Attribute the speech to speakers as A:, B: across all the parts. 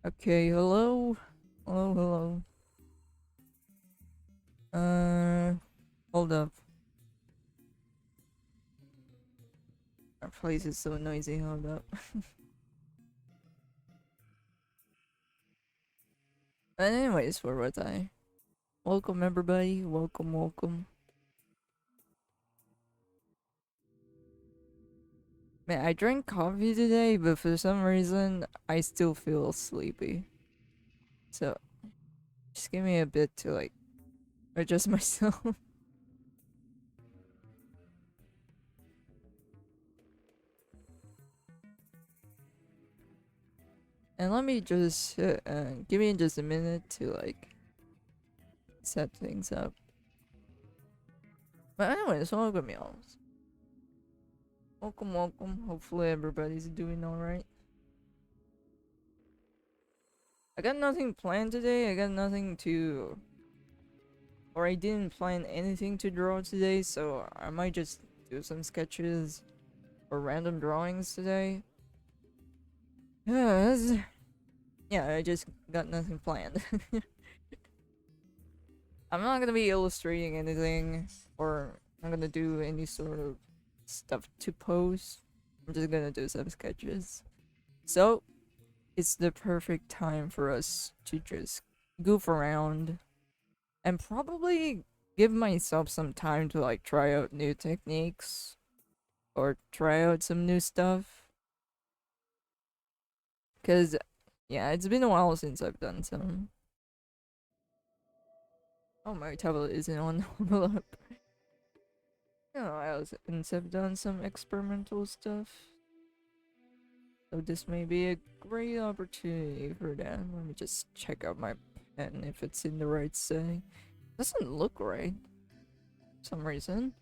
A: Okay, hello? Hello, hello. Uh, hold up. Our place is so noisy, hold up. But anyways, where was I? Welcome everybody, welcome, welcome. Man, I drank coffee today, but for some reason, I still feel sleepy. So, just give me a bit to like, adjust myself. And let me just, give me just a minute to like, set things up. But anyways, welcome y'all. Welcome, welcome. Hopefully everybody's doing alright. I got nothing planned today. I got nothing to... Or I didn't plan anything to draw today, so I might just do some sketches or random drawings today. Yes. Yeah, I just got nothing planned. I'm not gonna be illustrating anything, or I'm gonna do any sort of stuff to post. I'm just gonna do some sketches. So, it's the perfect time for us to just goof around and probably give myself some time to like try out new techniques or try out some new stuff. Cause yeah, it's been a while since I've done some. Oh, my tablet isn't on. Hold up. You know, I was since I've done some experimental stuff. So this may be a great opportunity for that. Let me just check out my pen if it's in the right setting. Doesn't look right for some reason.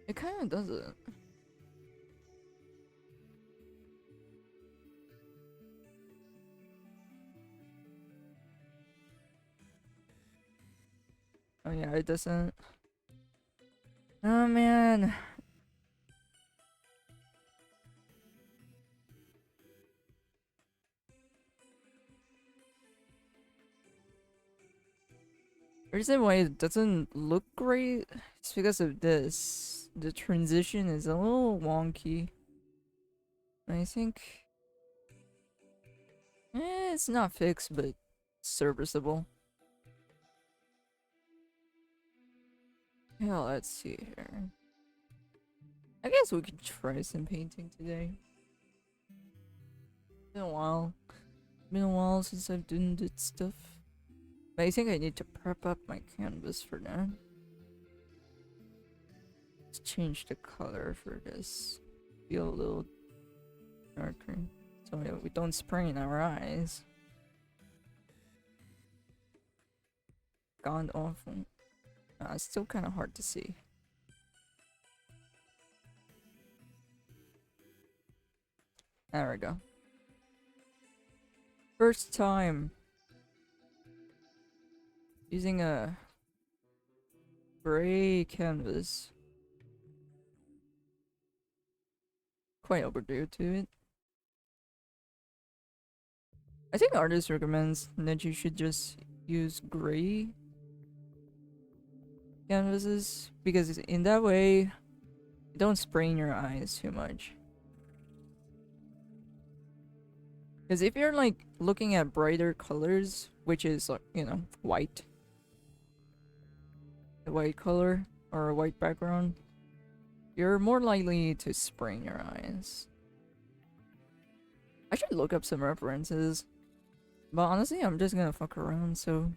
A: It kind of doesn't. Oh yeah, it doesn't. Oh man. The reason why it doesn't look great is because of this. The transition is a little wonky. I think it's not fixed, but serviceable. Yeah, let's see here. I guess we could try some painting today. Been a while. Been a while since I've done that stuff. But I think I need to prep up my canvas for that. Let's change the color for this. Feel a little darker. So we don't spray in our eyes. God awful. It's still kind of hard to see. There we go. First time using a gray canvas. Quite overdue to it. I think artist recommends that you should just use gray canvases because in that way you don't sprain your eyes too much. Because if you're like looking at brighter colors, which is like, you know, white, a white color or a white background, you're more likely to sprain your eyes. I should look up some references, but honestly I'm just gonna fuck around, so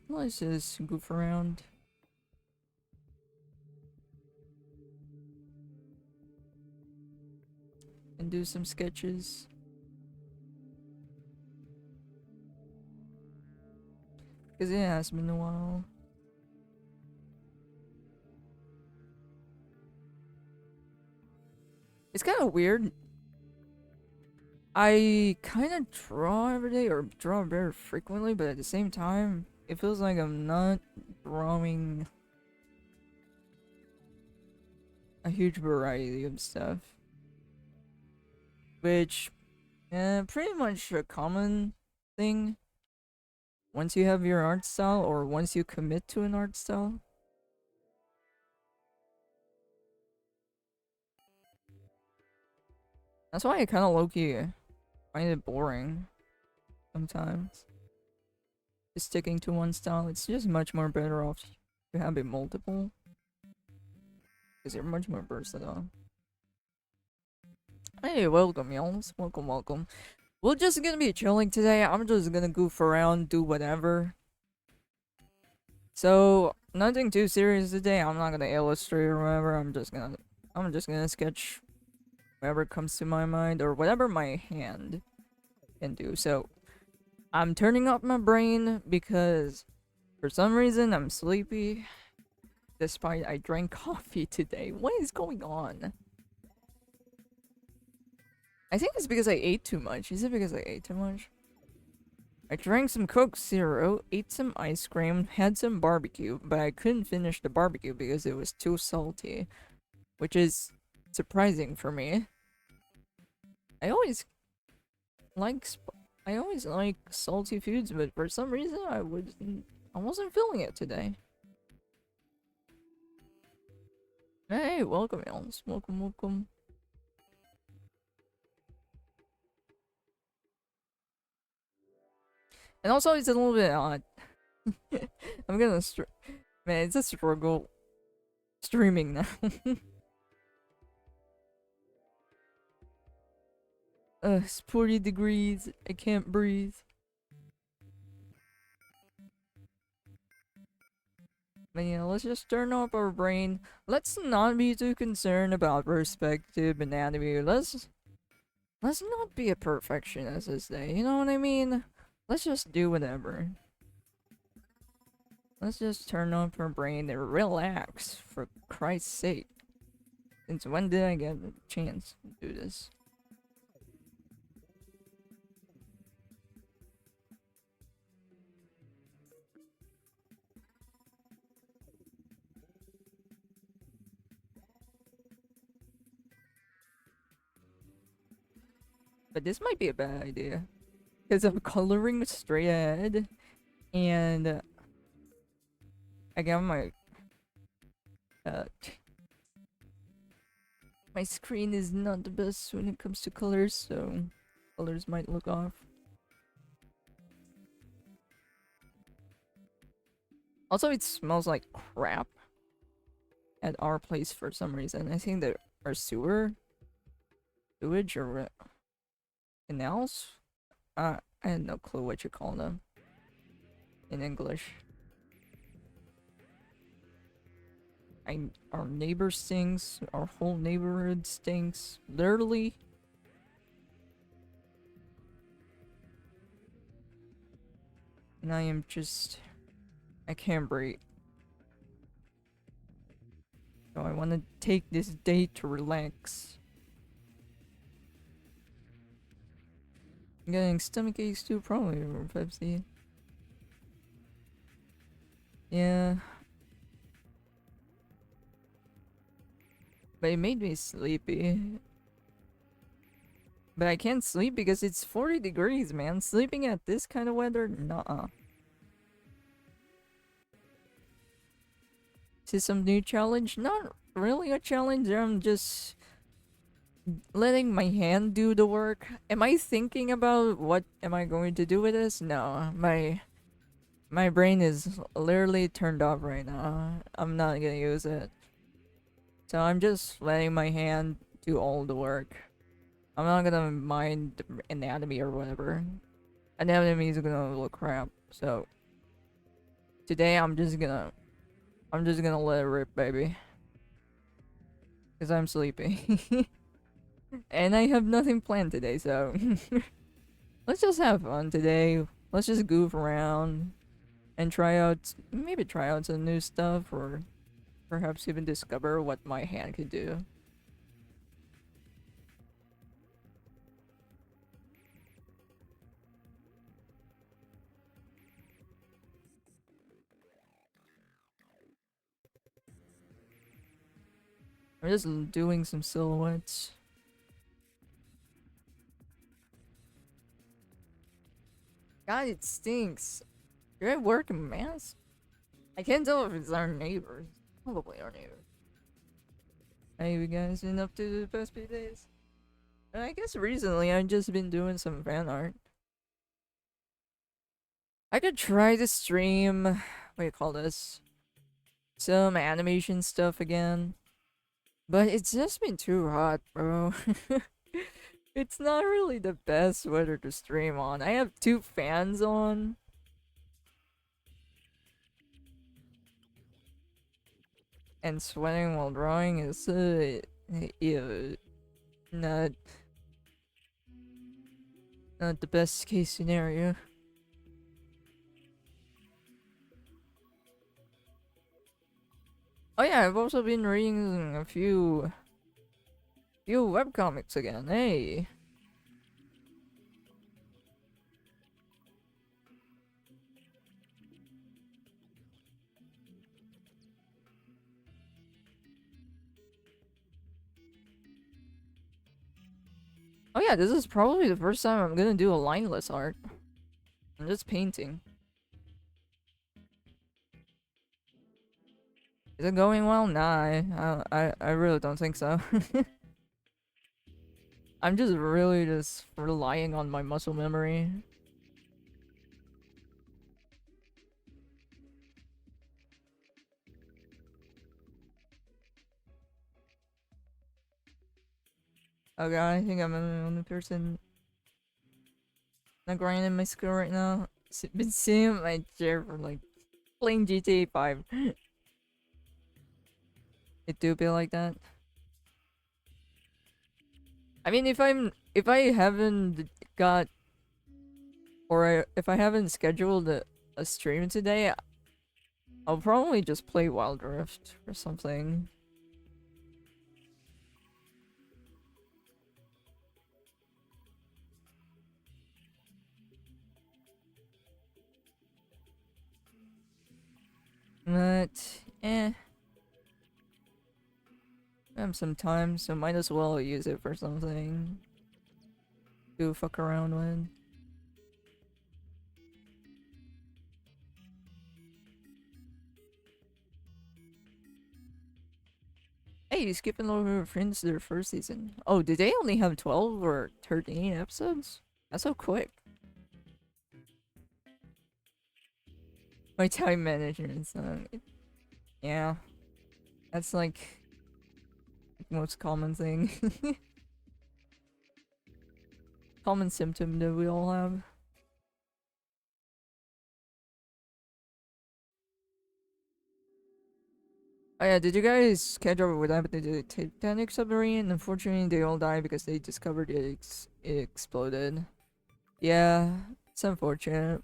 A: let's just goof around. And do some sketches. Because it has been a while. It's kind of weird. I kind of draw every day, or draw very frequently, but at the same time, it feels like I'm not drawing a huge variety of stuff. Which, pretty much a common thing once you have your art style, or once you commit to an art style. That's why I kind of low-key find it boring sometimes. Just sticking to one style, it's just much more better off to have it multiple. Because you're much more versatile. Hey, welcome, y'all. Welcome, welcome. We're just gonna be chilling today. I'm just gonna goof around, do whatever. So, nothing too serious today. I'm not gonna illustrate or whatever. I'm just gonna sketch whatever comes to my mind, or whatever my hand can do. So, I'm turning off my brain because for some reason I'm sleepy. Despite I drank coffee today. What is going on? I think it's because I ate too much. Is it because I ate too much? I drank some Coke Zero, ate some ice cream, had some barbecue, but I couldn't finish the barbecue because it was too salty. Which is surprising for me. I always like salty foods, but for some reason I wasn't feeling it today. Hey, welcome, Elms. Welcome, welcome. And also, it's a little bit odd. I'm gonna man, it's a struggle streaming now. It's 40 degrees. I can't breathe. But yeah, let's just turn off our brain. Let's not be too concerned about perspective and anatomy. Let's not be a perfectionist this day. You know what I mean? Let's just do whatever. Let's just turn off our brain and relax, for Christ's sake. Since when did I get a chance to do this? But this might be a bad idea. Because I'm coloring straight ahead. And I got uh, my screen is not the best when it comes to colors, so colors might look off. Also, it smells like crap at our place for some reason. I think that our sewage or canals? I had no clue what you call them in English. Our neighbor stinks. Our whole neighborhood stinks. Literally. And I can't breathe. So I want to take this day to relax. I'm getting stomach aches too, probably, or Pepsi. Yeah. But it made me sleepy. But I can't sleep because it's 40 degrees, man. Sleeping at this kind of weather? Nuh-uh. Is this some new challenge? Not really a challenge. I'm just letting my hand do the work. Am I thinking about what am I going to do with this? No. My brain is literally turned off right now. I'm not gonna use it. So I'm just letting my hand do all the work. I'm not gonna mind the anatomy or whatever. Anatomy is gonna look crap. So today I'm just gonna let it rip, baby. Cause I'm sleepy. And I have nothing planned today, so let's just have fun today. Let's just goof around and maybe try out some new stuff, or perhaps even discover what my hand can do. I'm just doing some silhouettes. God, it stinks. You're at work in mask? I can't tell if it's our neighbors. Probably our neighbors. Hey, you guys been up to the past few days? I guess recently I've just been doing some fan art. I could try to stream, what do you call this? Some animation stuff again. But it's just been too hot, bro. It's not really the best weather to stream on. I have 2 fans on. And sweating while drawing is, ew, not the best case scenario. Oh yeah, I've also been reading a few webcomics again. Hey. Oh yeah, this is probably the first time I'm gonna do a lineless art. I'm just painting. Is it going well? Nah, I really don't think so. I'm just really just relying on my muscle memory. Okay, I think I'm the only person not grinding my skill right now. Been sitting in my chair for like playing GTA 5. It do be like that. I mean, if I haven't got if I haven't scheduled a stream today, I'll probably just play Wild Rift or something. But I have some time, so might as well use it for something to fuck around with. Hey, you skipping over Friends their first season. Oh, did they only have 12 or 13 episodes? That's so quick. My time management, yeah. That's like the most common thing. Common symptom that we all have. Oh yeah, did you guys catch up with what happened to the Titanic submarine? Unfortunately, they all died because they discovered it exploded. Yeah, it's unfortunate,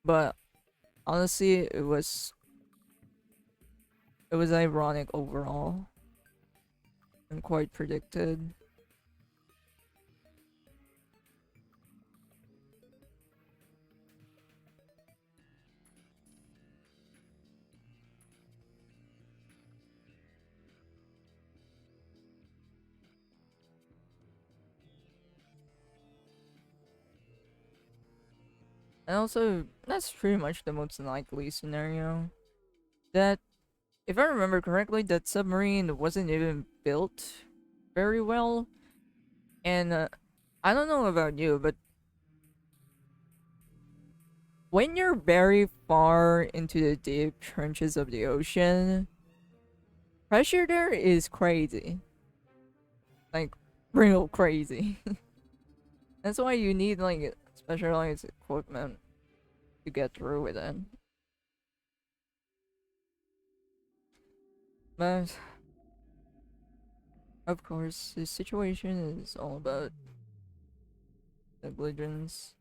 A: but honestly, it was ironic overall and quite predicted. And also, that's pretty much the most likely scenario. That, if I remember correctly, that submarine wasn't even built very well. And I don't know about you, but when you're very far into the deep trenches of the ocean, pressure there is crazy. Like, real crazy. That's why you need, like, specialized equipment to get through with it. But, of course, the situation is all about negligence.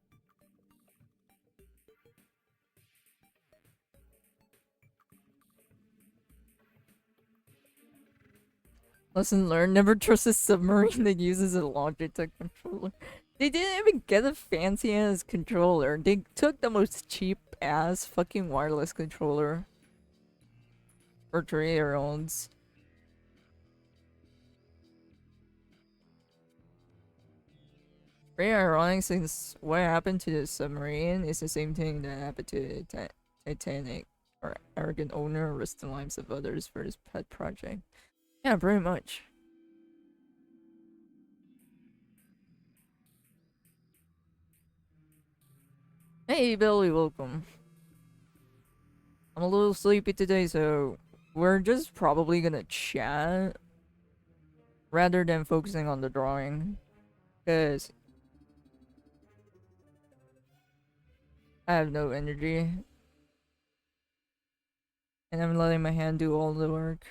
A: Lesson learned, never trust a submarine that uses a Logitech controller. They didn't even get a fancy ass controller. They took the most cheap ass fucking wireless controller for 3-year-olds. Very ironic since what happened to the submarine is the same thing that happened to the Titanic. Or arrogant owner risked the lives of others for his pet project. Yeah, pretty much. Hey Billy, welcome. I'm a little sleepy today, so we're just probably gonna chat rather than focusing on the drawing. Because I have no energy. And I'm letting my hand do all the work.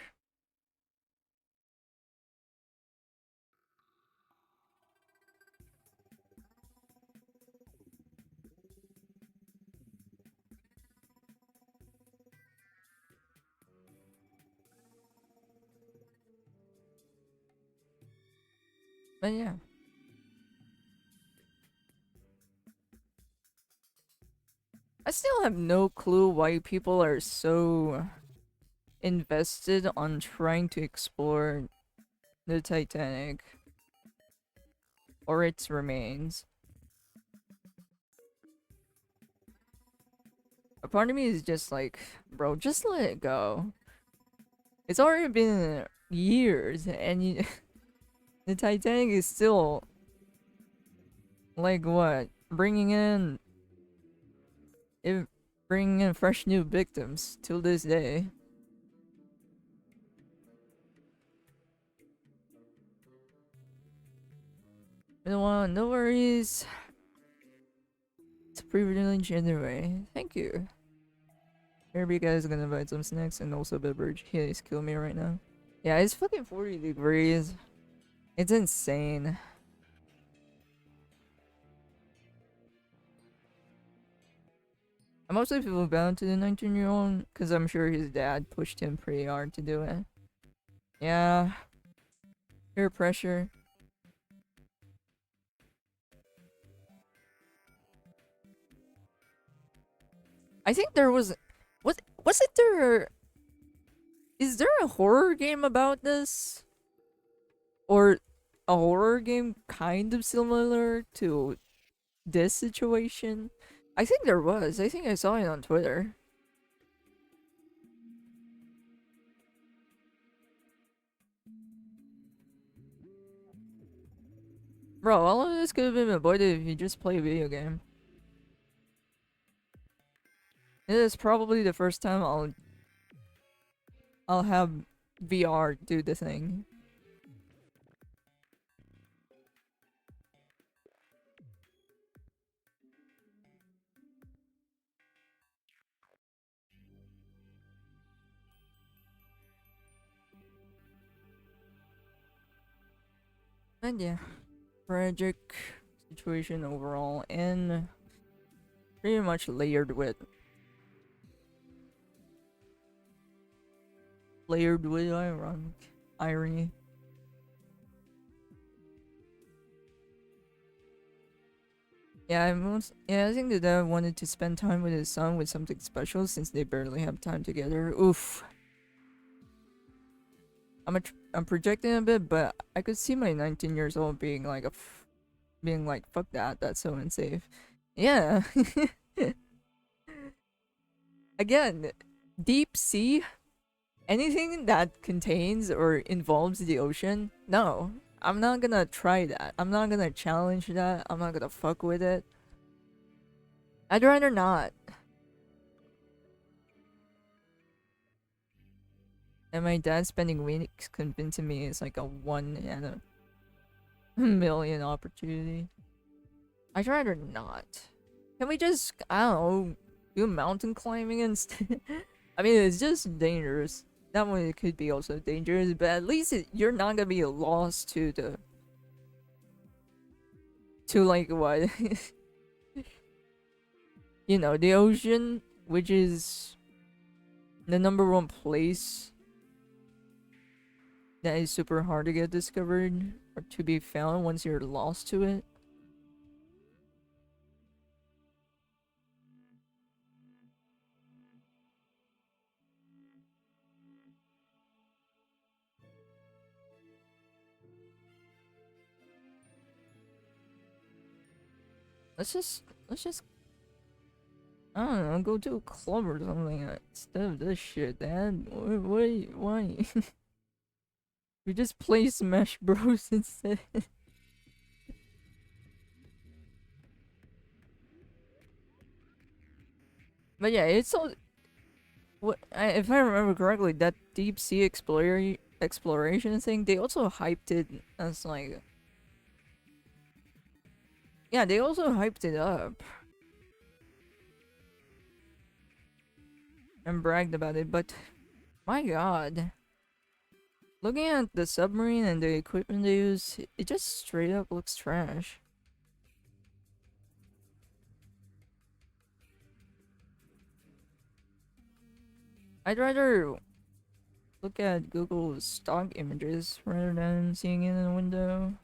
A: But yeah. I still have no clue why people are so invested on trying to explore the Titanic or its remains. A part of me is just like, bro, just let it go. It's already been years, and the Titanic is still like what it bringing in fresh new victims till this day. You know what? No worries. It's a privilege anyway. Thank you. Maybe you guys are gonna invite some snacks and also beverage. He is killing me right now. Yeah, it's fucking 40 degrees. It's insane. I mostly feel bad to the 19-year-old because I'm sure his dad pushed him pretty hard to do it. Yeah, peer pressure. I think there was. Was it there? Is there a horror game about this? Or a horror game kind of similar to this situation? I think there was. I think I saw it on Twitter. Bro, all of this could have been avoided if you just play a video game. It is probably the first time I'll have VR do the thing. And yeah, tragic situation overall, and pretty much layered with irony. Yeah, I think the dad wanted to spend time with his son with something special since they barely have time together. Oof. I'm projecting a bit, but I could see my 19 years old being like being like, fuck that, that's so unsafe. Yeah. Again, deep sea, anything that contains or involves the ocean, no. I'm not gonna try that. I'm not gonna challenge that. I'm not gonna fuck with it. I'd rather not. And my dad spending weeks convincing me it's like a 1 in a million opportunity. I'd rather not. Can we just, I don't know, do mountain climbing instead? I mean, it's just dangerous. That one it could be also dangerous, but at least you're not gonna be lost to the like what you know, the ocean, which is the #1 place that is super hard to get discovered or to be found once you're lost to it. Let's just I don't know, go to a club or something instead of this shit, Dad. Why? We just play Smash Bros instead. But yeah, it's all. If I remember correctly, that deep sea exploration thing, they also hyped it as like. Yeah, they also hyped it up and bragged about it, but my god. Looking at the submarine and the equipment they use, it just straight up looks trash. I'd rather look at Google's stock images rather than seeing it in a window.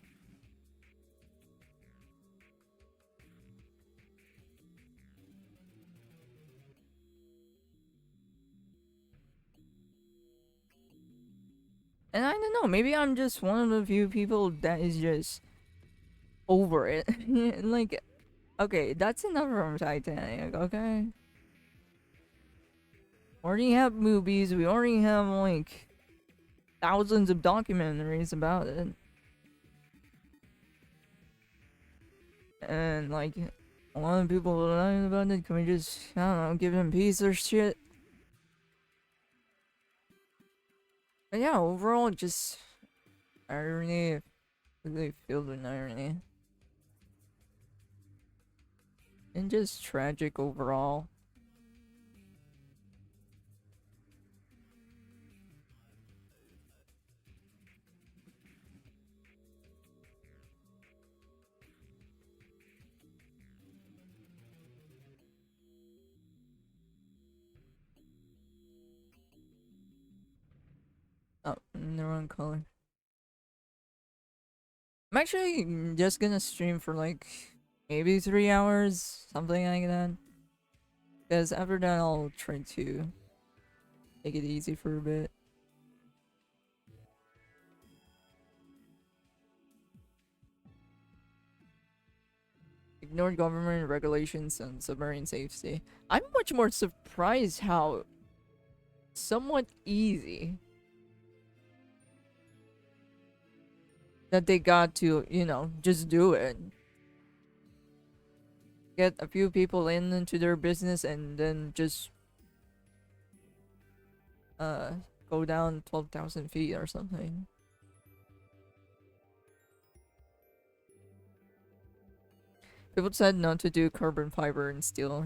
A: And I don't know, maybe I'm just one of the few people that is just over it. Like, okay, that's enough from Titanic, okay? Already have movies, we already have like thousands of documentaries about it. And like a lot of people lying about it, can we just, I don't know, give them peace or shit? But yeah, overall just irony, really filled with irony. And just tragic overall. Oh, the wrong color. I'm actually just gonna stream for like maybe 3 hours, something like that. Because after that, I'll try to take it easy for a bit. Ignore government regulations and submarine safety. I'm much more surprised how somewhat easy that they got to, you know, just do it. Get a few people into their business and then just uh go down 12,000 feet or something. People said not to do carbon fiber and steel.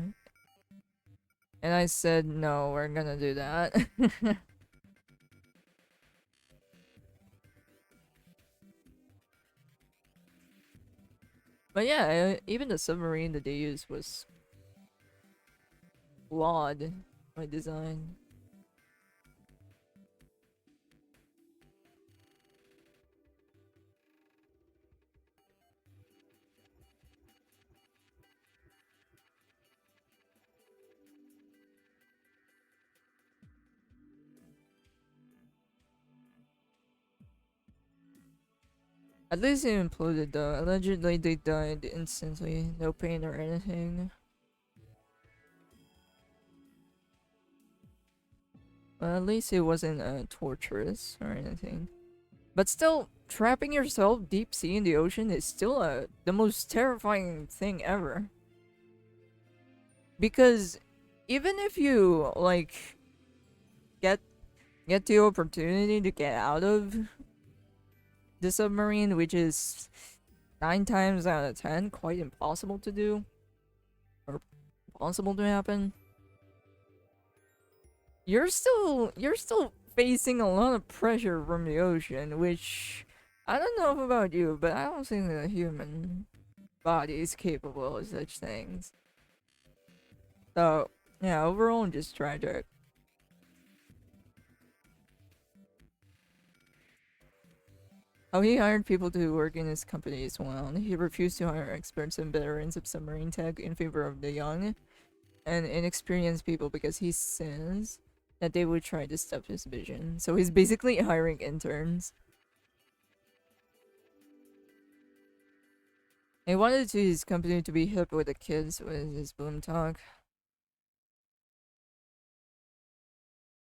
A: And I said, no, we're gonna do that. But yeah, even the submarine that they used was flawed by design. At least they imploded though. Allegedly they died instantly, no pain or anything. Well, at least it wasn't torturous or anything. But still, trapping yourself deep sea in the ocean is still the most terrifying thing ever. Because even if you like get get the opportunity to get out of the submarine, which is 9 times out of 10 quite impossible to do or possible to happen, you're still facing a lot of pressure from the ocean, which I don't know about you, but I don't think the human body is capable of such things. So yeah, overall just tragic. How he hired people to work in his company as well. He refused to hire experts and veterans of submarine tech in favor of the young and inexperienced people because he says that they would try to stop his vision. So he's basically hiring interns. He wanted his company to be hip with the kids with his boom talk.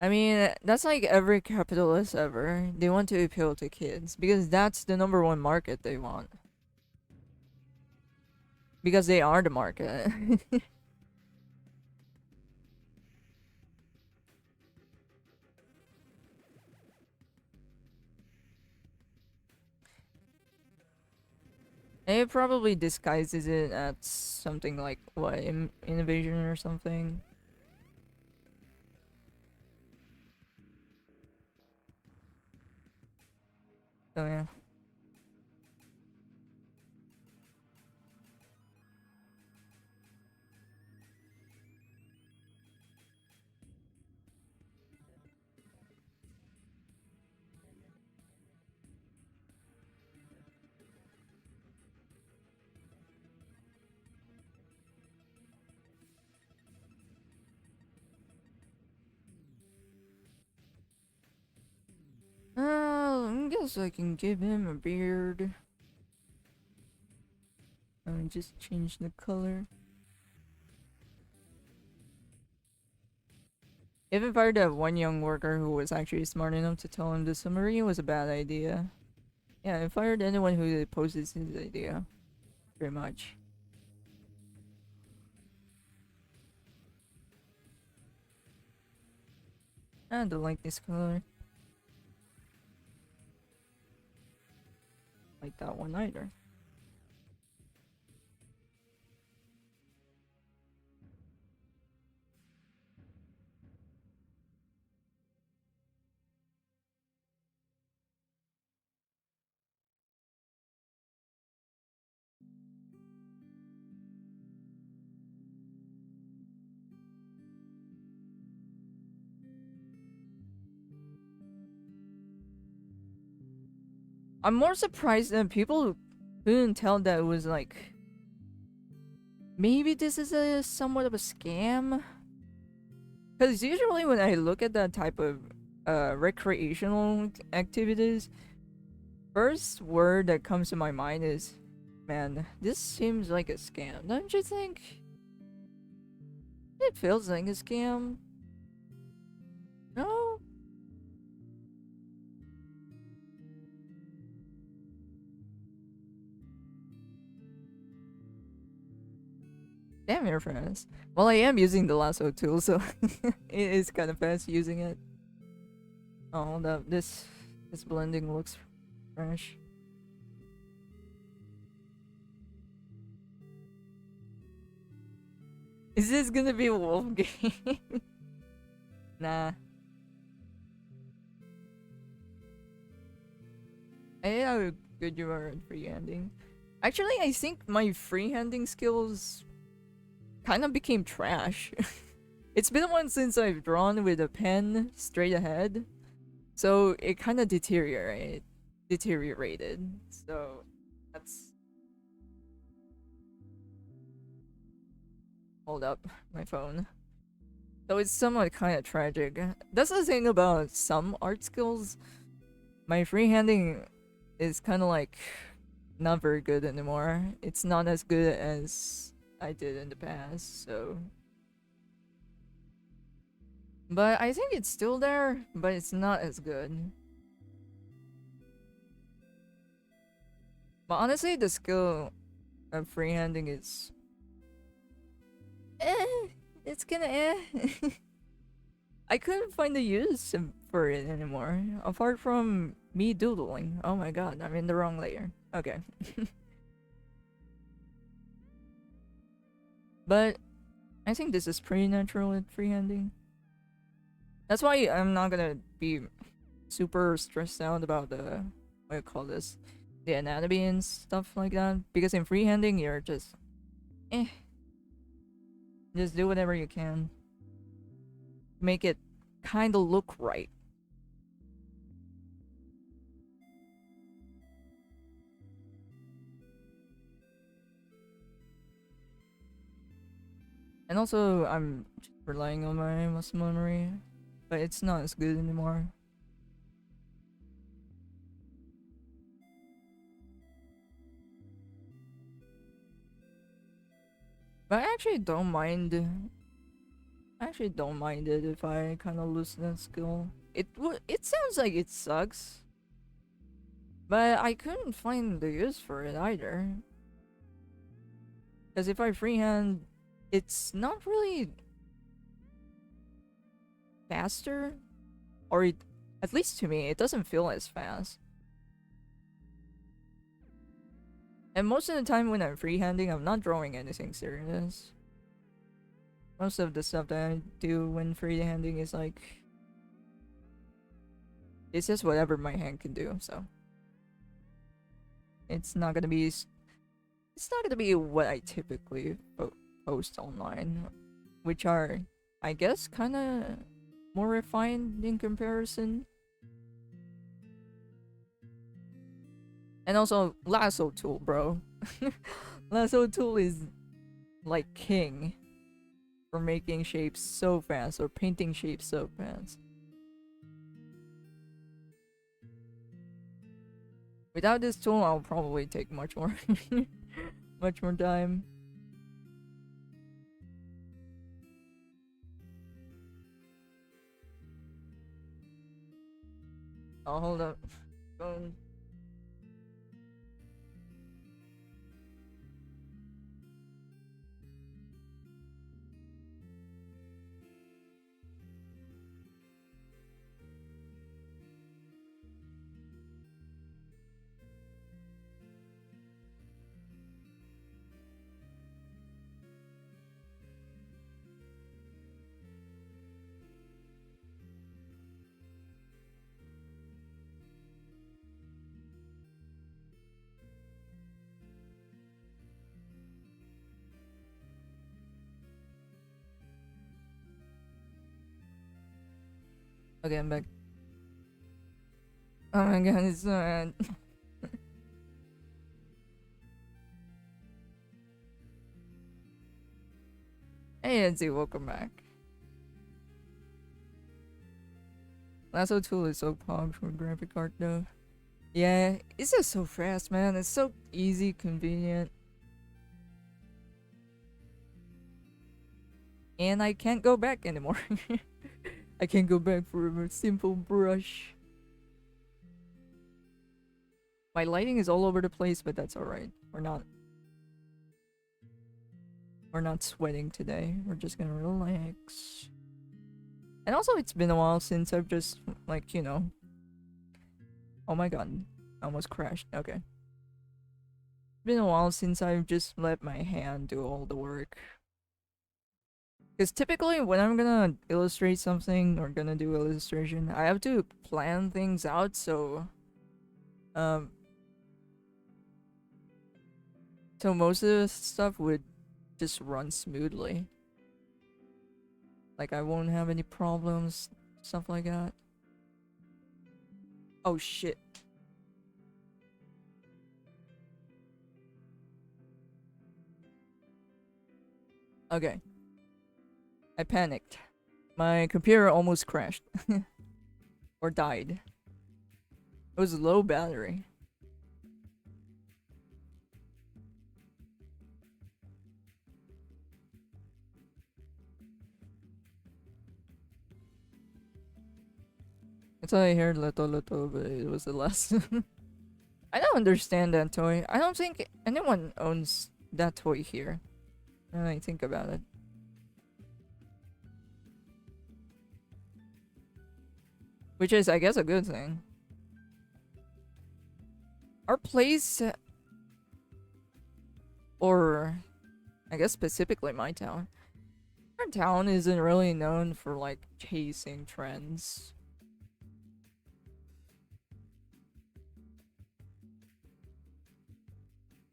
A: I mean, that's like every capitalist ever. They want to appeal to kids because that's the number one market they want. Because they are the market. And it probably disguises it as something like, what, innovation or something? So yeah. I guess I can give him a beard. Just change the color. Even fired that one young worker who was actually smart enough to tell him the submarine was a bad idea. Yeah, I fired anyone who opposes his idea. Pretty much. I don't like this color. Like that one either. I'm more surprised that people couldn't tell that it was like maybe this is a somewhat of a scam. Because usually when I look at that type of recreational activities, first word that comes to my mind is, man, this seems like a scam. Don't you think? It feels like a scam. No? Damn, you're fast. Well, I am using the lasso tool, so it is kind of fast using it. Oh, hold up. This blending looks fresh. Is this gonna be a wolf game? Nah. I have a good humor at freehanding. Actually, I think my freehanding skills kind of became trash. It's been a while since I've drawn with a pen straight ahead, so it kind of deteriorated. So that's hold up my phone. So it's somewhat kind of tragic. That's the thing about some art skills. My freehanding is kind of like not very good anymore. It's not as good as I did in the past, so. But I think it's still there, but it's not as good. But honestly, the skill of freehanding is. Eh, it's kinda eh. I couldn't find the use for it anymore, apart from me doodling. Oh my god, I'm in the wrong layer. Okay. But I think this is pretty natural at freehanding. That's why I'm not gonna be super stressed out about the what do you call this, the anatomy and stuff like that. Because in freehanding, you're just, eh, just do whatever you can, make it kind of look right. And also, I'm just relying on my muscle memory, but it's not as good anymore. But I actually don't mind. I actually don't mind it if I kind of lose that skill. It sounds like it sucks, but I couldn't find the use for it either. Because if I freehand, it's not really faster, or it, at least to me, it doesn't feel as fast. And most of the time when I'm freehanding, I'm not drawing anything serious. Most of the stuff that I do when freehanding is like, it's just whatever my hand can do, so. It's not gonna be, it's not gonna be what I typically post online, which are, I guess, kinda more refined in comparison. And also, lasso tool, bro. Lasso tool is like king for making shapes so fast or painting shapes so fast. Without this tool, I'll probably take much more, much more time. Oh, hold up. Phone. Okay, I'm back. Oh my god, it's so bad. Hey, Nancy, welcome back. Lasso tool is so pog for graphic art though. Yeah, it's just so fast, man. It's so easy, convenient. And I can't go back anymore. I can't go back for a simple brush. My lighting is all over the place, but that's alright. We're not sweating today. We're just gonna relax. And also, it's been a while since I've just, like, you know. Oh my god. I almost crashed. Okay. It's been a while since I've just let my hand do all the work. Because typically, when I'm gonna illustrate something or gonna do illustration, I have to plan things out, so. Um. So most of the stuff would just run smoothly. Like, I won't have any problems, stuff like that. Oh shit. Okay. I panicked. My computer almost crashed. Or died. It was low battery. I thought I heard Leto Leto, but it was the last. I don't understand that toy. I don't think anyone owns that toy here. When I think about it. Which is, I guess, a good thing. Our place, or I guess specifically my town. Our town isn't really known for, like, chasing trends.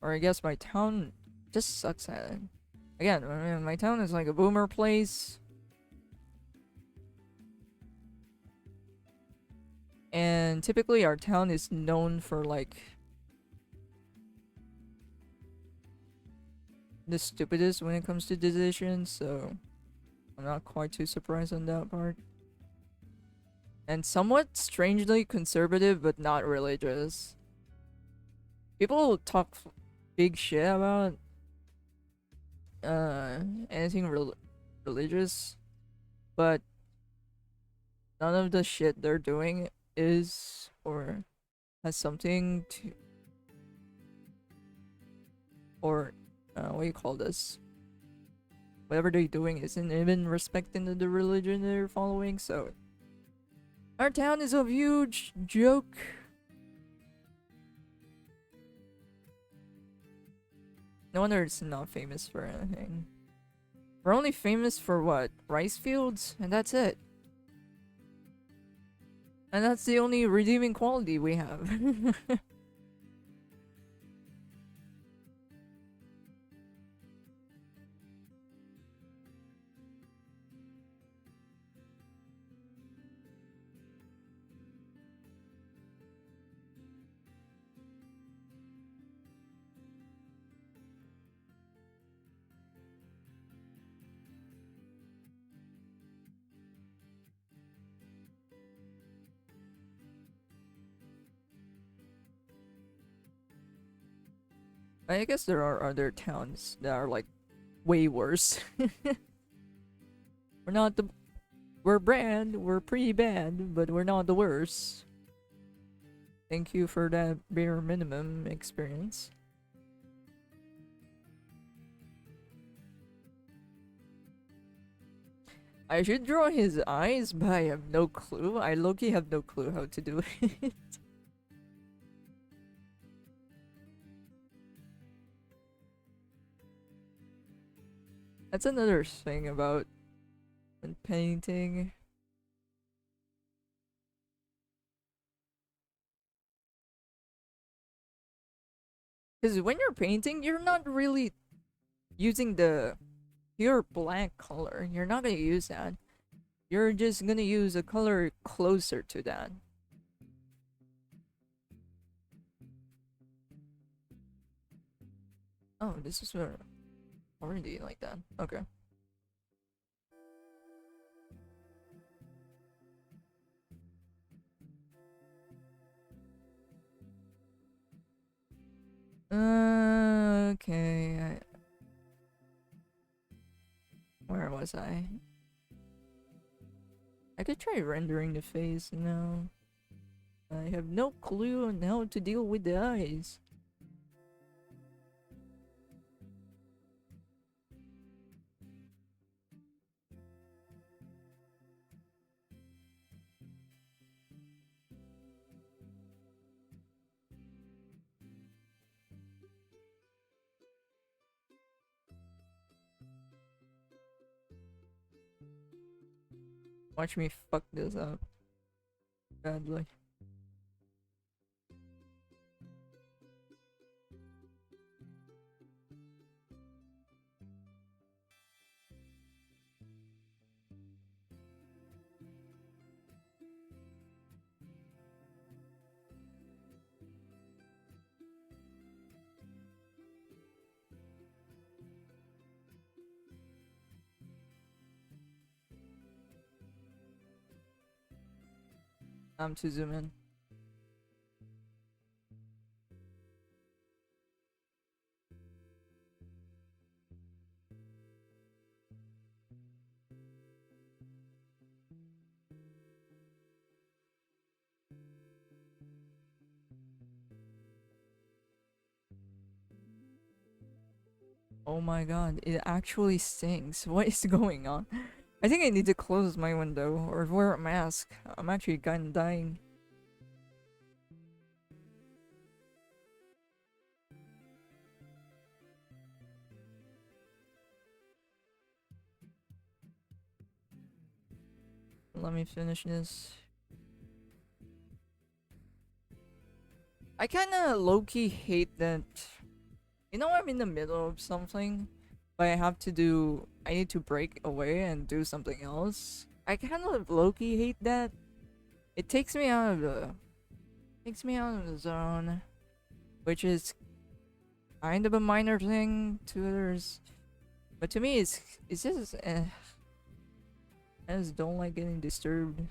A: Or I guess my town just sucks at it. Again, I mean, my town is like a boomer place. And typically our town is known for, like, the stupidest when it comes to decisions, so I'm not quite too surprised on that part. And somewhat strangely conservative, but not religious. People talk big shit about anything religious, but none of the shit they're doing is or has something to, or what do you call this? Whatever they're doing isn't even respecting the religion they're following, so our town is a huge joke. No wonder it's not famous for anything. We're only famous for what? Rice fields? And that's it. And that's the only redeeming quality we have. I guess there are other towns that are, like, way worse. We're not the... We're we're pretty bad, but we're not the worst. Thank you for that bare minimum experience. I should draw his eyes, but I have no clue. I low-key have no clue how to do it. That's another thing about painting. Because when you're painting, you're not really using the pure black color. You're not gonna use that. You're just gonna use a color closer to that. Oh, this is already like that. Okay. was I? I could try rendering the face now. I have no clue on how to deal with the eyes. Watch me fuck this up badly. I'm to zoom in. Oh my god, it actually stings. What is going on? I think I need to close my window or wear a mask. I'm actually kinda dying. Let me finish this. I kinda low-key hate that. You know, I'm in the middle of something, but I need to break away and do something else. I kind of low-key hate that. It takes me out of the zone, which is kind of a minor thing to others, but to me, it's just I just don't like getting disturbed.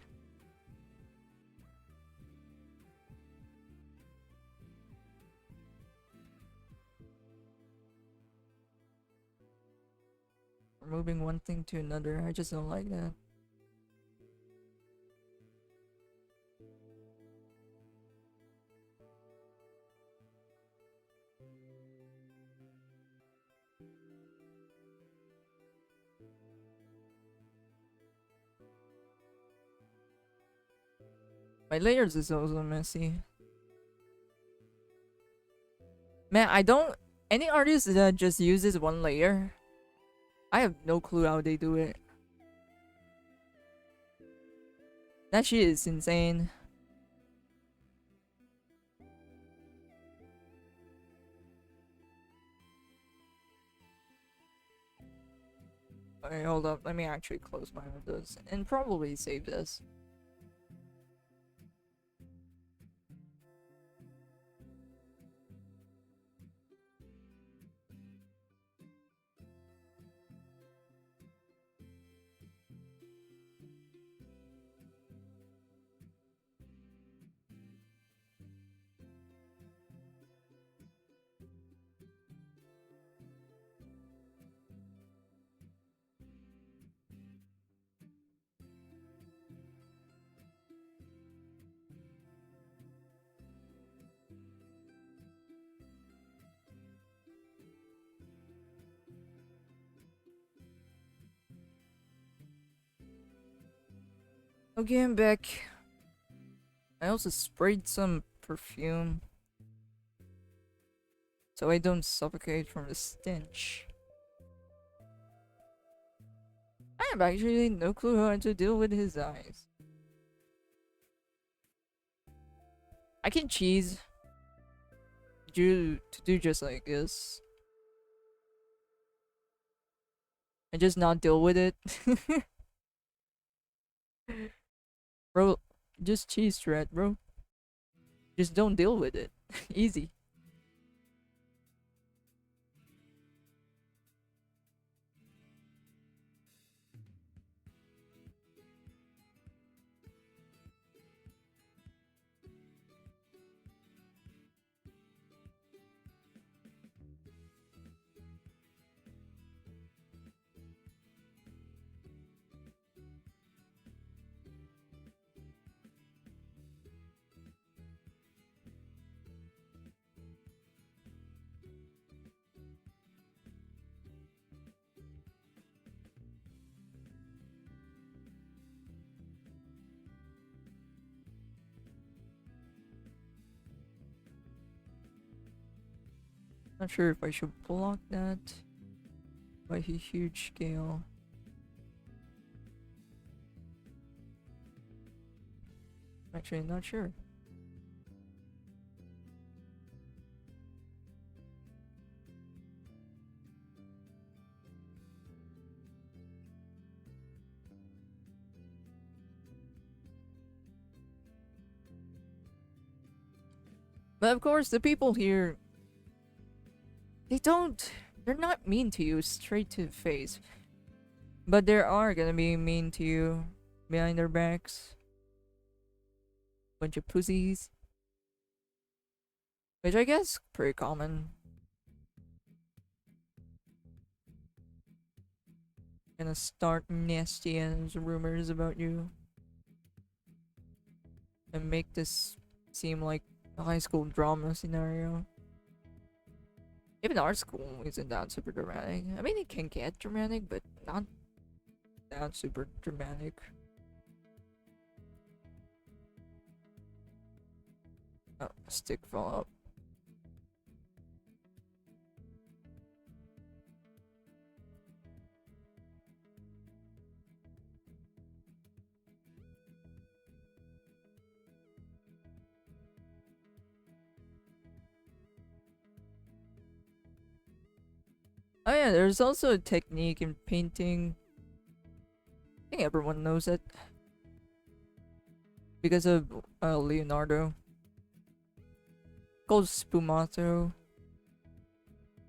A: Or moving one thing to another, I just don't like that. My layers is also messy. Man, I don't. Any artist that just uses one layer, I have no clue how they do it. That shit is insane. Okay, hold up. Let me actually close my windows and probably save this. Okay, I'm back. I also sprayed some perfume so I don't suffocate from the stench. I have actually no clue how to deal with his eyes. I can cheese to do just like this and just not deal with it. Bro, just cheese thread, bro. Just don't deal with it. Easy. Not sure if I should block that by a huge scale. Actually, not sure. But of course, the people here, they're not mean to you straight to the face. But they are gonna be mean to you behind their backs. Bunch of pussies. Which I guess pretty common. Gonna start nasty ass rumors about you. And make this seem like a high school drama scenario. Even our school isn't that super dramatic. I mean, it can get dramatic, but not that super dramatic. Oh, stick fell up. Oh yeah, there's also a technique in painting. I think everyone knows it. Because of Leonardo. Called sfumato.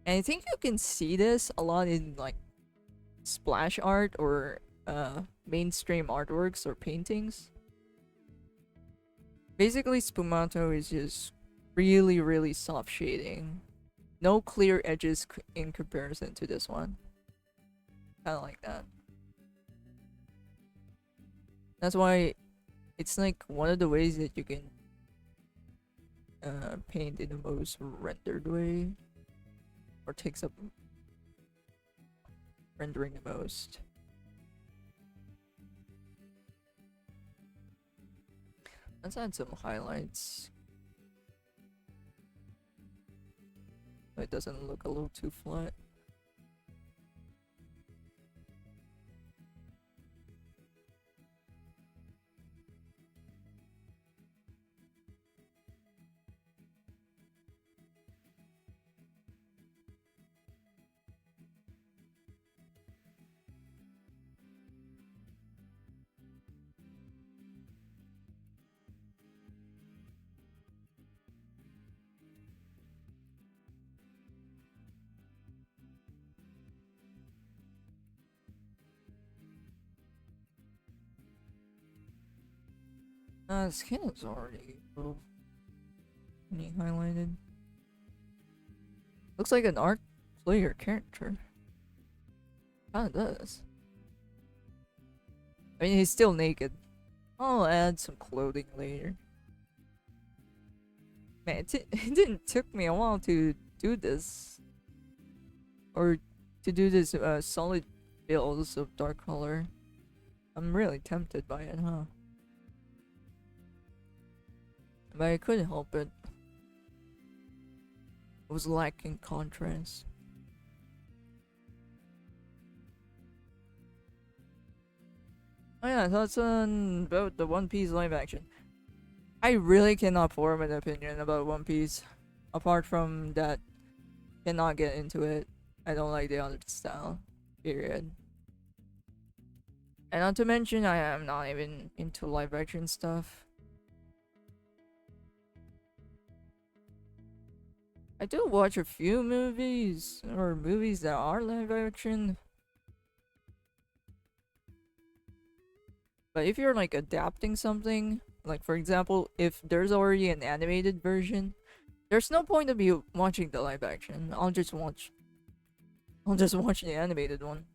A: And I think you can see this a lot in like splash art or mainstream artworks or paintings. Basically, sfumato is just really, really soft shading. No clear edges in comparison to this one. Kind of like that. That's why it's like one of the ways that you can paint in the most rendered way. Or takes up rendering the most. Let's add some highlights. So it doesn't look a little too flat. Skin is already a little highlighted. Looks like an art player character. Kinda does. I mean, he's still naked. I'll add some clothing later. Man, it didn't took me a while to do this. Or to do this solid bills of dark color. I'm really tempted by it, huh? But I couldn't help it. It was lacking contrast. Oh yeah, thoughts on about the One Piece live action. I really cannot form an opinion about One Piece. Apart from that, cannot get into it. I don't like the art style. Period. And not to mention, I am not even into live action stuff. I do watch a few movies, or movies that are live action. But if you're like adapting something, like for example, if there's already an animated version, there's no point of you watching the live action. I'll just watch the animated one.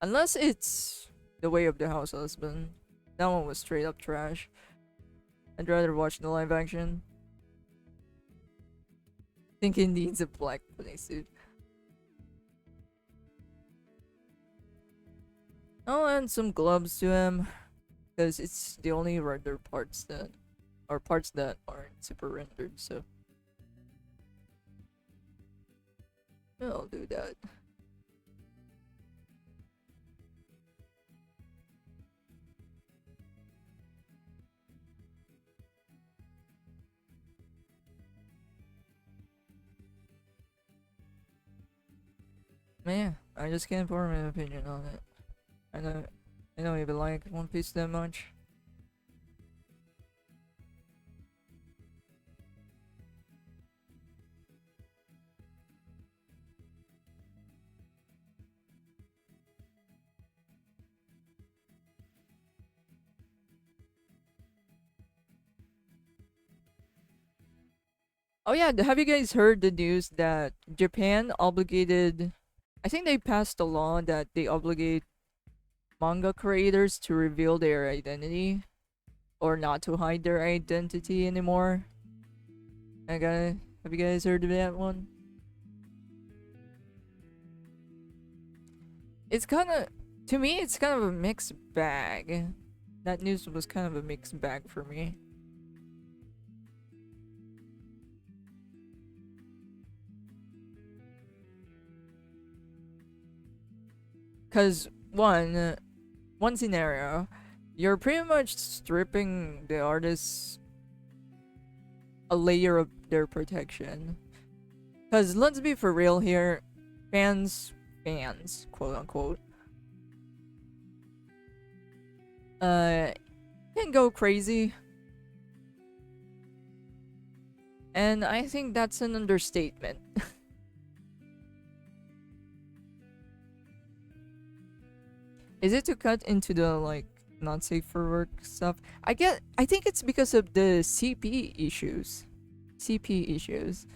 A: Unless it's The Way of the House Husband. That one was straight up trash. I'd rather watch the live action. Think he needs a black suit. I'll add some gloves to him, because it's the only rendered parts that, or parts that aren't super rendered, so. I'll do that. Man, I just can't form an opinion on it. I know, I don't even like One Piece that much. Oh yeah, have you guys heard the news that Japan obligated? I think they passed a law that they obligate manga creators to reveal their identity or not to hide their identity anymore. Okay, have you guys heard of that one? It's kind of, to me, it's kind of a mixed bag. That news was kind of a mixed bag for me. Cause one scenario, you're pretty much stripping the artists a layer of their protection. Cause let's be for real here, fans, quote unquote, can go crazy. And I think that's an understatement. Is it to cut into the like not safe for work stuff? I think it's because of the CP issues. CP issues.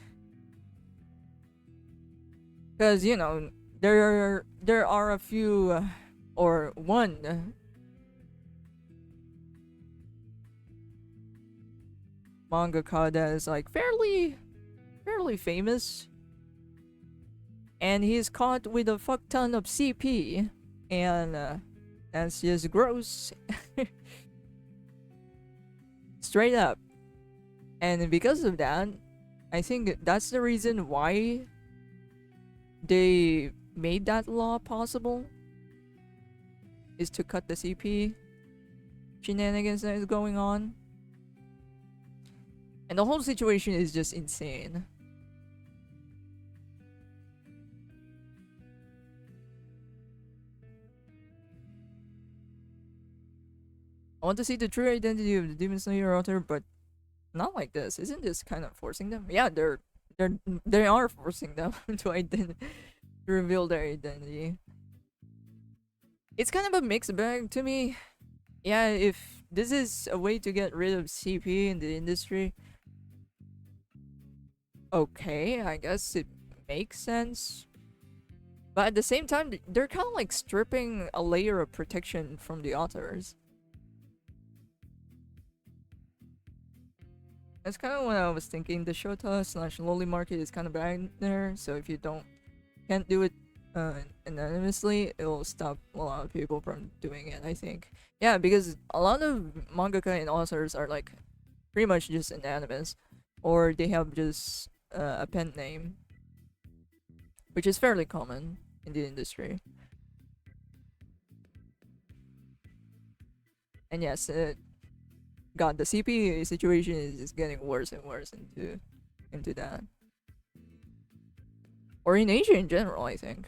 A: Cuz you know, there are a few or one mangaka that is like fairly famous, and he's caught with a fuck ton of CP, and that's just gross. Straight up. And because of that, I think that's the reason why they made that law possible, is to cut the CP shenanigans that is going on. And the whole situation is just insane. I want to see the true identity of the Demon Slayer author, but not like this. Isn't this kind of forcing them? Yeah, they are forcing them to reveal their identity. It's kind of a mixed bag to me. Yeah, if this is a way to get rid of CP in the industry, okay, I guess it makes sense. But at the same time, they're kind of like stripping a layer of protection from the authors. That's kind of what I was thinking. The Shota slash lolly market is kind of bad there, so if you can't do it anonymously, it will stop a lot of people from doing it, I think. Yeah, because a lot of mangaka and authors are like pretty much just anonymous, or they have just a pen name, which is fairly common in the industry. And yes, God, the CP situation is just getting worse and worse into that. Or in Asia in general, I think.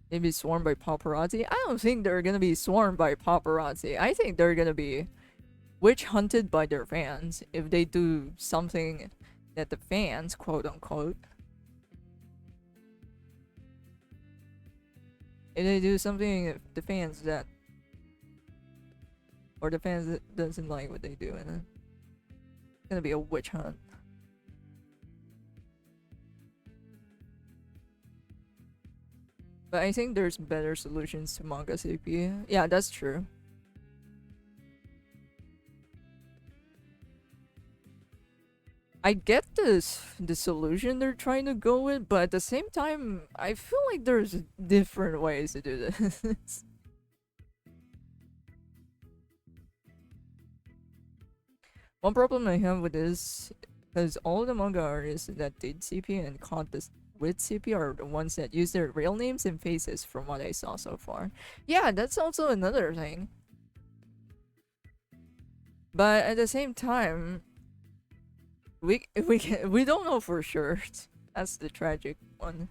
A: They'd be swarmed by paparazzi. I don't think they're gonna be swarmed by paparazzi. I think they're gonna be witch hunted by their fans if they do something that the fans, quote unquote, if they do something the fans that, or the fans that doesn't like what they do, and it's gonna be a witch hunt. But I think there's better solutions to manga CP. Yeah, that's true. I get the solution they're trying to go with, but at the same time, I feel like there's different ways to do this. One problem I have with this Because all the manga artists that did CP and caught this with CP are the ones that use their real names and faces from what I saw so far. Yeah, that's also another thing. But at the same time, we don't know for sure. That's the tragic one.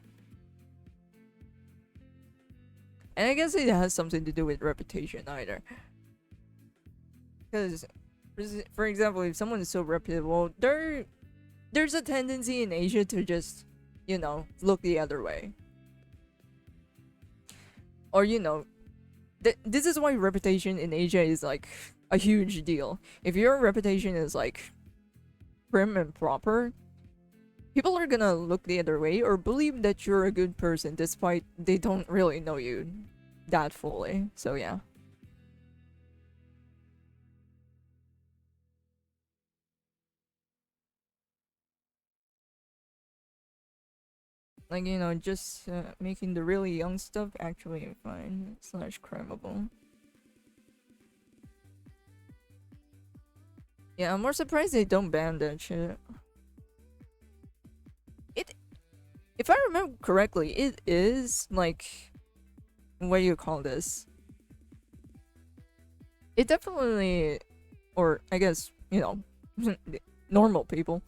A: And I guess it has something to do with reputation either. Because, for example, if someone is so reputable, there's a tendency in Asia to just, look the other way. Or, this is why reputation in Asia is like a huge deal. If your reputation is like prim and proper, people are gonna look the other way or believe that you're a good person despite they don't really know you that fully. So yeah. Like, just making the really young stuff actually fine slash crimeable. Yeah, I'm more surprised they don't ban that shit. If I remember correctly, it is like, what do you call this? It definitely, or I guess, normal people,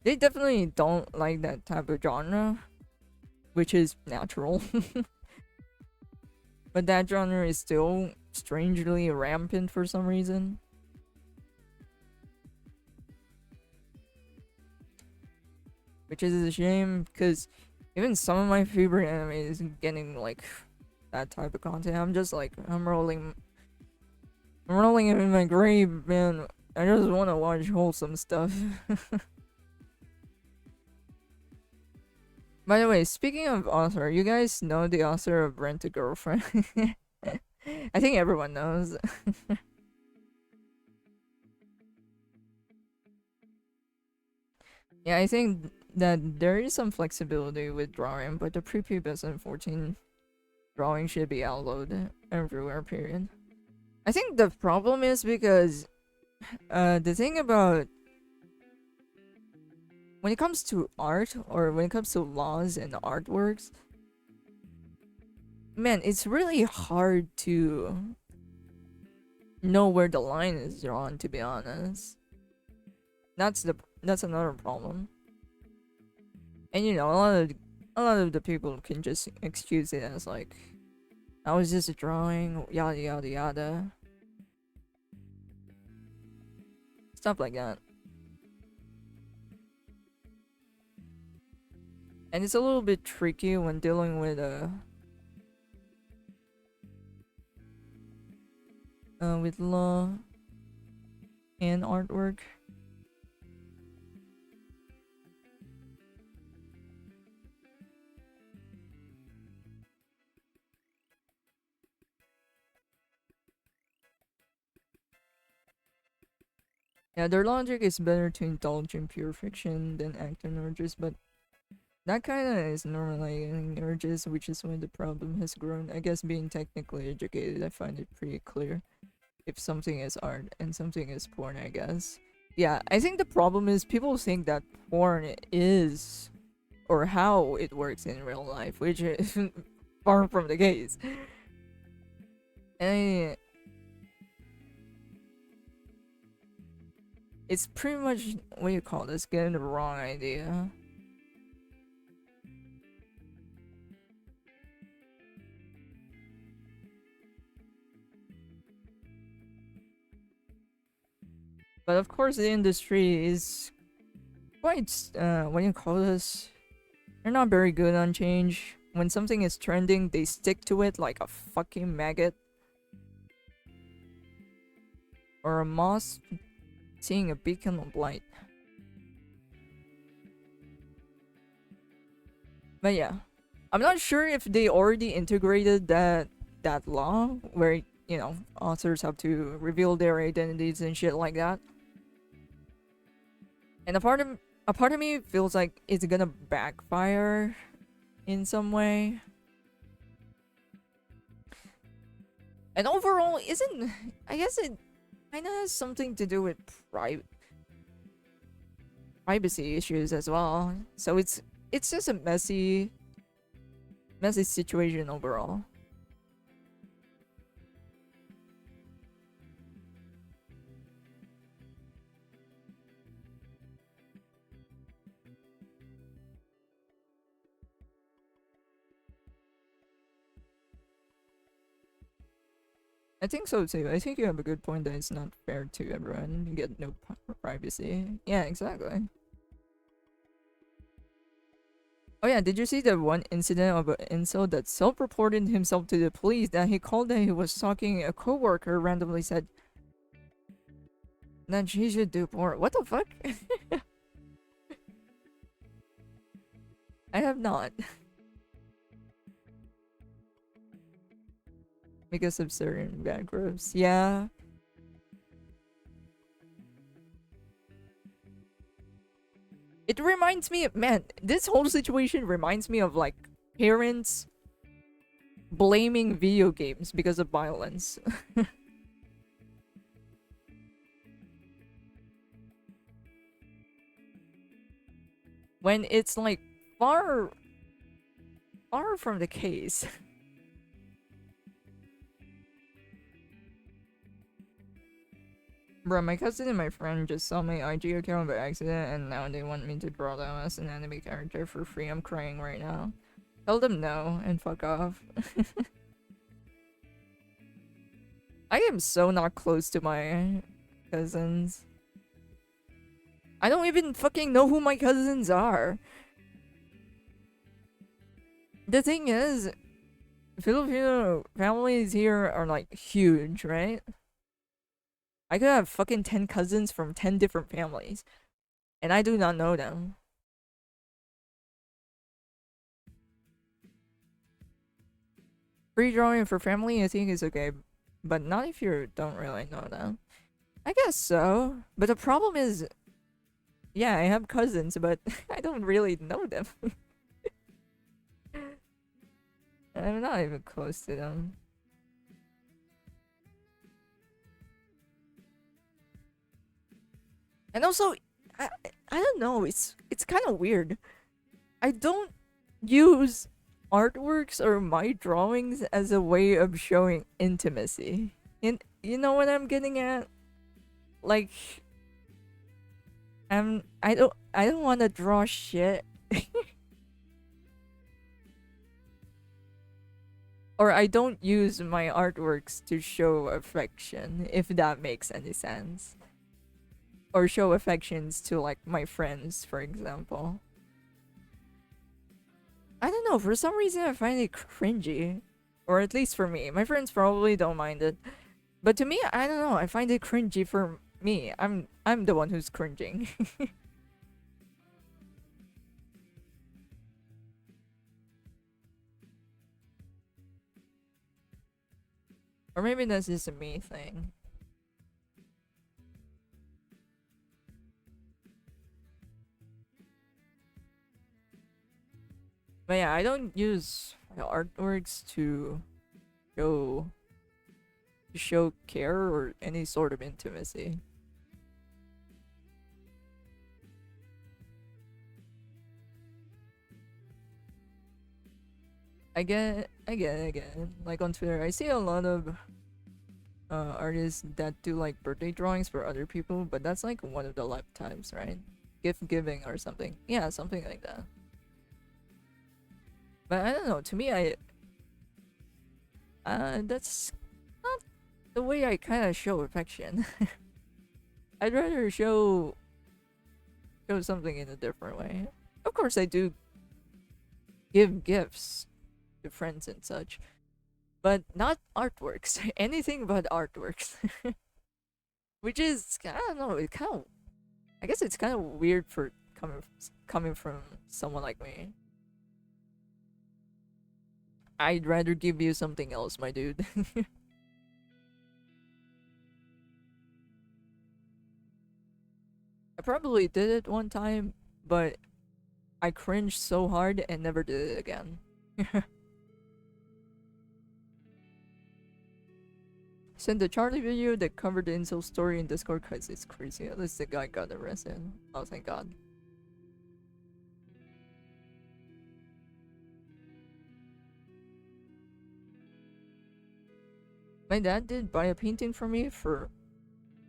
A: they definitely don't like that type of genre, which is natural. But that genre is still strangely rampant for some reason. Which is a shame, because even some of my favorite anime is getting like that type of content. I'm just like, I'm rolling in my grave, man. I just want to watch wholesome stuff. By the way, speaking of author, you guys know the author of Rent a Girlfriend? I think everyone knows. Yeah, I think that there is some flexibility with drawing, but the prepubescent 14 drawing should be outlawed everywhere, period. I think the problem is because the thing about when it comes to art or when it comes to laws and artworks, man, it's really hard to know where the line is drawn, to be honest. That's another problem. And a lot of the people can just excuse it as like, I was just a drawing, yada yada yada. Stuff like that. And it's a little bit tricky when dealing with law and artwork. Yeah, their logic is better to indulge in pure fiction than act on urges, but that kinda is normalizing urges, which is when the problem has grown. I guess being technically educated, I find it pretty clear if something is art and something is porn, I guess. Yeah, I think the problem is people think that porn is or how it works in real life, which is far from the case. And it's pretty much, what do you call this, getting the wrong idea. But of course the industry is quite, what do you call this, they're not very good on change. When something is trending, they stick to it like a fucking maggot. Or a moth seeing a beacon of light. But yeah, I'm not sure if they already integrated that law where authors have to reveal their identities and shit like that. And a part of me feels like it's gonna backfire in some way. And overall, isn't, I guess it kinda has something to do with private. privacy issues as well. So it's just a messy situation overall. I think so too. I think you have a good point that it's not fair to everyone. You get no privacy. Yeah, exactly. Oh yeah, did you see the one incident of an incel that self-reported himself to the police that he called that he was stalking a coworker randomly said that she should do more? What the fuck? I have not. Because of certain bad groups. Yeah. It reminds me of, man, this whole situation reminds me of like parents blaming video games because of violence. When it's like far from the case. Bro, my cousin and my friend just saw my IG account by accident and now they want me to draw them as an anime character for free. I'm crying right now. Tell them no and fuck off. I am so not close to my cousins. I don't even fucking know who my cousins are. The thing is, Filipino families here are like huge, right? I could have fucking 10 cousins from 10 different families, and I do not know them. Free drawing for family, I think is okay, but not if you don't really know them. I guess so, but the problem is, yeah, I have cousins, but I don't really know them. I'm not even close to them. And also, I don't know. It's kind of weird. I don't use artworks or my drawings as a way of showing intimacy. And you know what I'm getting at? Like, I don't want to draw shit. Or I don't use my artworks to show affection, if that makes any sense. Or show affections to like my friends, for example. I don't know, for some reason I find it cringy. Or at least for me. My friends probably don't mind it. But to me, I don't know, I find it cringy for me. I'm the one who's cringing. Or maybe that's just a me thing. But yeah, I don't use artworks to show care or any sort of intimacy. Again. Like on Twitter, I see a lot of artists that do like birthday drawings for other people, but that's like one of the lifetimes, right? Gift giving or something. Yeah, something like that. But I don't know. To me, that's not the way I kind of show affection. I'd rather show something in a different way. Of course, I do give gifts to friends and such, but not artworks. Anything but artworks. Which is, I don't know, it kind of, I guess it's kind of weird for coming from someone like me. I'd rather give you something else, my dude. I probably did it one time, but I cringed so hard and never did it again. Send the Charlie video that covered the incel story in Discord because it's crazy. At least the guy got arrested. Oh, thank god. My dad did buy a painting for me for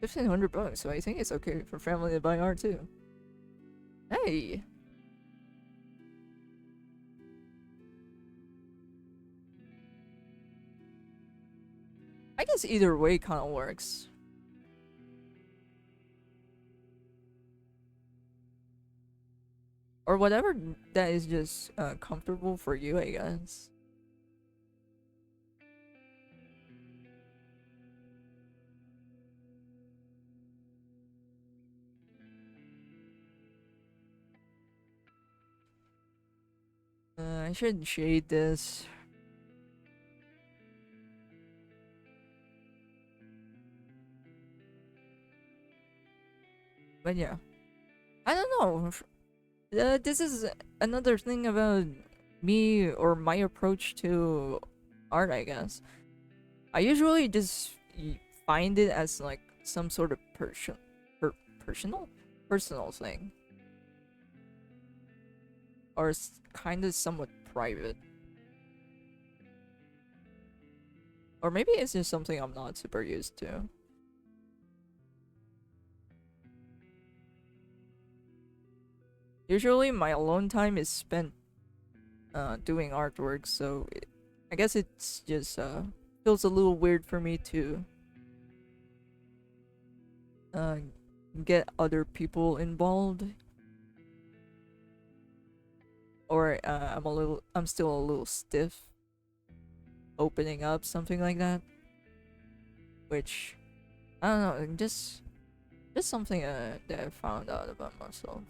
A: $1,500, so I think it's okay for family to buy art too. Hey! I guess either way kind of works. Or whatever that is just comfortable for you, I guess. I should shade this. But yeah. I don't know. This is another thing about me or my approach to art, I guess. I usually just find it as like some sort of personal personal thing, or kind of somewhat private, or maybe it's just something I'm not super used to. Usually, my alone time is spent doing artwork, so I guess it's just feels a little weird for me to uh, get other people involved, or I'm still a little stiff opening up something like that, which I don't know, just something that I found out about myself.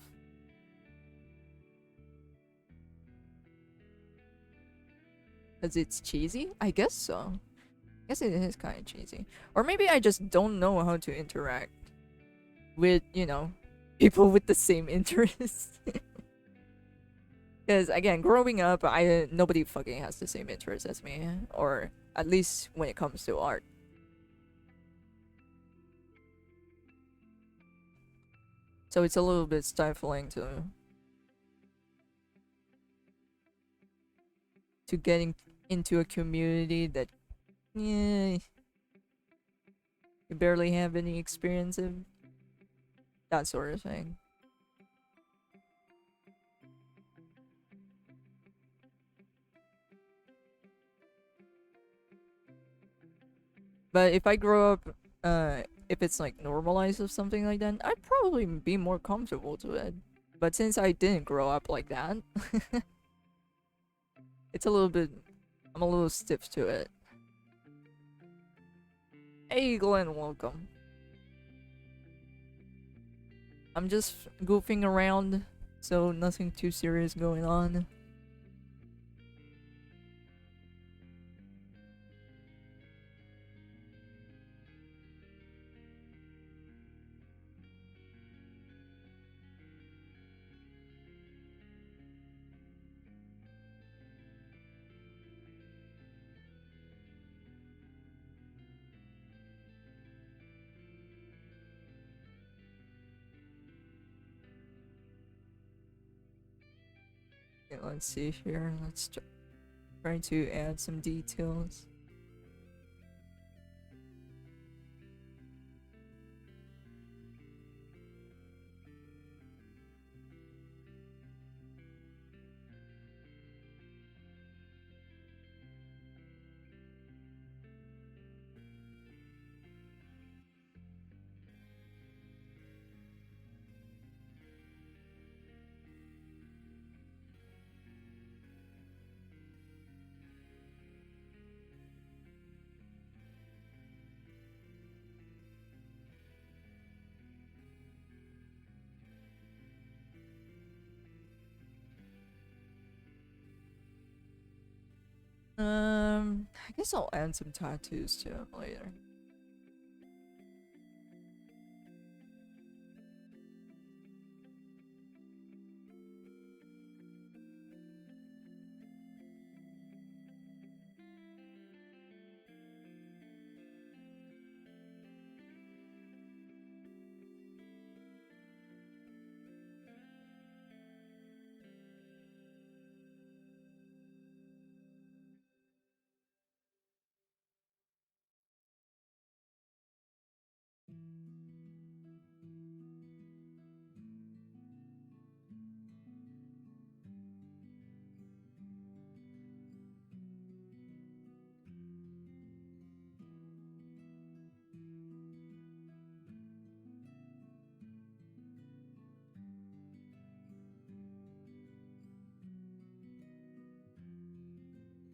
A: Cause it's cheesy, I guess so. I guess it is kind of cheesy, or maybe I just don't know how to interact with people with the same interests. Because again, growing up, I nobody fucking has the same interests as me, or at least when it comes to art. So it's a little bit stifling to getting into a community that yeah you barely have any experience in, that sort of thing. But if I grow up, if it's like normalized or something like that, I'd probably be more comfortable to it. But since I didn't grow up like that, it's a little bit. I'm a little stiff to it. Hey, Glenn, welcome. I'm just goofing around, so nothing too serious going on. Okay, let's see here. Let's try to add some details. I guess I'll add some tattoos to it later.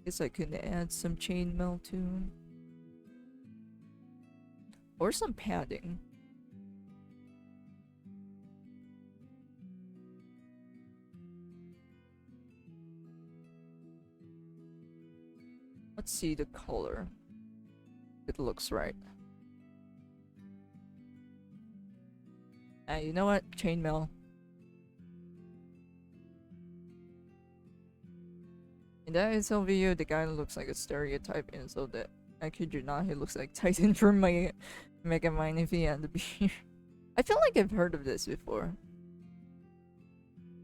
A: Guess I could add some chainmail too. Or some padding. Let's see the color. It looks right. You know what? Chainmail. In that Incel video, the guy looks like a stereotype Incel that I kid you not, he looks like Titan from my Megamind if he had to be. I feel like I've heard of this before.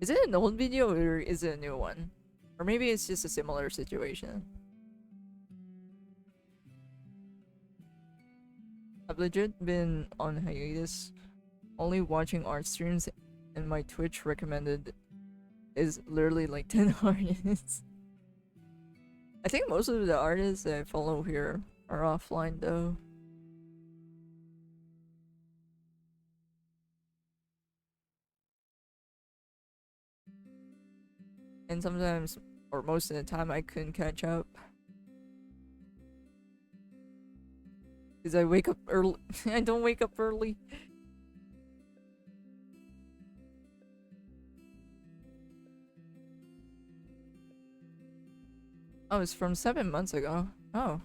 A: Is it an old video or is it a new one? Or maybe it's just a similar situation. I've legit been on hiatus, only watching art streams, and my Twitch recommended is literally like 10 artists. I think most of the artists that I follow here are offline though. And sometimes, or most of the time, I couldn't catch up. Because I wake up early. I don't wake up early. Oh, it's from 7 months ago. Oh.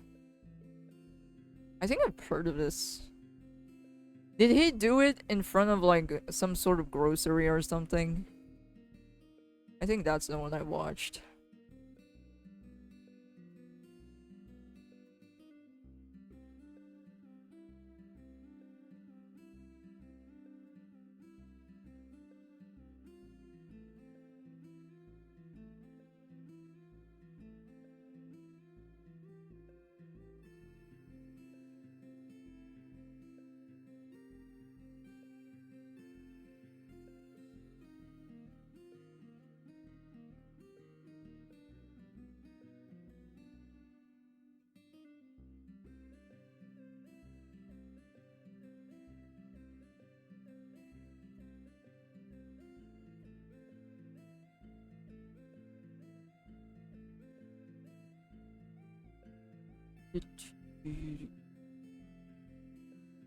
A: I think I've heard of this. Did he do it in front of like some sort of grocery or something? I think that's the one I watched.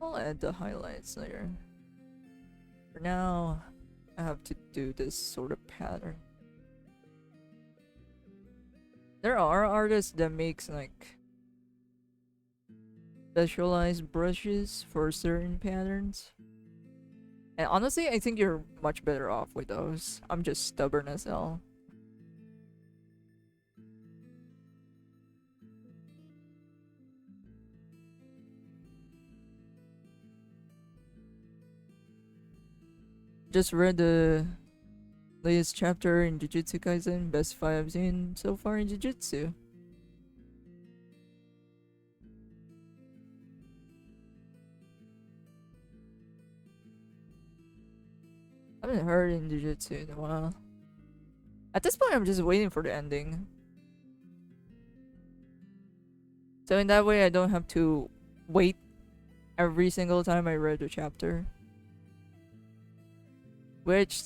A: I'll add the highlights later. For now, I have to do this sort of pattern. There are artists that makes like specialized brushes for certain patterns. And honestly, I think you're much better off with those. I'm just stubborn as hell. Just read the latest chapter in Jujutsu Kaisen, best 5 I've seen so far in Jujutsu. I haven't heard in Jujutsu in a while. At this point, I'm just waiting for the ending. So in that way, I don't have to wait every single time I read a chapter. Which,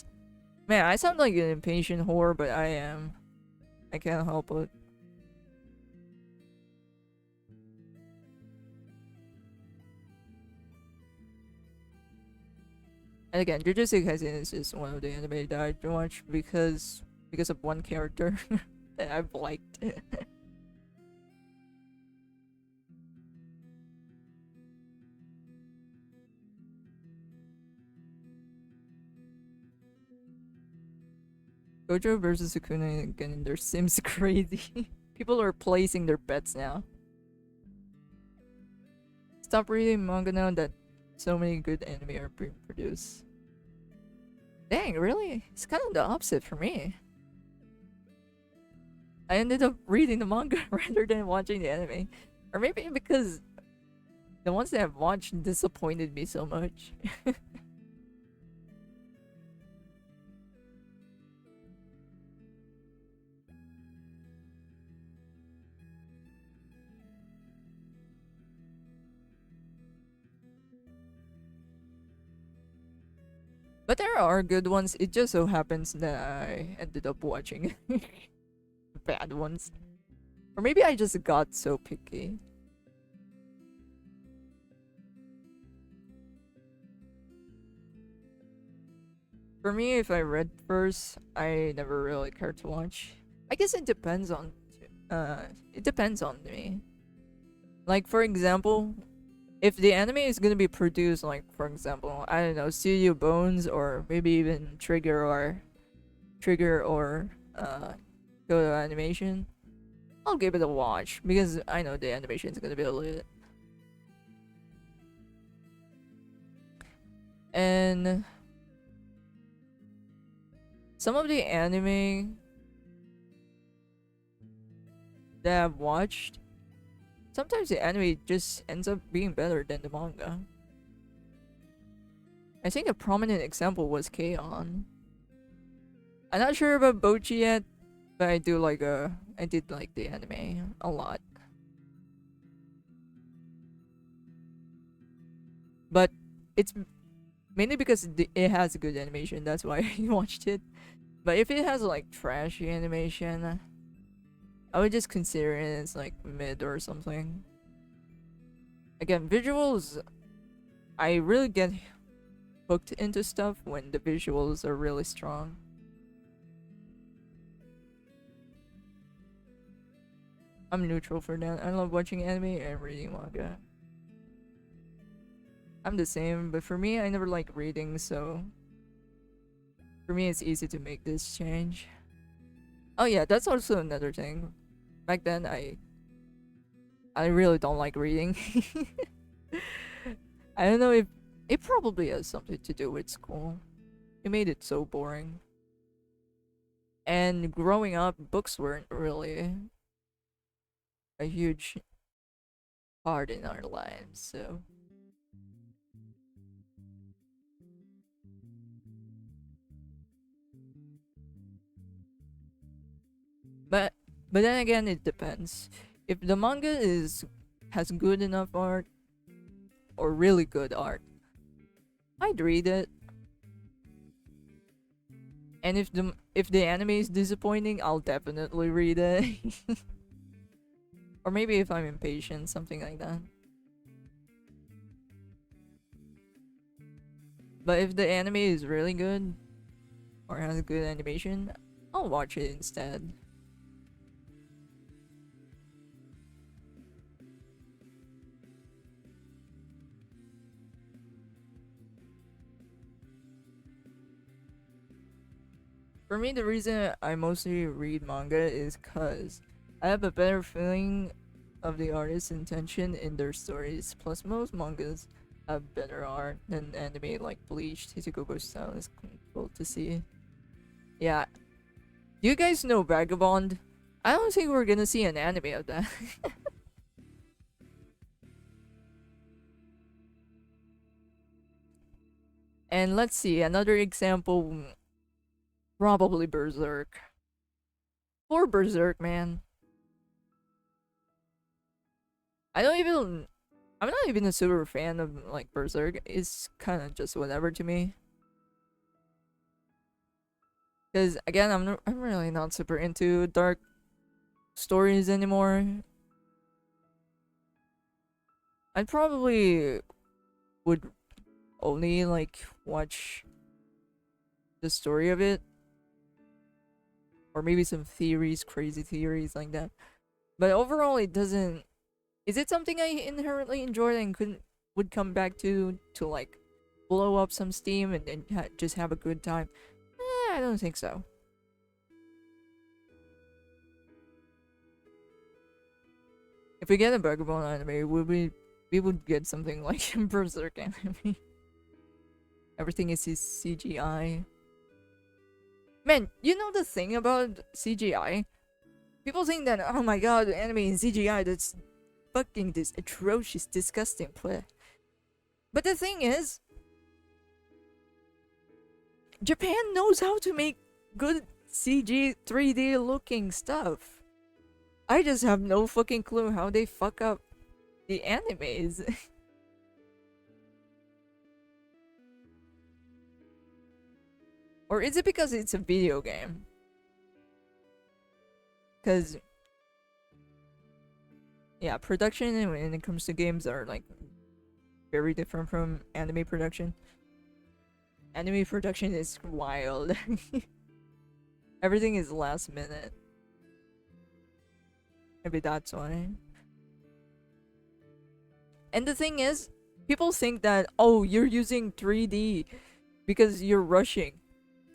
A: man, I sound like an impatient whore, but I am. I can't help it. And again, Jujutsu Kaisen is just one of the anime that I watch because of one character that I've liked. Gojo versus Sukuna again in their Sims crazy. People are placing their bets now. Stop reading manga now that so many good anime are being produced. Dang, really? It's kind of the opposite for me. I ended up reading the manga rather than watching the anime. Or maybe because the ones that I've watched disappointed me so much. But there are good ones. It just so happens that I ended up watching bad ones. Or maybe I just got so picky. For me, if I read first, I never really cared to watch. I guess it depends on it depends on me. Like for example, if the anime is gonna be produced like for example, I don't know, Studio Bones or maybe even Trigger or Kyoto Animation, I'll give it a watch because I know the animation is gonna be lit. And some of the anime that I've watched, sometimes the anime just ends up being better than the manga. I think a prominent example was K-On! I'm not sure about Bochi yet, but I did like the anime a lot. But it's mainly because it has good animation, that's why I watched it. But if it has like trashy animation, I would just consider it as like mid or something. Again, visuals, I really get hooked into stuff when the visuals are really strong. I'm neutral for that. I love watching anime and reading manga. I'm the same, but for me, I never like reading, so for me, it's easy to make this change. Oh yeah, that's also another thing. Back then, I really don't like reading. I don't know if it probably has something to do with school. It made it so boring. And growing up, books weren't really a huge part in our lives, so but but then again, it depends. If the manga is has good enough art or really good art, I'd read it. And if the anime is disappointing, I'll definitely read it. Or maybe if I'm impatient, something like that. But if the anime is really good or has good animation, I'll watch it instead. For me, the reason I mostly read manga is because I have a better feeling of the artist's intention in their stories. Plus, most mangas have better art than anime like Bleach. Tsukugo style is cool to see. Yeah. Do you guys know Vagabond? I don't think we're gonna see an anime of that. And let's see, another example, probably Berserk. Poor Berserk, man. I don't even I'm not even a super fan of like Berserk. It's kind of just whatever to me. Because again, I'm really not super into dark stories anymore. I probably would only like watch the story of it, or maybe some theories, crazy theories like that. But overall, it doesn't. Is it something I inherently enjoyed and couldn't would come back to like blow up some steam and just have a good time? I don't think so. If we get a Vagabond anime, we would get something like Berserk anime. Everything is CGI. Man, you know the thing about CGI? People think that oh my god, anime in CGI that's fucking this atrocious, disgusting play. But the thing is, Japan knows how to make good CG 3D looking stuff. I just have no fucking clue how they fuck up the animes. Or is it because it's a video game? Because Yeah, production when it comes to games are like very different from anime production. Anime production is wild. Everything is last minute. Maybe that's why. And the thing is, people think that, oh, you're using 3D because you're rushing.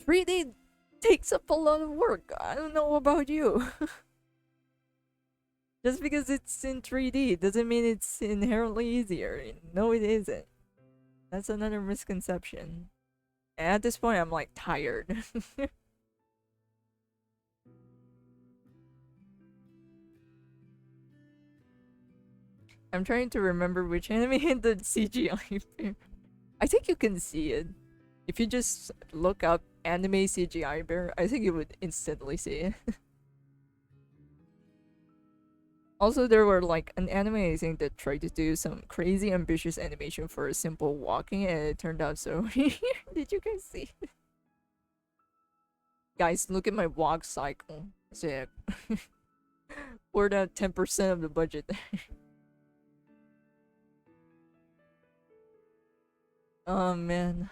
A: 3D takes up a lot of work. I don't know about you. Just because it's in 3D doesn't mean it's inherently easier. No, it isn't. That's another misconception. And at this point, I'm like tired. I'm trying to remember which anime had the CGI bear. I think you can see it. If you just look up anime CGI bear, I think you would instantly see it. Also, there were like an anime I think that tried to do some crazy ambitious animation for a simple walking, and it turned out so. Did you guys see? Guys, look at my walk cycle. Sick. We're at 10% of the budget. Oh man.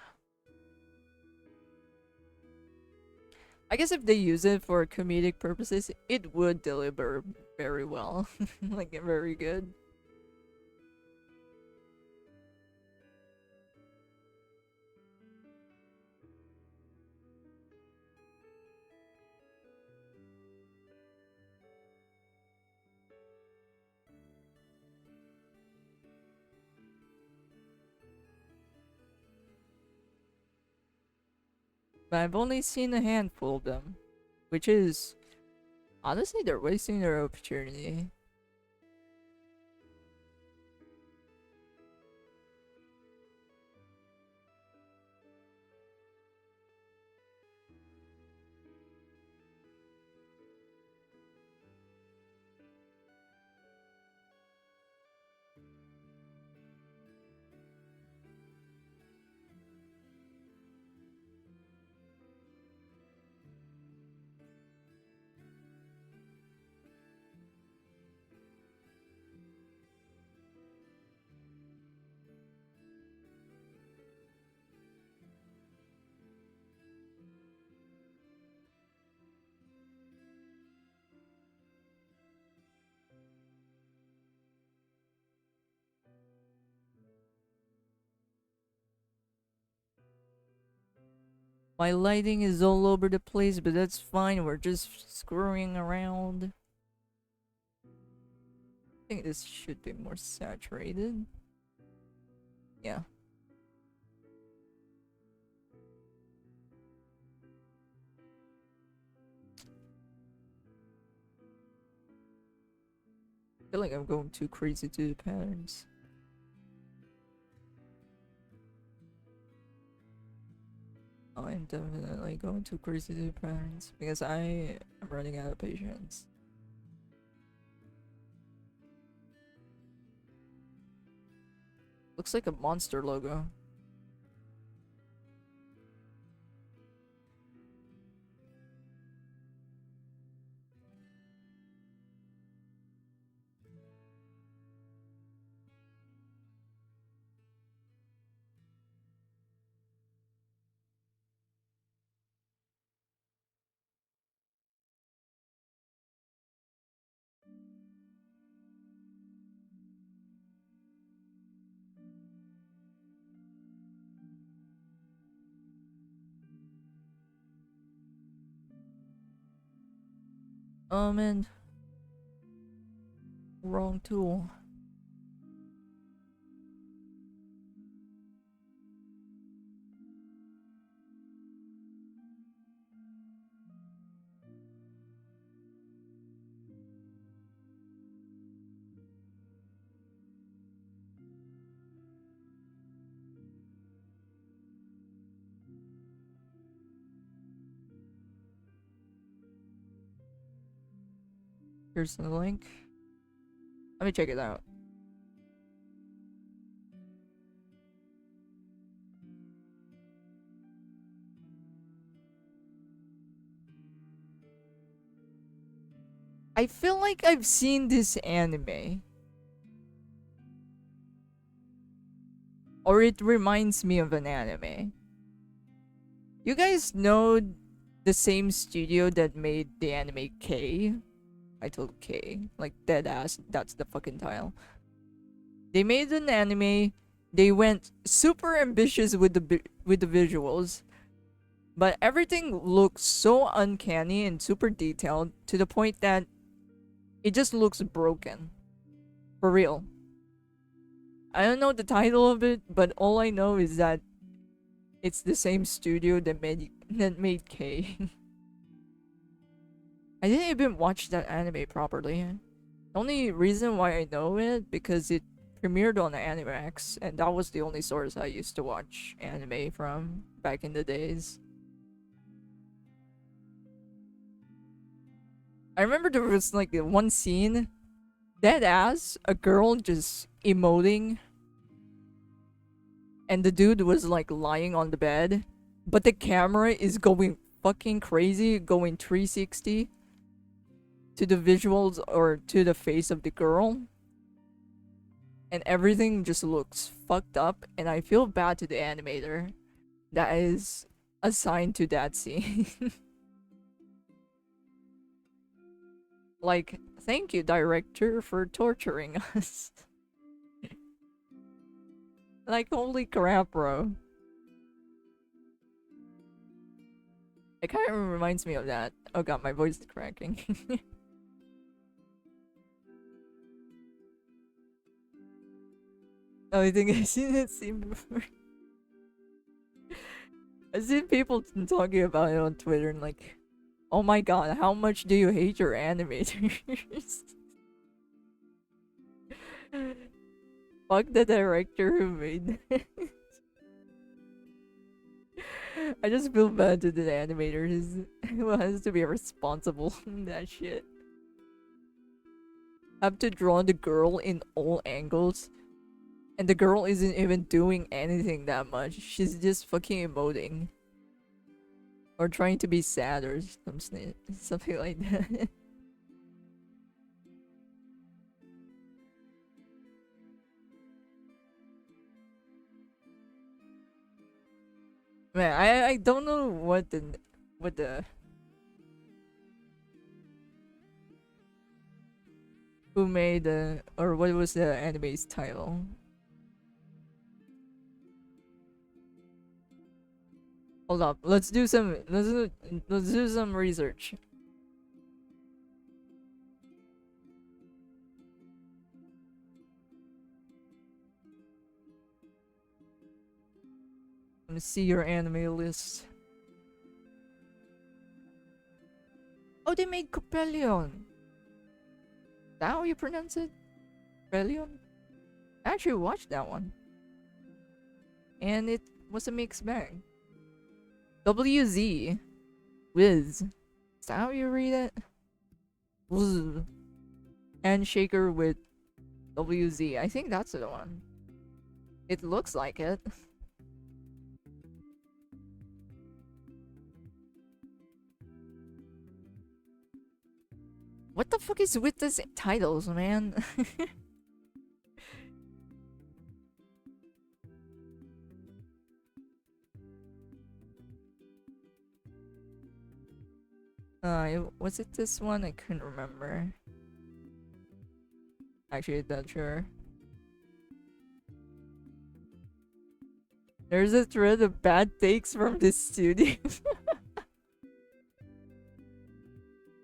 A: I guess if they use it for comedic purposes, it would deliver very well. Like, very good. But I've only seen a handful of them. Which is... Honestly, they're wasting their opportunity. My lighting is all over the place, but that's fine. We're just screwing around. I think this should be more saturated. Yeah. I feel like I'm going too crazy to the patterns. Oh, I'm definitely going too crazy to the patterns because I am running out of patience. Looks like a monster logo. Oh man, wrong tool. Here's the link. Let me check it out. I feel like I've seen this anime. or it reminds me of an anime. You guys know the same studio that made the anime K? I told K, like dead ass. That's the fucking title. They made an anime. They went super ambitious with the visuals, but everything looks so uncanny and super detailed to the point that it just looks broken. For real. I don't know the title of it, but all I know is that it's the same studio that made K. I didn't even watch that anime properly. The only reason why I know it because it premiered on Animax, and that was the only source I used to watch anime from back in the days. I remember there was like one scene, dead ass, a girl just emoting, and the dude was like lying on the bed, but the camera is going fucking crazy, going 360 to the visuals or to the face of the girl, and everything just looks fucked up, and I feel bad to the animator that is assigned to that scene. Like, thank you, director, for torturing us. Like, holy crap, bro. It kind of reminds me of that. Oh god, my voice is cracking. Oh, I think I've seen that scene before. I've seen people talking about it on Twitter and like, oh my god, how much do you hate your animators? Fuck the director who made it. I just feel bad to the animators who has to be responsible in that shit. Have to draw the girl in all angles, and the girl isn't even doing anything that much. She's just fucking emoting. Or trying to be sad or something like that. Man, I don't know what the who made the or what was the anime's title. Hold up, let's do some research. Let me see your anime list. Oh, they made Coppelion. Is that how you pronounce it? Coppelion? I actually watched that one. And it was a mixed bag. WZ. Wiz. Is that how you read it? Wiz. Handshaker with WZ. I think that's the one. It looks like it. What the fuck is with these titles, man? Was it this one? I couldn't remember. Actually, not sure. There's a thread of bad takes from this studio.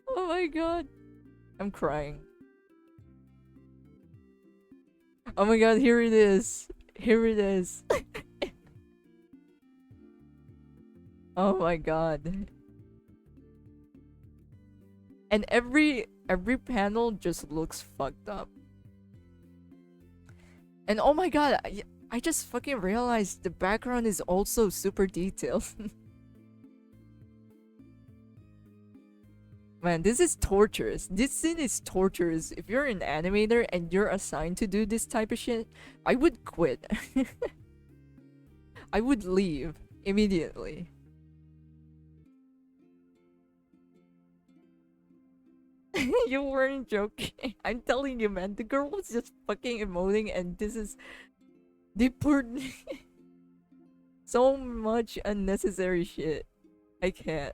A: Oh my god. I'm crying. Oh my god, here it is. Here it is. Oh my god. And every panel just looks fucked up. And oh my god, I just fucking realized the background is also super detailed. Man, this is torturous. This scene is torturous. If you're an animator and you're assigned to do this type of shit, I would quit. I would leave immediately. You weren't joking. I'm telling you, man. The girl was just fucking emoting, and this is... They poured... so much unnecessary shit. I can't.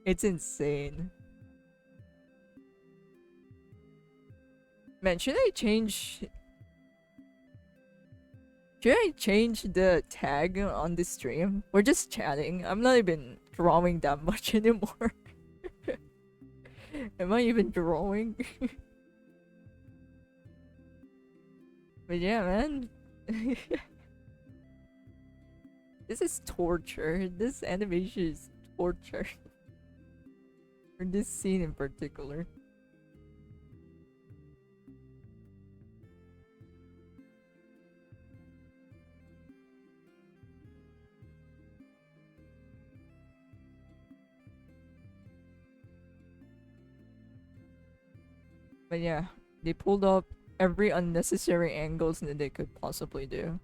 A: It's insane. Man, should I change the tag on this stream? We're just chatting. I'm not even drawing that much anymore. Am I even drawing? But yeah, man. This is torture. This animation is torture. For this scene in particular. But yeah, they pulled up every unnecessary angles that they could possibly do.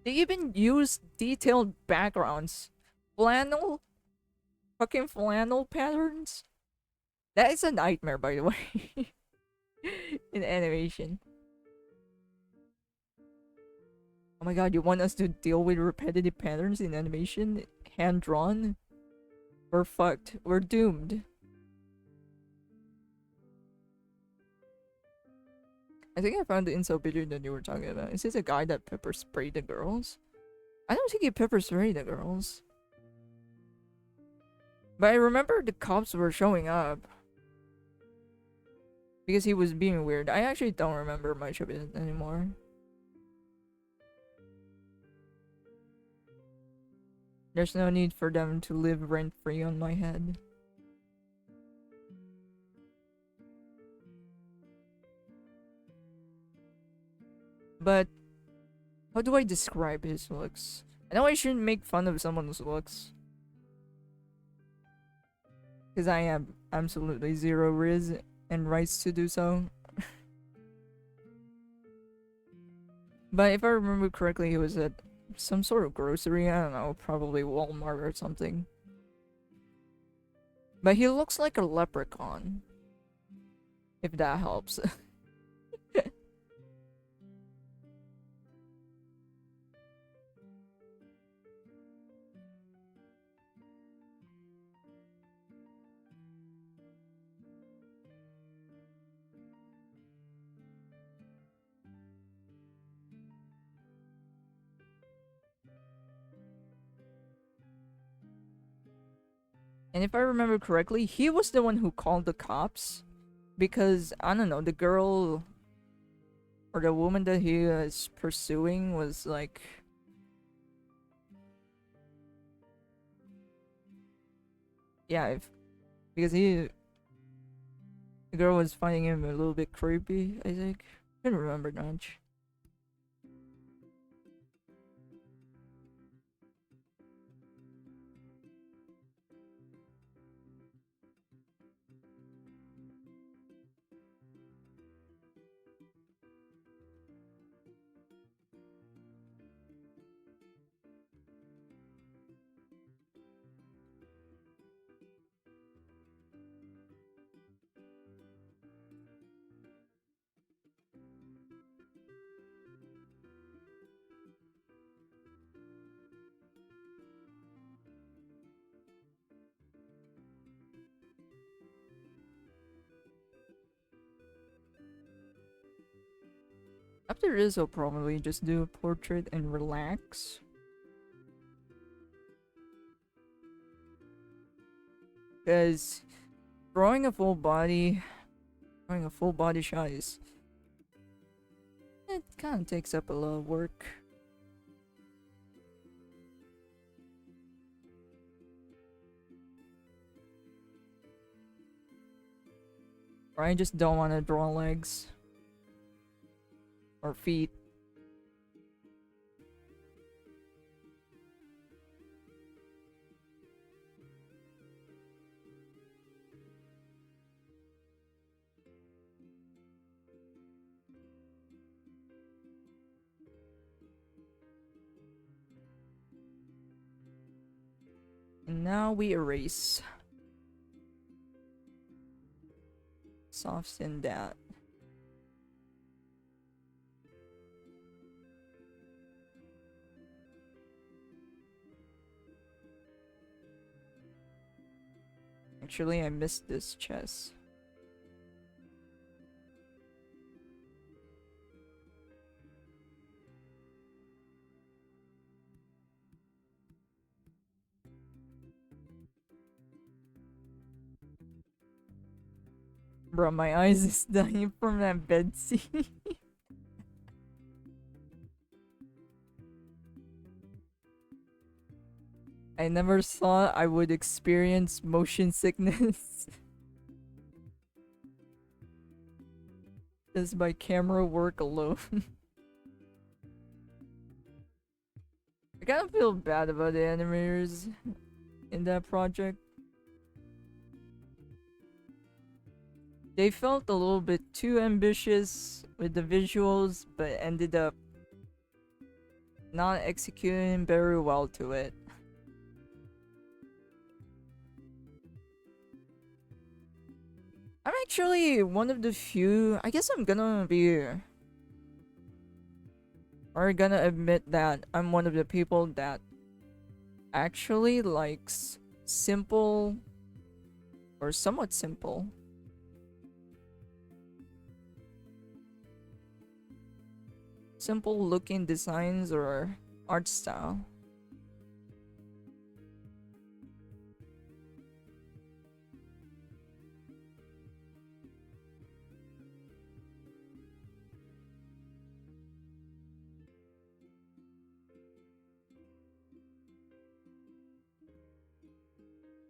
A: They even used detailed backgrounds. Flannel? Fucking flannel patterns? That is a nightmare, by the way. In animation. Oh my god, you want us to deal with repetitive patterns in animation? Hand-drawn? We're fucked. We're doomed. I think I found the incel video that you were talking about. Is this a guy that pepper sprayed the girls? I don't think he pepper sprayed the girls. But I remember the cops were showing up. Because he was being weird. I actually don't remember much of it anymore. There's no need for them to live rent-free on my head. But how do I describe his looks? I know I shouldn't make fun of someone's looks. Because I have absolutely zero riz and rights to do so. But if I remember correctly, he was at some sort of grocery. I don't know, probably Walmart or something. But he looks like a leprechaun. If that helps. And if I remember correctly, he was the one who called the cops. Because, I don't know, the girl or the woman that he was pursuing was like... Yeah, because the girl was finding him a little bit creepy, I think. I don't remember much. After this, I'll probably just do a portrait and relax. Because drawing a full body shot is... It kind of takes up a lot of work. Or I just don't want to draw legs. Or feet. And now we erase. Soften that. actually, I missed this chest. Bro, my eyes is dying from that bed scene. I never thought I would experience motion sickness. Just by camera work alone. I kind of feel bad about the animators in that project. They felt a little bit too ambitious with the visuals, but ended up not executing very well to it. I'm actually one of the few, I guess I'm gonna be, or gonna admit that I'm one of the people that actually likes simple or somewhat simple looking designs or art style.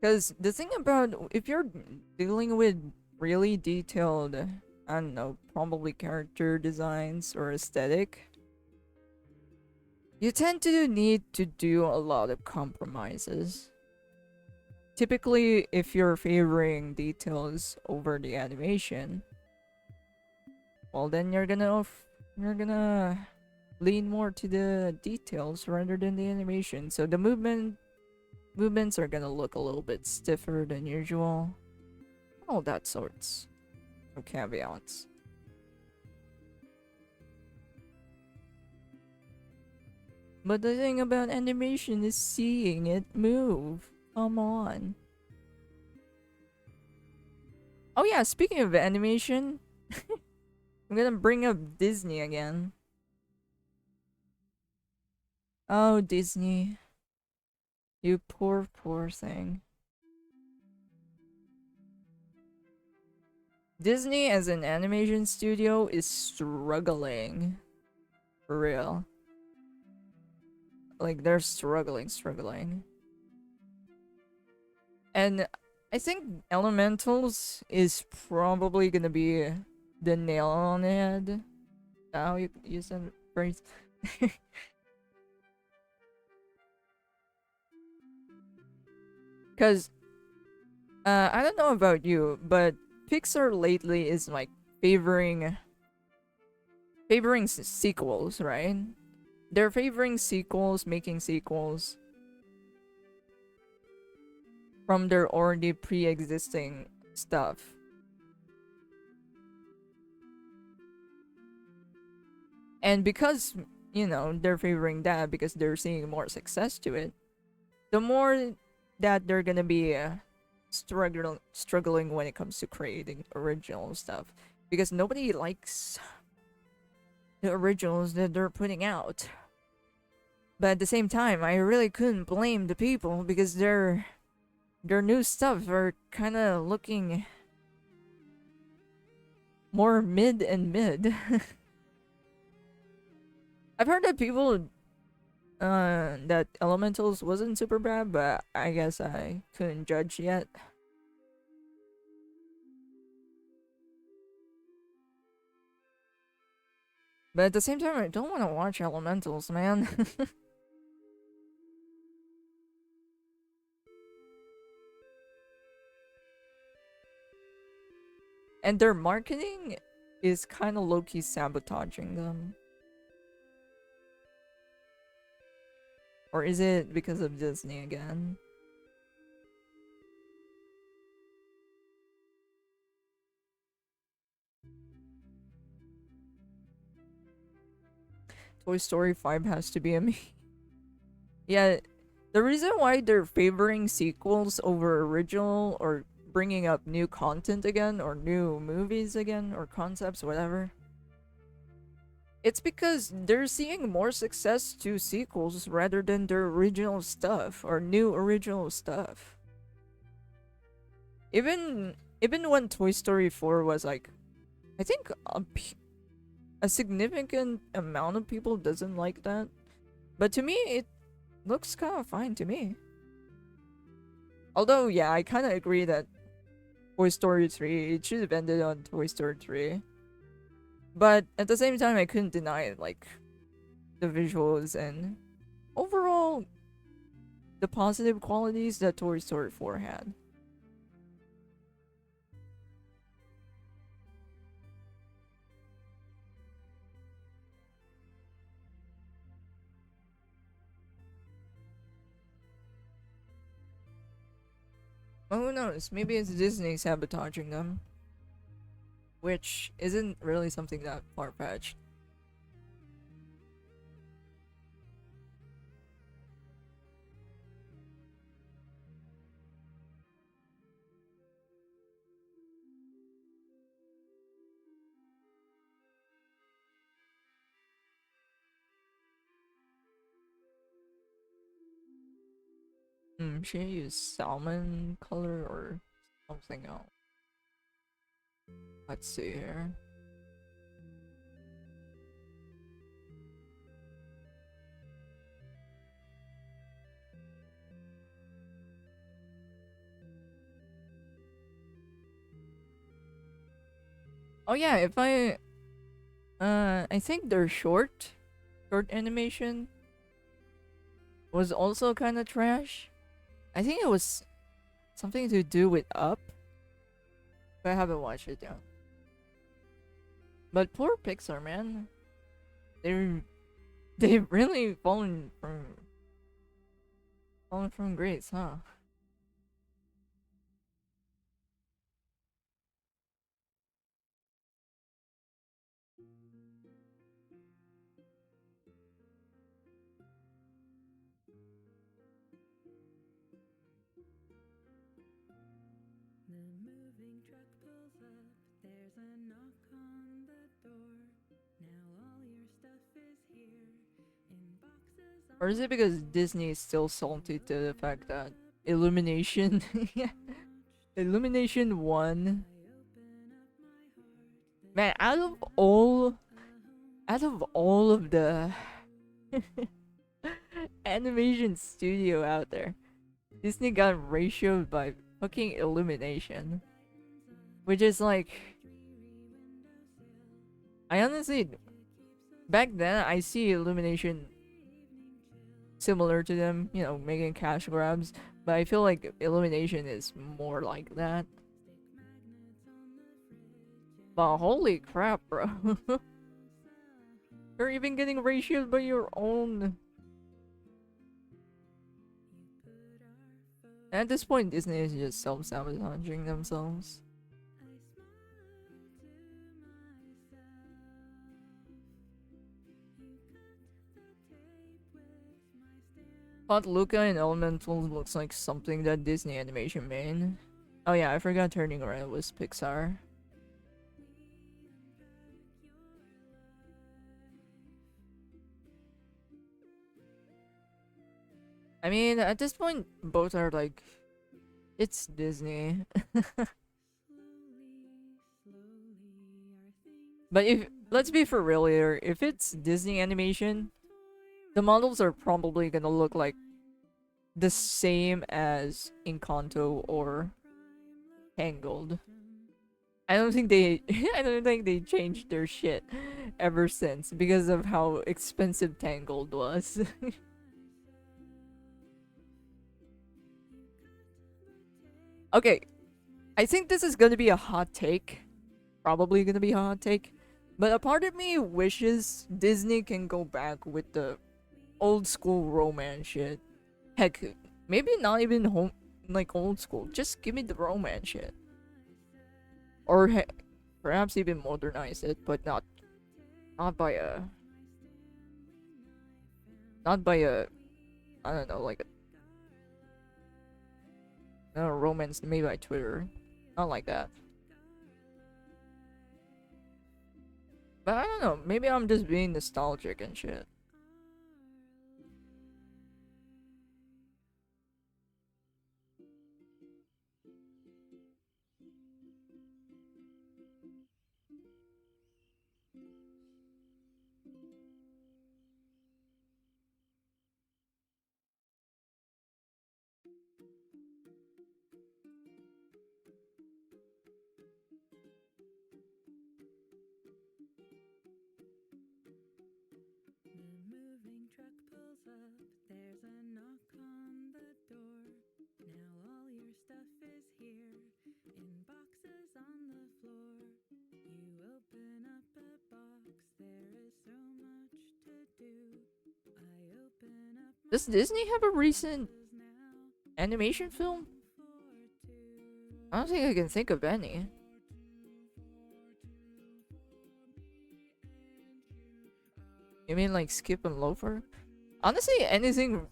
A: Because the thing about, if you're dealing with really detailed, I don't know, probably character designs or aesthetic, you tend to need to do a lot of compromises. Typically, if you're favoring details over the animation, well then you're gonna lean more to the details rather than the animation. So the movements are gonna look a little bit stiffer than usual. All that sorts of caveats. But the thing about animation is seeing it move. Come on. Oh yeah, speaking of animation, I'm gonna bring up Disney again. Oh, Disney. You poor, poor thing. Disney as an animation studio is struggling. For real. Like, they're struggling. And I think Elementals is probably gonna be the nail on the head. How you use that phrase? Because, I don't know about you, but Pixar lately is like favoring sequels, right? They're favoring sequels, making sequels from their already pre-existing stuff. And because, you know, they're favoring that because they're seeing more success to it, the more that they're gonna be struggling when it comes to creating original stuff. Because nobody likes the originals that they're putting out. But at the same time, I really couldn't blame the people because their new stuff are kind of looking more mid and mid. I've heard that people that Elementals wasn't super bad, but I guess I couldn't judge yet. But at the same time, I don't want to watch Elementals, man. And their marketing is kind of low-key sabotaging them. Or is it because of Disney again? Toy Story 5 has to be a me. Yeah, the reason why they're favoring sequels over original or bringing up new content again, or new movies again, or concepts, whatever, it's because they're seeing more success to sequels rather than their original stuff or new original stuff. Even when Toy Story 4 was like, I think a significant amount of people doesn't like that, but to me it looks kind of fine to me. Although yeah, I kind of agree that Toy Story 3, it should have ended on Toy Story 3. But at the same time, I couldn't deny it, like, the visuals and overall the positive qualities that Toy Story 4 had. Well, who knows? Maybe it's Disney sabotaging them, which isn't really something that far-fetched. Should I use salmon color or something else? Let's see here. Oh yeah, if I think their short animation was also kind of trash. I think it was something to do with Up, but I haven't watched it yet. But poor Pixar, man. They've really fallen from grace, huh? Or is it because Disney is still salty to the fact that Illumination Illumination won? Man, out of all of the animation studio out there, Disney got ratioed by fucking Illumination. Which is like, I honestly, back then I see Illumination similar to them, you know, making cash grabs, but I feel like Illumination is more like that. But holy crap, bro. You're even getting ratioed by your own. At this point, Disney is just self-sabotaging themselves. Thought Luca and Elemental looks like something that Disney Animation made. Oh yeah, I forgot Turning Red was Pixar. I mean, at this point, both are like, it's Disney. But if, let's be for real here, if it's Disney Animation, the models are probably gonna look like the same as Encanto or Tangled. I don't think they I don't think they changed their shit ever since because of how expensive Tangled was. Okay, I think this is gonna be a hot take. Probably gonna be a hot take. But a part of me wishes Disney can go back with the old school romance shit. Heck, maybe not even home like old school. Just give me the romance shit. Or perhaps even modernize it, but not by a not by a I don't know, like a romance made by Twitter. Not like that. But I don't know. Maybe I'm just being nostalgic and shit. Does Disney have a recent animation film? I don't think I can think of any. You mean like Skip and Loafer? Honestly, anything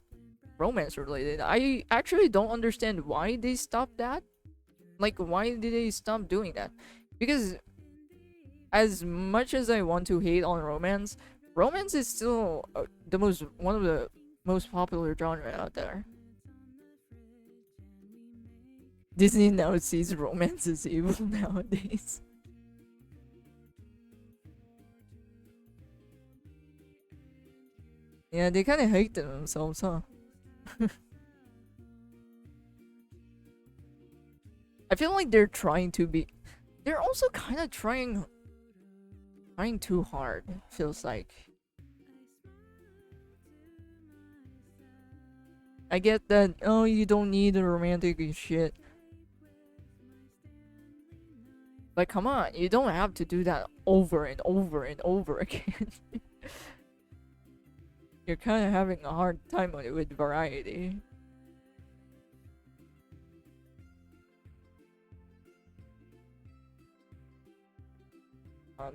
A: romance related. I actually don't understand why they stopped that. Like, why did they stop doing that? Because as much as I want to hate on romance, romance is still one of the most popular genre out there. Disney now sees romance as evil nowadays. Yeah, they kind of hate themselves, huh? I feel like they're trying to be. They're also kind of trying too hard. Feels like. I get that. Oh, you don't need the romantic and shit. But come on, you don't have to do that over and over and over again. You're kind of having a hard time on it with variety.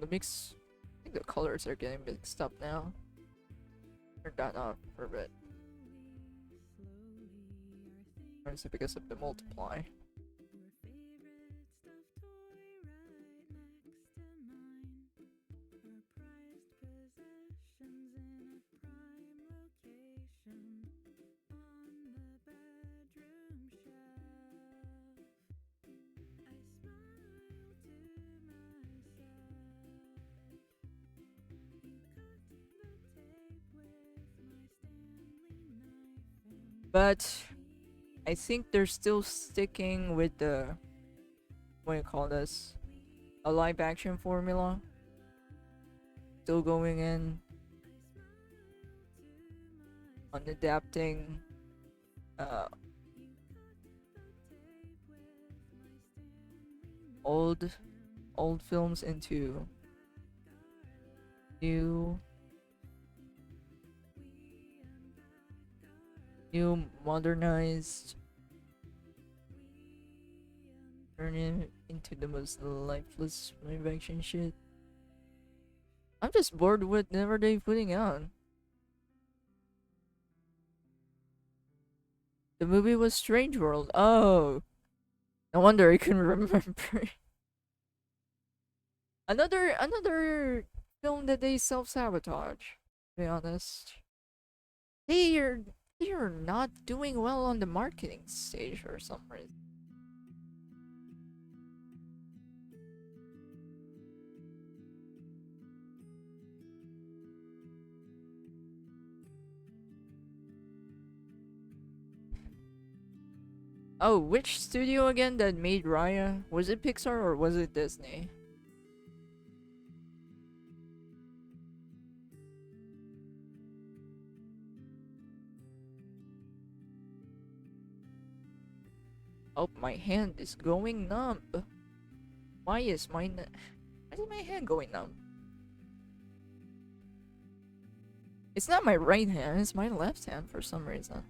A: The mix. I think the colors are getting mixed up now. Turn that off for a bit. Or is it because of the multiply? But I think they're still sticking with the, what do you call this, a live action formula. Still going in on adapting uh old films into new modernized, turning it into the most lifeless live action shit. I'm just bored with whatever they putting out. The movie was Strange World. Oh, no wonder I couldn't remember. Another film that they self-sabotage, to be honest. They're they're not doing well on the marketing stage for some reason. Oh, which studio again that made Raya? Was it Pixar or was it Disney? Oh, my hand is going numb. Why is my hand going numb? It's not my right hand, it's my left hand for some reason.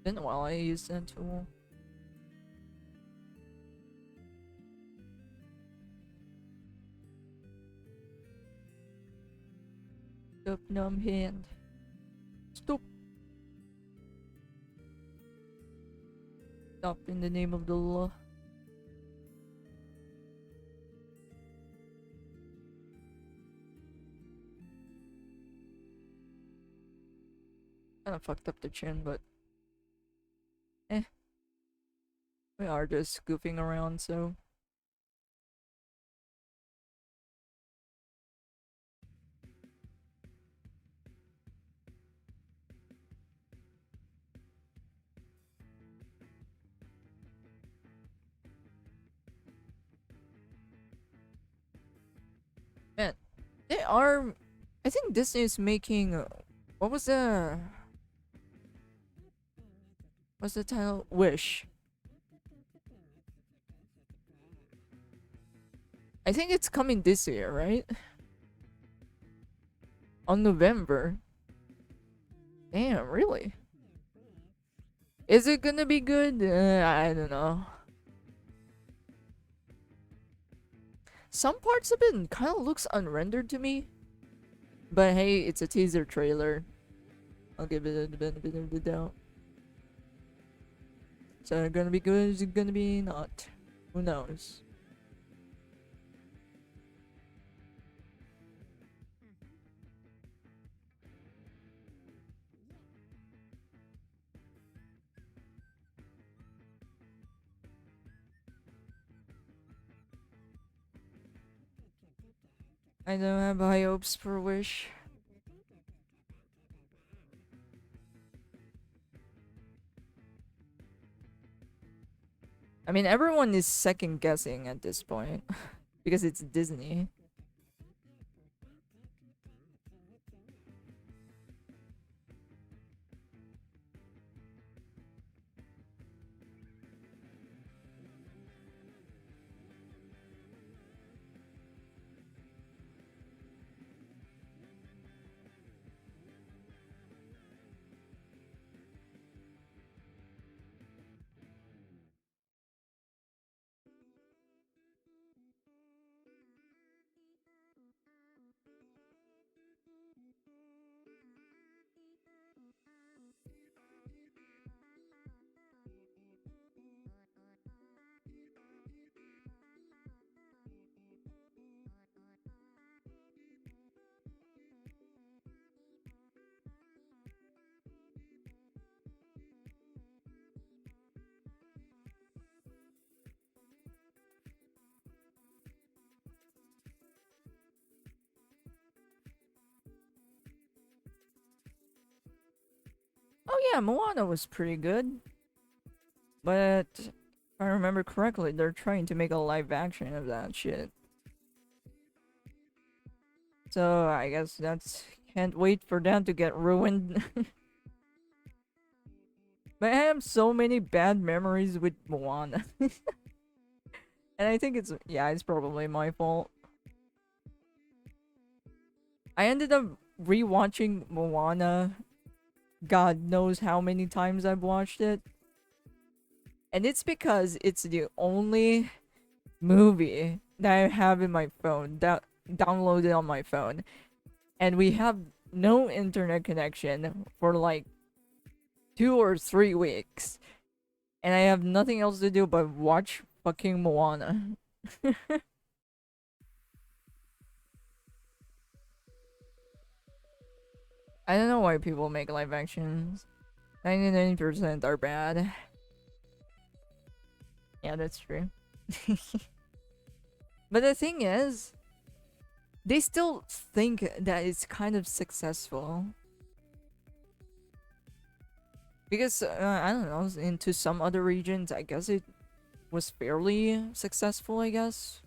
A: Been a while I used that tool. Stop, numb hand. Stop. Stop in the name of the law. Kinda fucked up the chin, but we are just goofing around, so man, they are. I think Disney is making. What was the? What's the title? Wish. I think it's coming this year, right? On November. Damn, really? Is it gonna be good? I don't know. Some parts of it kind of looks unrendered to me. But hey, it's a teaser trailer. I'll give it the benefit of the doubt. So it's gonna be good, is it gonna be not? Who knows? I don't have high hopes for Wish. I mean, everyone is second guessing at this point because it's Disney. Oh yeah, Moana was pretty good. But if I remember correctly, they're trying to make a live action of that shit. So I guess that's can't wait for that to get ruined. But I have so many bad memories with Moana. And I think it's yeah, it's probably my fault. I ended up rewatching Moana. God knows how many times I've watched it. And it's because it's the only movie that I have in my phone, that downloaded on my phone. And we have no internet connection for like 2 or 3 weeks. And I have nothing else to do but watch fucking Moana. I don't know why people make live actions. 99% are bad. Yeah, that's true. But the thing is, they still think that it's kind of successful. Because, I don't know, into some other regions, I guess it was fairly successful, I guess.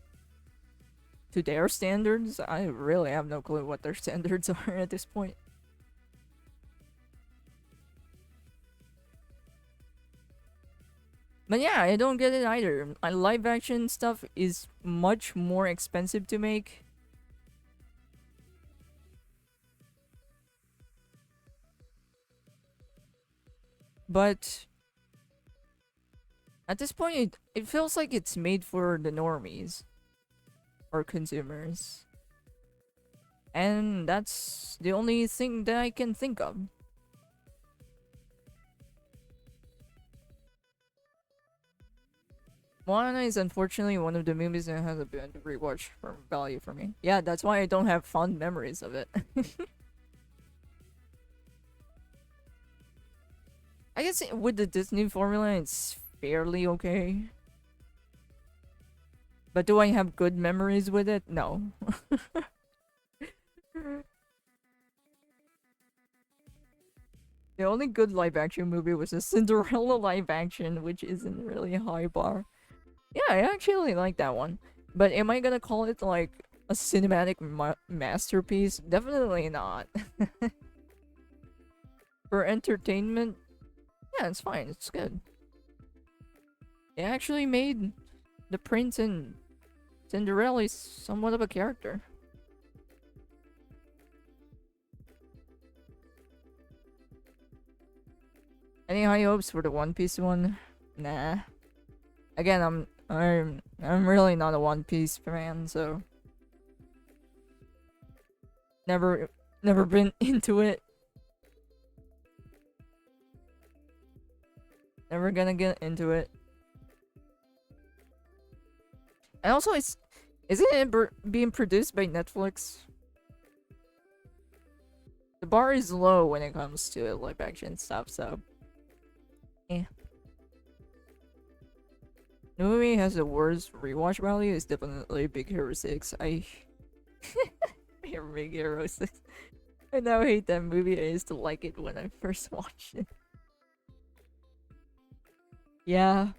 A: To their standards, I really have no clue what their standards are at this point. But yeah, I don't get it either. Live action stuff is much more expensive to make. But At this point, it feels like it's made for the normies or consumers. And that's the only thing that I can think of. Moana is unfortunately one of the movies that has a bit of rewatch for value for me. Yeah, that's why I don't have fond memories of it. I guess with the Disney formula, it's fairly okay. But do I have good memories with it? No. The only good live action movie was a Cinderella live action, which isn't really a high bar. Yeah, I actually like that one. But am I gonna call it like a cinematic masterpiece? Definitely not. For entertainment, yeah, it's fine. It's good. They actually made the prince and Cinderella somewhat of a character. Any high hopes for the One Piece one? Nah. Again, I'm really not a One Piece fan, so never been into it. Never gonna get into it. And also, isn't it being produced by Netflix? The bar is low when it comes to live action stuff, so eh. The movie has the worst rewatch value is definitely Big Hero 6. Big Hero 6. I now hate that movie. I used to like it when I first watched it. Yeah.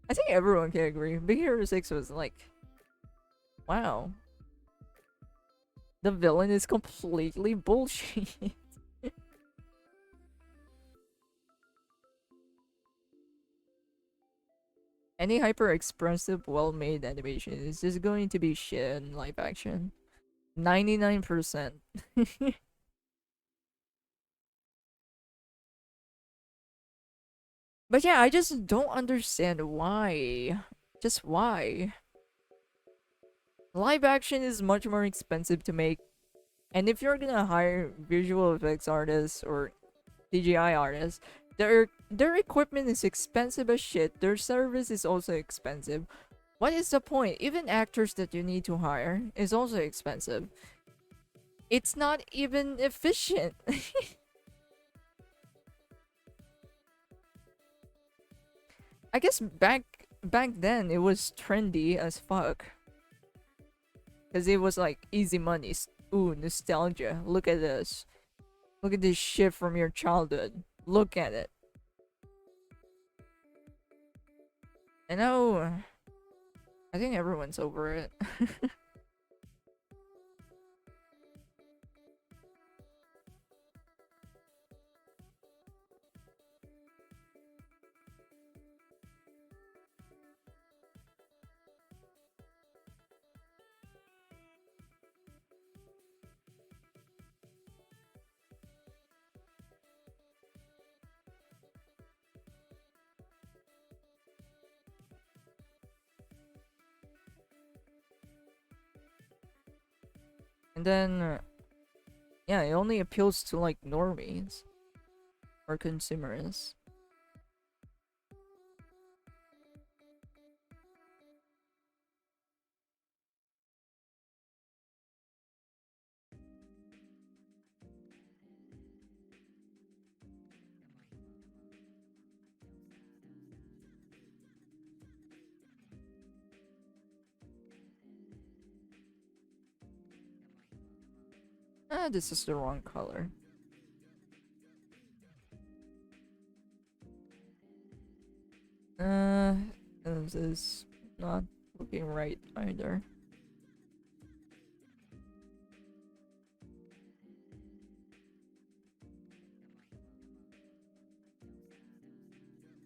A: I think everyone can agree. Big Hero 6 was like, wow. The villain is completely bullshit. Any hyper expressive, well made animation is just going to be shit in live action. 99%. But yeah, I just don't understand why. Just why? Live action is much more expensive to make. And if you're gonna hire visual effects artists or CGI artists, their equipment is expensive as shit. Their service is also expensive. What is the point? Even actors that you need to hire is also expensive. It's not even efficient. I guess back then it was trendy as fuck. Cause it was like easy money. Ooh, nostalgia. Look at this. Look at this shit from your childhood. Look at it. I know. I think everyone's over it. And then, yeah, it only appeals to like normies or consumers. Ah, this is the wrong color. This is not looking right either.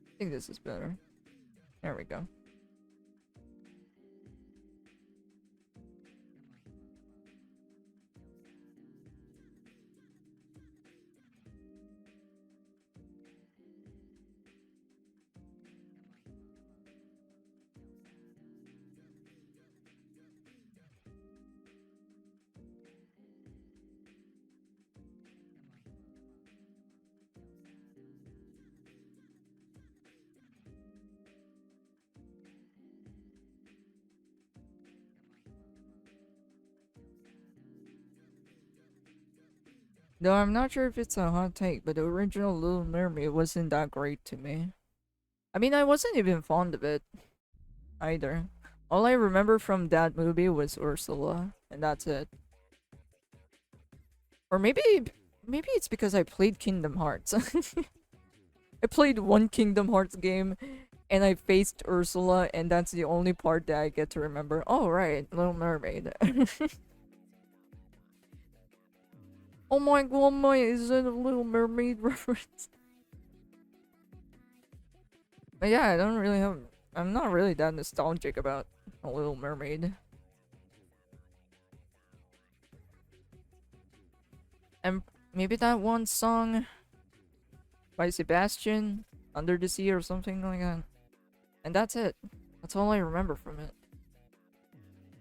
A: I think this is better. There we go. Though I'm not sure if it's a hot take, but the original Little Mermaid wasn't that great to me. I mean, I wasn't even fond of it either. All I remember from that movie was Ursula, and that's it. Or maybe it's because I played Kingdom Hearts. I played one Kingdom Hearts game and I faced Ursula, and that's the only part that I get to remember. Oh, right, Little Mermaid. Oh my, is it a Little Mermaid reference? But yeah, I don't really have. I'm not really that nostalgic about a Little Mermaid. And maybe that one song by Sebastian, Under the Sea or something like that. And that's it. That's all I remember from it.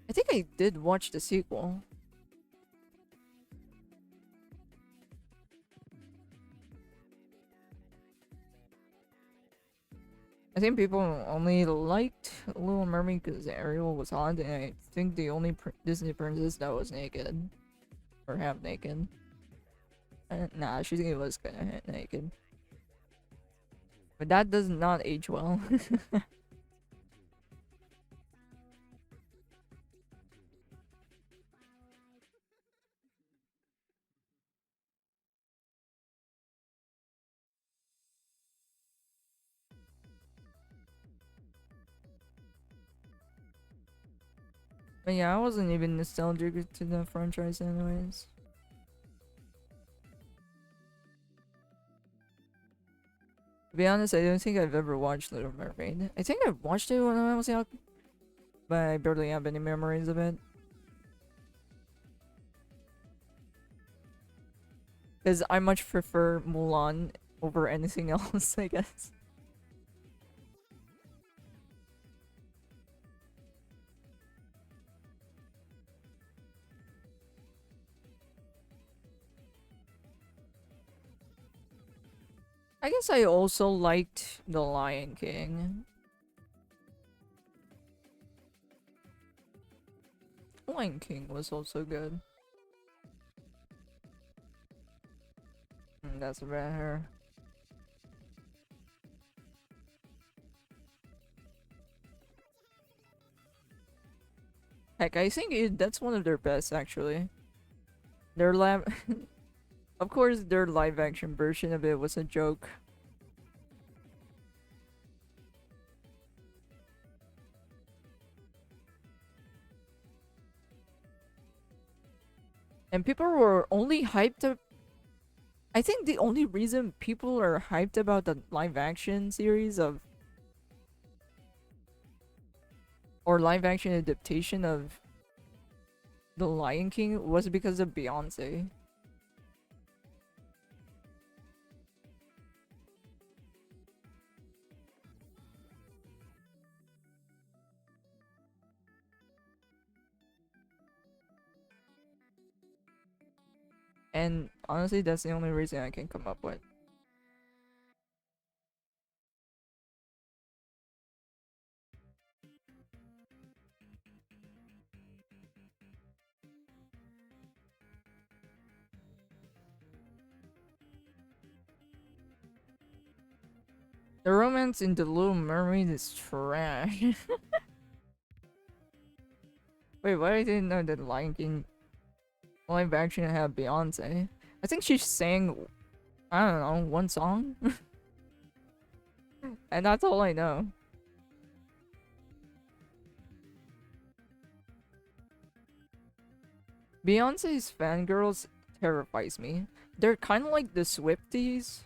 A: I think I did watch the sequel. I think people only liked Little Mermaid because Ariel was hot, and I think the only Disney princess that was naked. Or half naked. Nah, she was kinda naked. But that does not age well. But yeah, I wasn't even nostalgic to the franchise anyways. To be honest, I don't think I've ever watched Little Mermaid. I think I watched it when I was young, but I barely have any memories of it. Because I much prefer Mulan over anything else, I guess. I guess I also liked The Lion King. Lion King was also good. That's about her. Heck, I think that's one of their best actually. Their lab, of course, their live action version of it was a joke. And people were only hyped up. I think the only reason people are hyped about the live action series of or live action adaptation of The Lion King was because of Beyonce. And honestly, that's the only reason I can come up with. The romance in The Little Mermaid is trash. Wait, why I didn't know that Lion King live action had Beyonce? I think she sang, I don't know, one song? And that's all I know. Beyonce's fangirls terrifies me. They're kind of like the Swifties.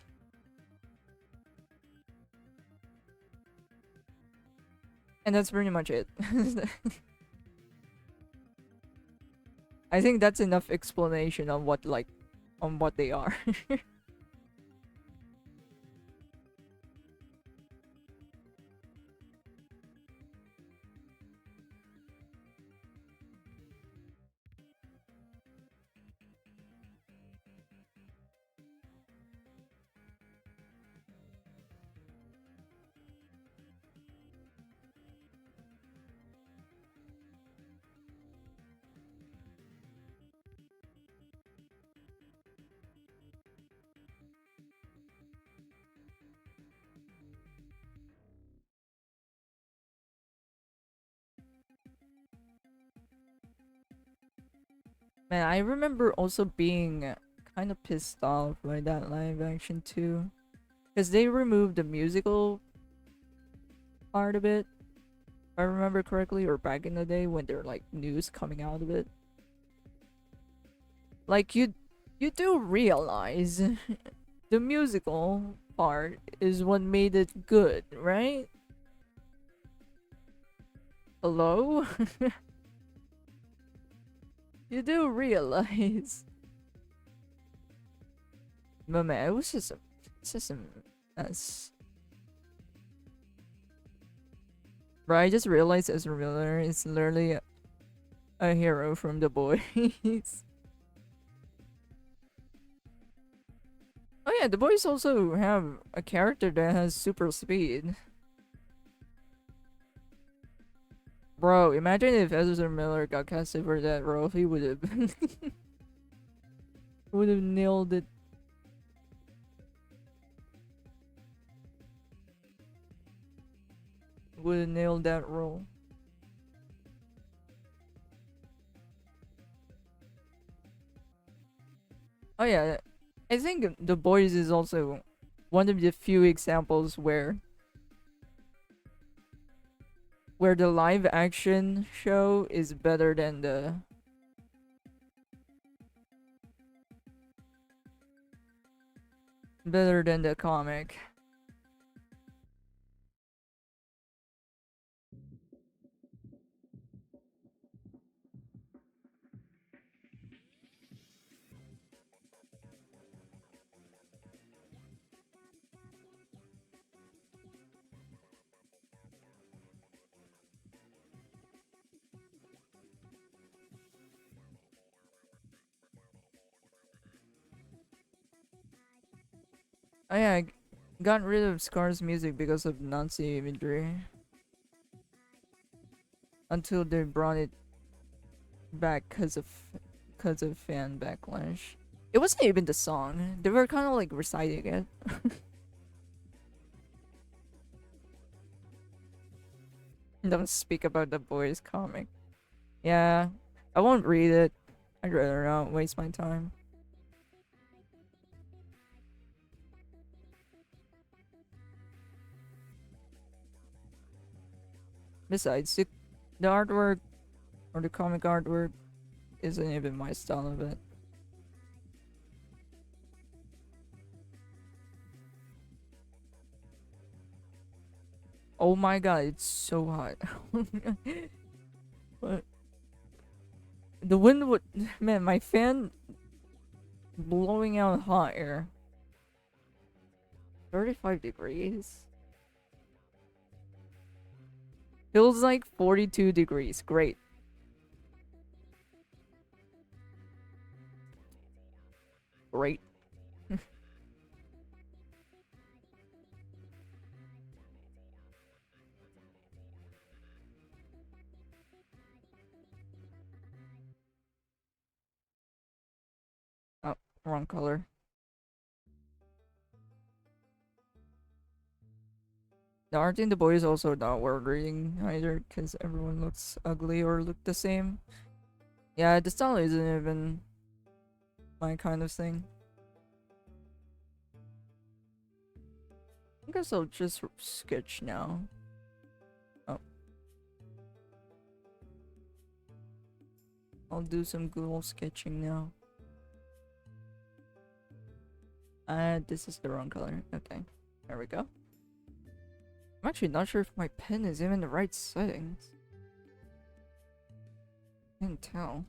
A: And that's pretty much it. I think that's enough explanation on what on what they are. Man, I remember also being kind of pissed off by that live action too. Because they removed the musical part of it, if I remember correctly, or back in the day when there like news coming out of it. Like you do realize the musical part is what made it good, right? Hello? You do realize. But man, it was just a mess. But I just realized Ezra Miller is literally a hero from The Boys. Oh yeah, The Boys also have a character that has super speed. Bro, imagine if Ezra Miller got casted for that role, he would have would have nailed it. Would have nailed that role. Oh yeah, I think The Boys is also one of the few examples where the live action show is better than the comic. Oh yeah, I got rid of Scar's music because of Nazi imagery until they brought it back because of fan backlash. It wasn't even the song. They were kind of like reciting it. Don't speak about The Boys comic. Yeah, I won't read it. I'd rather not waste my time. Besides, the artwork or the comic artwork isn't even my style of it. Oh my god, it's so hot. What? The wind would. Man, my fan blowing out hot air. 35 degrees? Feels like 42 degrees. Great. Great. Oh, wrong color. The art in The Boys is also not worth reading either, because everyone looks ugly or look the same. Yeah, the style isn't even my kind of thing. I guess I'll just sketch now. Oh. I'll do some Google sketching now. This is the wrong color. Okay. There we go. I'm actually not sure if my pen is even the right settings. Can't tell.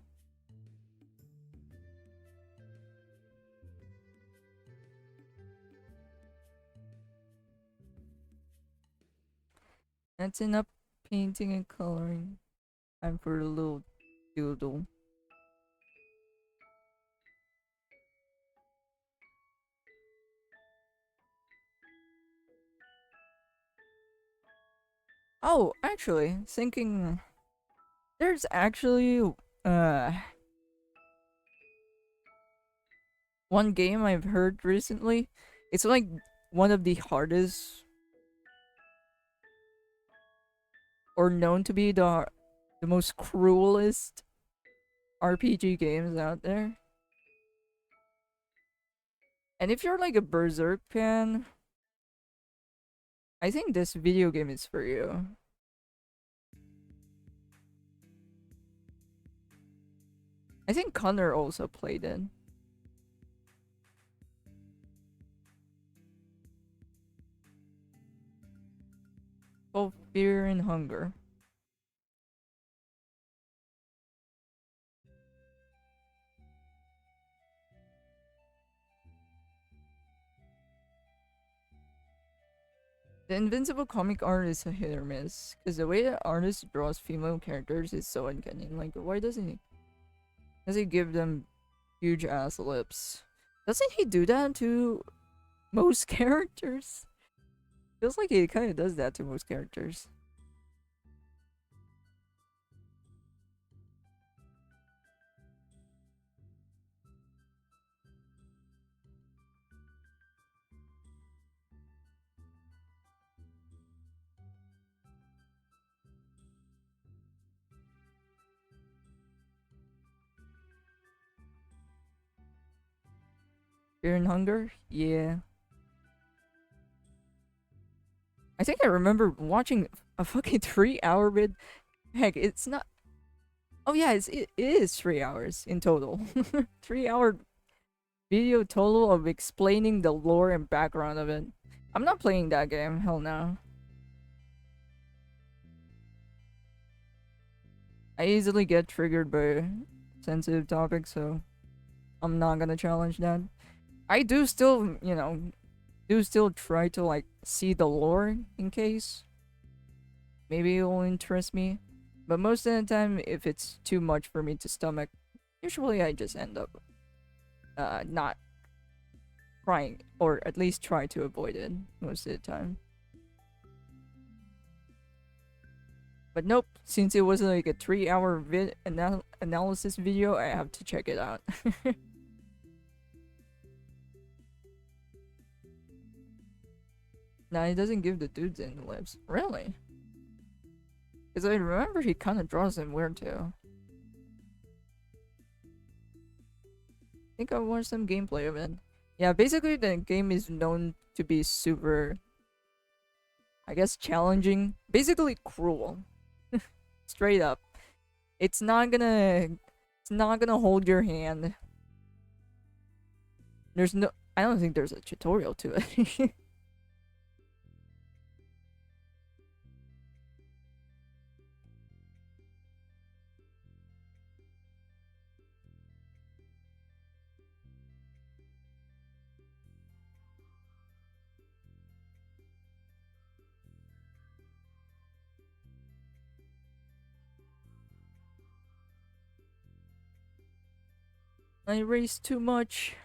A: That's enough painting and coloring. Time for a little doodle. Oh, actually, thinking there's actually uh one game I've heard recently. It's like one of the hardest or known to be the most cruelest RPG games out there. And if you're like a Berserk fan, I think this video game is for you. I think Connor also played it. Both Fear and Hunger. The Invincible comic art is a hit or miss, because the way the artist draws female characters is so uncanny. Like, why doesn't he? Does he give them huge ass lips? Doesn't he do that to most characters? Feels like he kind of does that to most characters. Fear and Hunger? Yeah. I think I remember watching a fucking 3 hour vid. Heck, it's not. Oh yeah, it is 3 hours in total. 3 hour video total of explaining the lore and background of it. I'm not playing that game. Hell no. I easily get triggered by sensitive topics, so I'm not gonna challenge that. I do still, do still try to like see the lore in case. Maybe it will interest me. But most of the time, if it's too much for me to stomach, usually I just end up not trying, or at least try to avoid it most of the time. But nope, since it was like a 3 hour analysis video, I have to check it out. Nah, he doesn't give the dudes any lips. Really? Because I remember he kind of draws them weird too. I think I watched some gameplay of it. Yeah, basically the game is known to be super, I guess, challenging. Basically cruel. Straight up. It's not gonna hold your hand. I don't think there's a tutorial to it. I raced too much.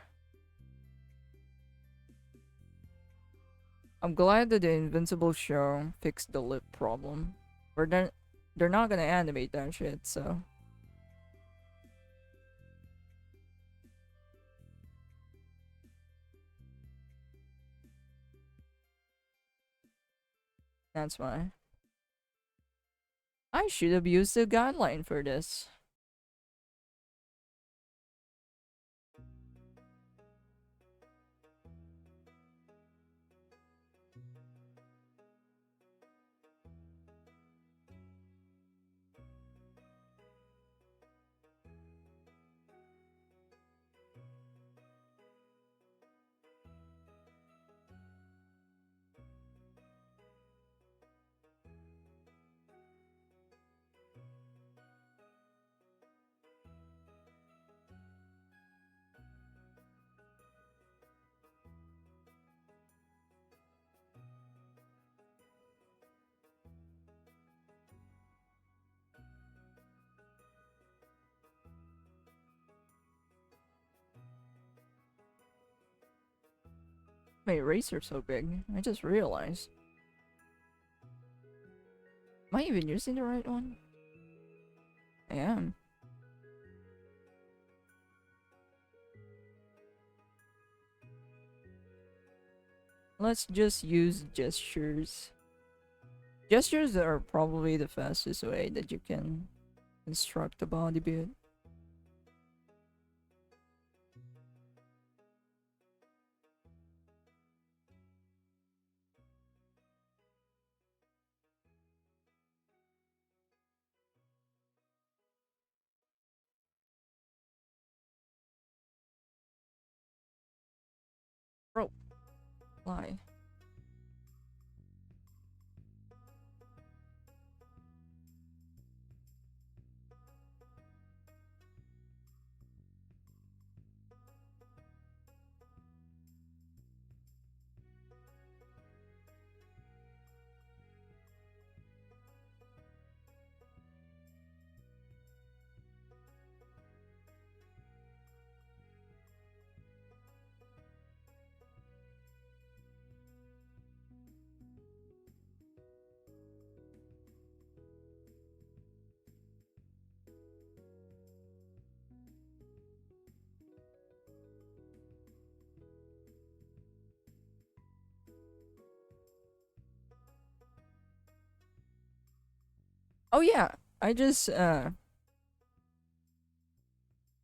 A: I'm glad that the Invincible show fixed the lip problem. Or they're not gonna animate that shit, so. That's why. I should have used the guideline for this. My eraser's so big. I just realized. Am I even using the right one? I am. Let's just use gestures. Gestures are probably the fastest way that you can construct a body build. Why? Oh yeah, I just I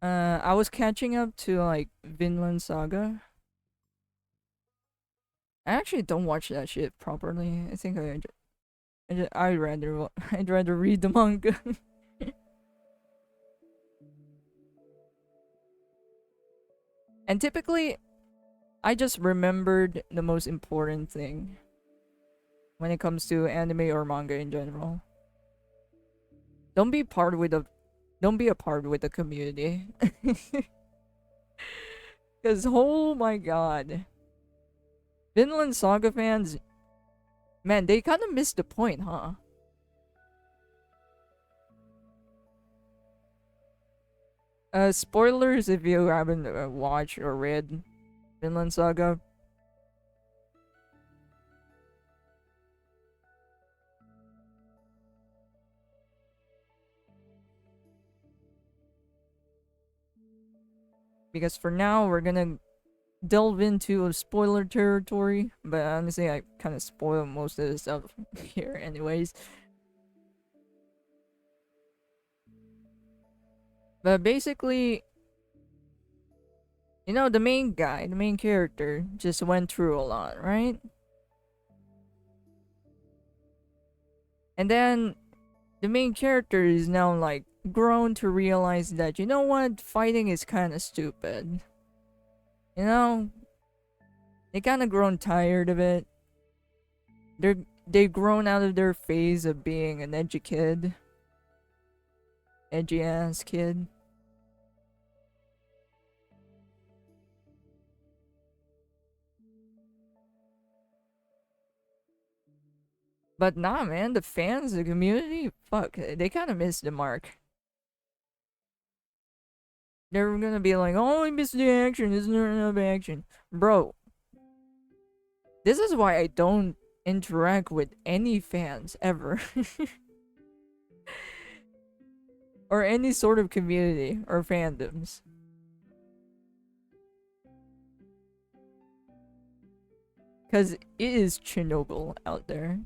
A: was catching up to like Vinland Saga. I actually don't watch that shit properly. I think I'd rather I'd rather read the manga. And typically, I just remembered the most important thing when it comes to anime or manga in general. Don't be part with the don't be a part with the community. Cause oh my god. Vinland Saga fans, man, they kinda missed the point, huh? Spoilers if you haven't watched or read Vinland Saga. Because for now, we're gonna delve into a spoiler territory. But honestly, I kind of spoil most of the stuff here, anyways. But basically, you know, the main guy, the main character, just went through a lot, right? And then the main character is now like grown to realize that, you know what, fighting is kind of stupid. You know, they kind of grown tired of it. They've grown out of their phase of being an edgy kid, edgy ass kid. But nah, man, the fans, the community, fuck, they kind of missed the mark. They're gonna be like, oh, I missed the action, isn't there enough action? Bro, this is why I don't interact with any fans ever. Or any sort of community or fandoms. Because it is Chernobyl out there.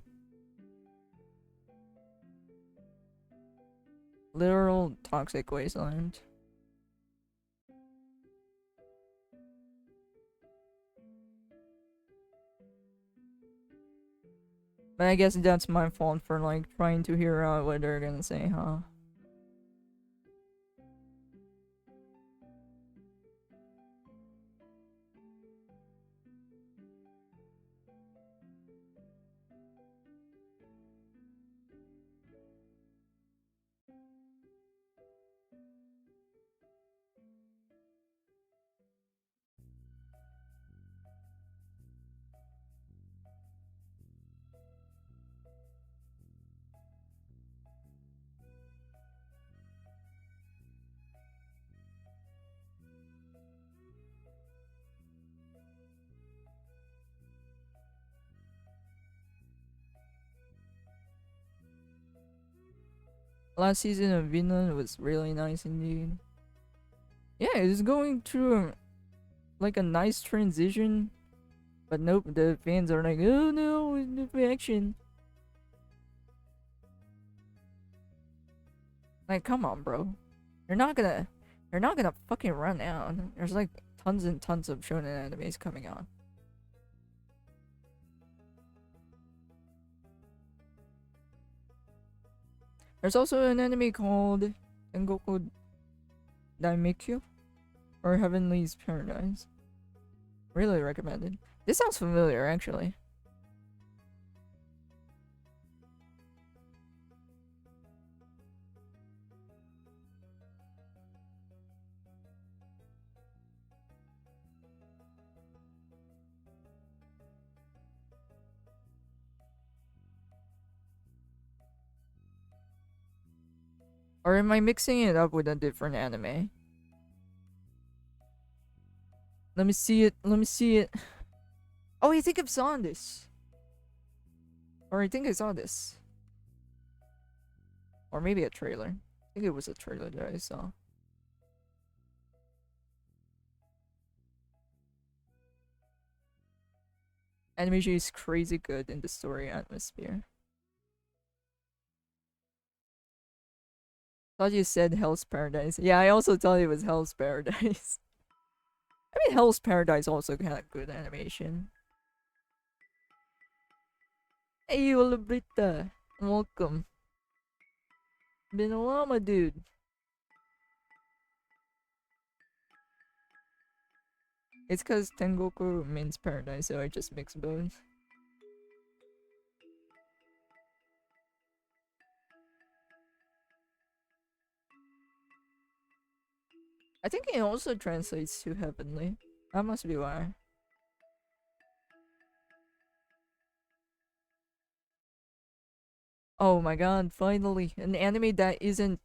A: Literal toxic wasteland. But I guess that's my fault for like trying to hear out what they're gonna say, huh? Last season of Vinland was really nice indeed. Yeah, it's going through like a nice transition. But nope, the fans are like, oh no, the action. Like, come on, bro. You're not gonna, you're not gonna fucking run out. There's like tons and tons of shonen animes coming out. There's also an anime called Tengoku Daimekyo, or Heavenly's Paradise. Really recommended. This sounds familiar, actually. Or am I mixing it up with a different anime? Let me see it. Let me see it. Oh, I think I've saw this. Or I think I saw this. Or maybe a trailer. I think it was a trailer that I saw. Animation is crazy good in the story atmosphere. Thought you said Hell's Paradise. Yeah, I also thought it was Hell's Paradise. I mean, Hell's Paradise also had good animation. Hey, Olabrita. Welcome. Been a while, my dude. It's cause Tengoku means paradise, so I just mix both. I think it also translates to heavenly. That must be why. Oh my god, finally. An anime that isn't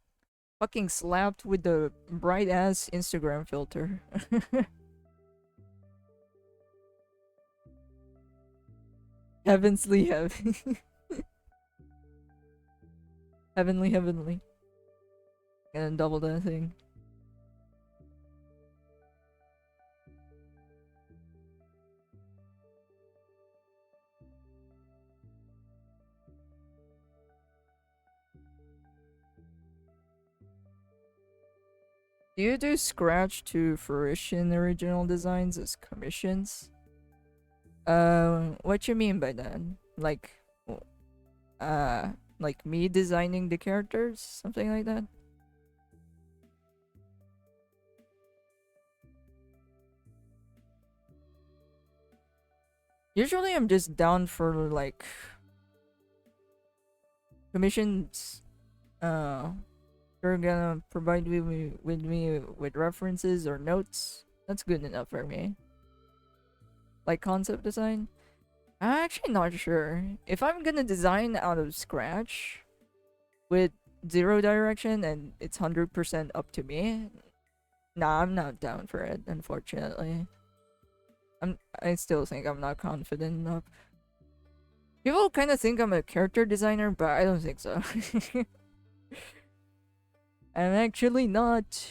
A: fucking slapped with the bright ass Instagram filter. Heavenly heaven. Heavenly heavenly. And double that thing. Do you do Scratch to fruition original designs as commissions? What you mean by that? Like, uh, like me designing the characters? Something like that? Usually I'm just down for like commissions. You're gonna provide me with references or notes. That's good enough for me. Like concept design? I'm actually not sure. If I'm gonna design out of scratch with zero direction and it's 100% up to me, nah, I'm not down for it, unfortunately. I still think I'm not confident enough. People kind of think I'm a character designer, but I don't think so. I'm actually not.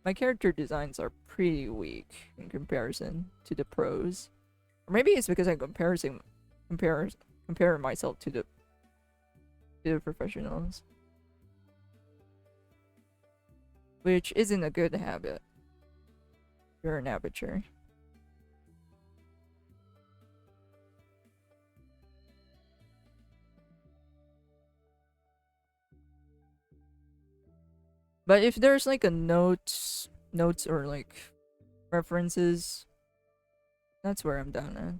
A: My character designs are pretty weak in comparison to the pros. Or maybe it's because I'm comparing myself to the professionals, which isn't a good habit. You're an amateur. But if there's like a notes or like references, that's where I'm down at.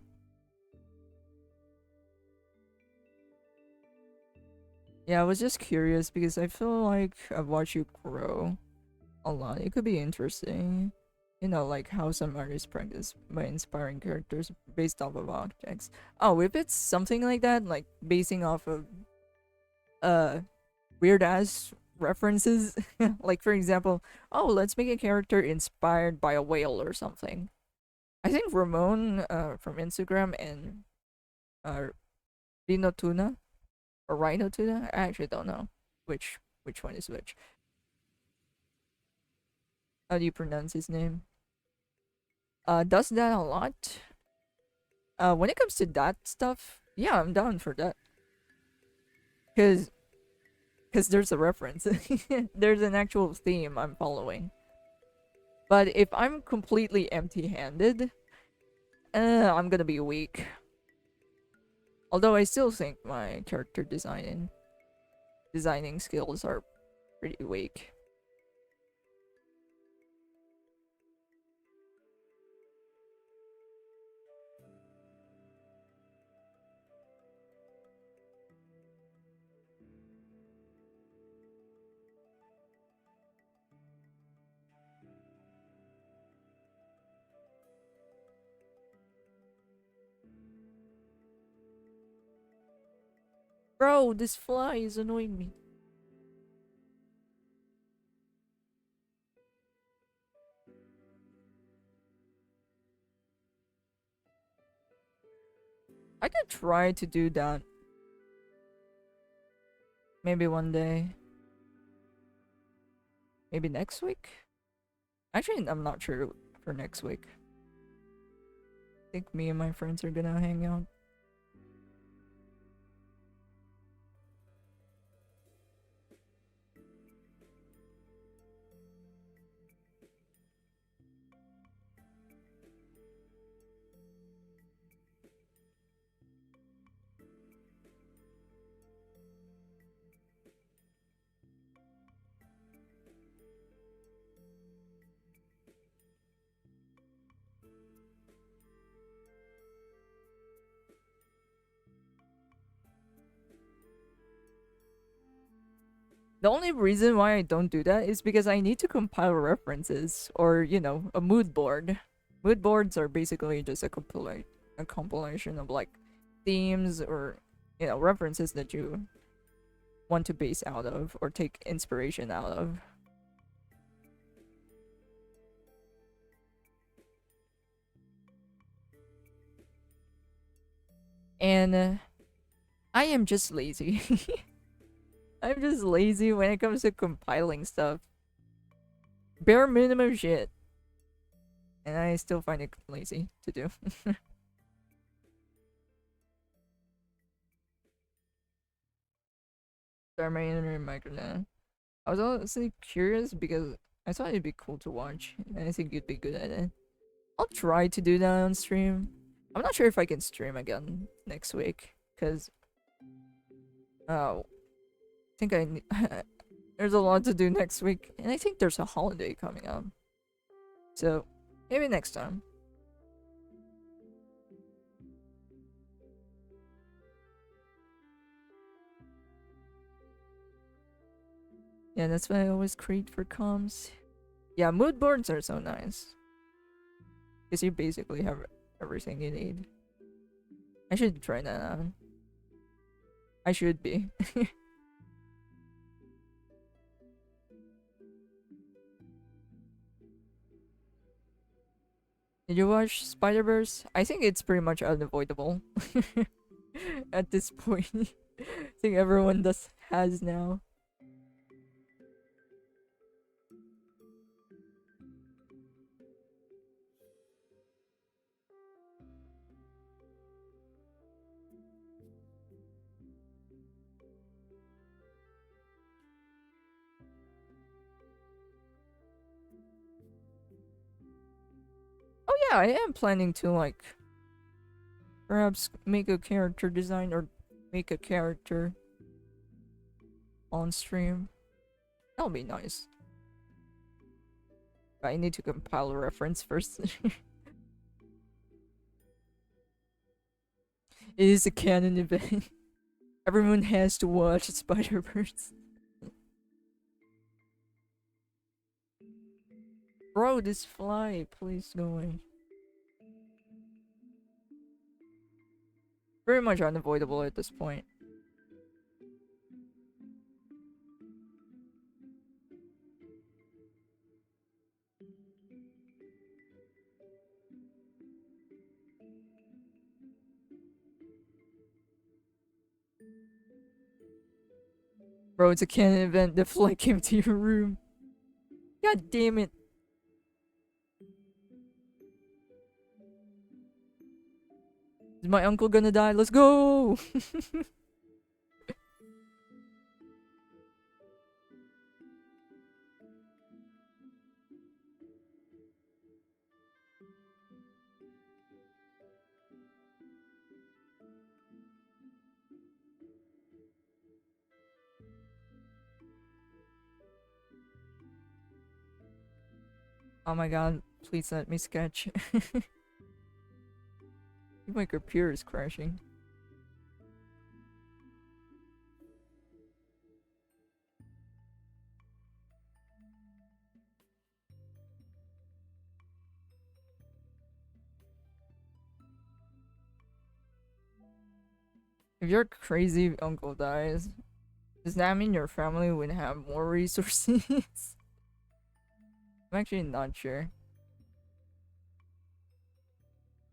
A: Yeah, I was just curious because I feel like I've watched you grow a lot. It could be interesting. You know, like how some artists practice by inspiring characters based off of objects. Oh, if it's something like that, like basing off of uh weird ass references, like for example, oh, let's make a character inspired by a whale or something. I think Ramon from Instagram and uh Rhino Tuna or Rhino Tuna. I actually don't know which one is which. How do you pronounce his name? Does that a lot. When it comes to that stuff, yeah, I'm down for that. Cause, cause there's a reference. There's an actual theme I'm following. But if I'm completely empty-handed, I'm gonna be weak. Although I still think my character designing skills are pretty weak. Bro, this fly is annoying me. I could try to do that. Maybe one day. Maybe next week? Actually, I'm not sure for next week. I think me and my friends are gonna hang out. The only reason why I don't do that is because I need to compile references or, you know, a mood board. Mood boards are basically just a compilation of like themes or, you know, references that you want to base out of or take inspiration out of. And I am just lazy. I'm just lazy when it comes to compiling stuff. Bare minimum shit. And I still find it lazy to do. Start my internet micro. I was honestly curious because I thought it'd be cool to watch, and I think you'd be good at it. I'll try to do that on stream. I'm not sure if I can stream again next week, because I think there's a lot to do next week, and I think there's a holiday coming up. So maybe next time. Yeah, that's why I always create for comms. Yeah, mood boards are so nice. Because you basically have everything you need. I should try that out. I should be. Did you watch Spider-Verse? I think it's pretty much unavoidable. At this point. I think everyone has now. Oh yeah, I am planning to like perhaps make a character design or make a character on stream. That'll be nice. But I need to compile a reference first. It is a canon event. Everyone has to watch Spider-Verse. Bro, this fly, please go away. Very much unavoidable at this point. Bro, it's a canon event. The fly came to your room. God damn it. Is my uncle gonna die? Let's go! Oh my god, please let me sketch. My computer is crashing. If your crazy uncle dies, does that mean your family would have more resources? I'm actually not sure.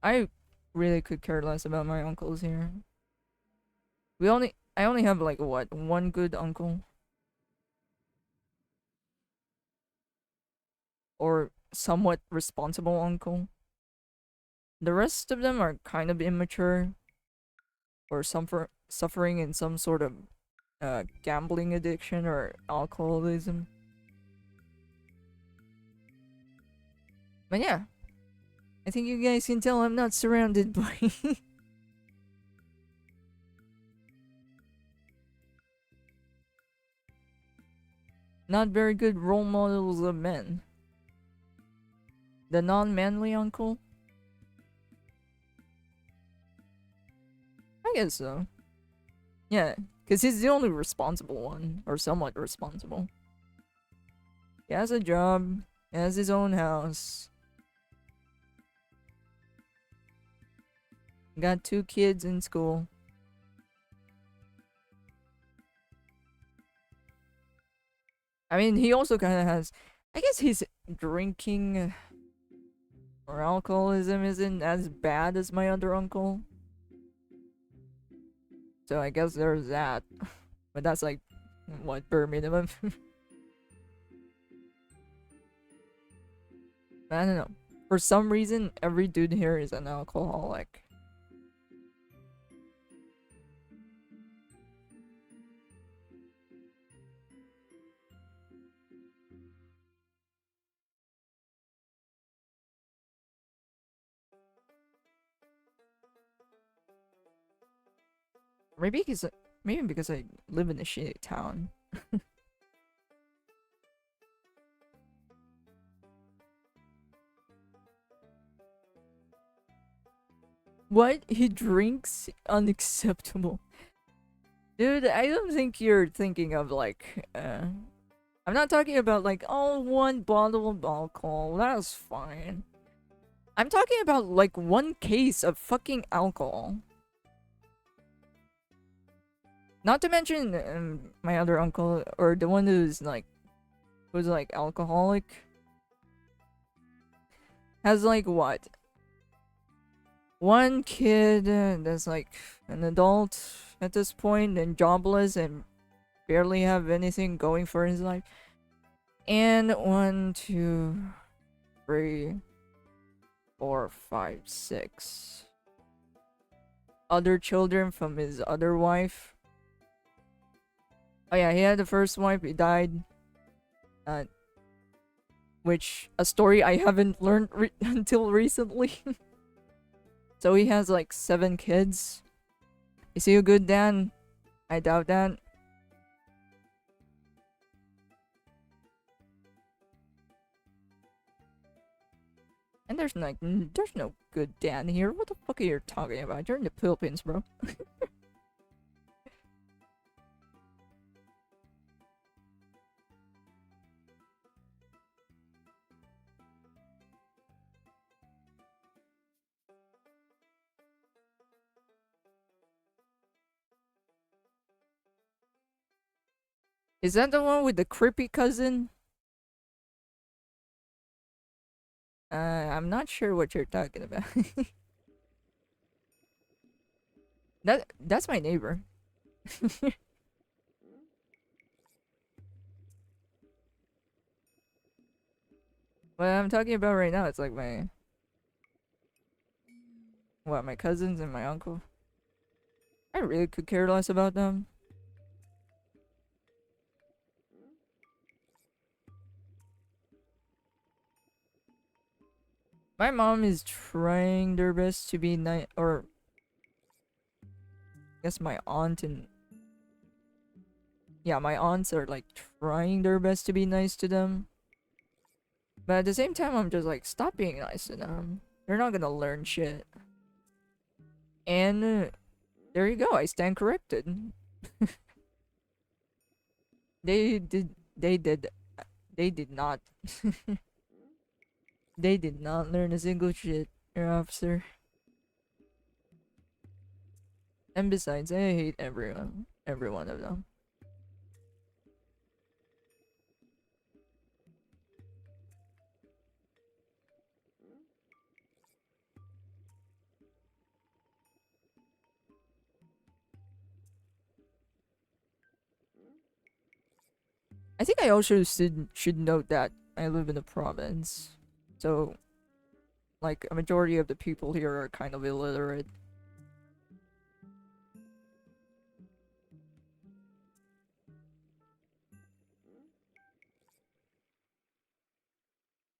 A: I really could care less about my uncles here. I only have like what, one good uncle? Or somewhat responsible uncle. The rest of them are kind of immature or suffering in some sort of gambling addiction or alcoholism. But yeah, I think you guys can tell I'm not surrounded by not very good role models of men. The non-manly uncle? I guess so. Yeah, because he's the only responsible one, or somewhat responsible. He has a job, he has his own house. Got 2 kids in school. I mean, he also kind of has. I guess his drinking or alcoholism isn't as bad as my other uncle. So I guess there's that. But that's like, what, bare minimum? I don't know. For some reason, every dude here is an alcoholic. Maybe because I live in a shitty town. What? He drinks? Unacceptable. Dude, I don't think you're thinking of like, I'm not talking about like, oh, 1 bottle of alcohol, that's fine. I'm talking about like 1 case of fucking alcohol. Not to mention my other uncle, or the one who's like alcoholic, has like what? 1 kid that's like an adult at this point and jobless and barely have anything going for his life. And 1, 2, 3, 4, 5, 6 other children from his other wife. Oh yeah, he had the first wife, he died. Which, a story I haven't learned until recently. So he has like 7 kids. Is he a good dad? I doubt that. And there's no good dad here. What the fuck are you talking about? You're in the Philippines, bro. Is that the one with the creepy cousin? I'm not sure what you're talking about. That's my neighbor. What I'm talking about right now, it's like my cousins and my uncle. I really could care less about them. My mom is trying their best to be nice, or I guess my aunt and yeah, my aunts are like trying their best to be nice to them. But at the same time, I'm just like, stop being nice to them. They're not gonna learn shit. And there you go, I stand corrected. They did, they did, they did not. They did not learn a single shit, your officer. And besides, I hate everyone. Every one of them. I think I also should note that I live in a province. So, like, a majority of the people here are kind of illiterate.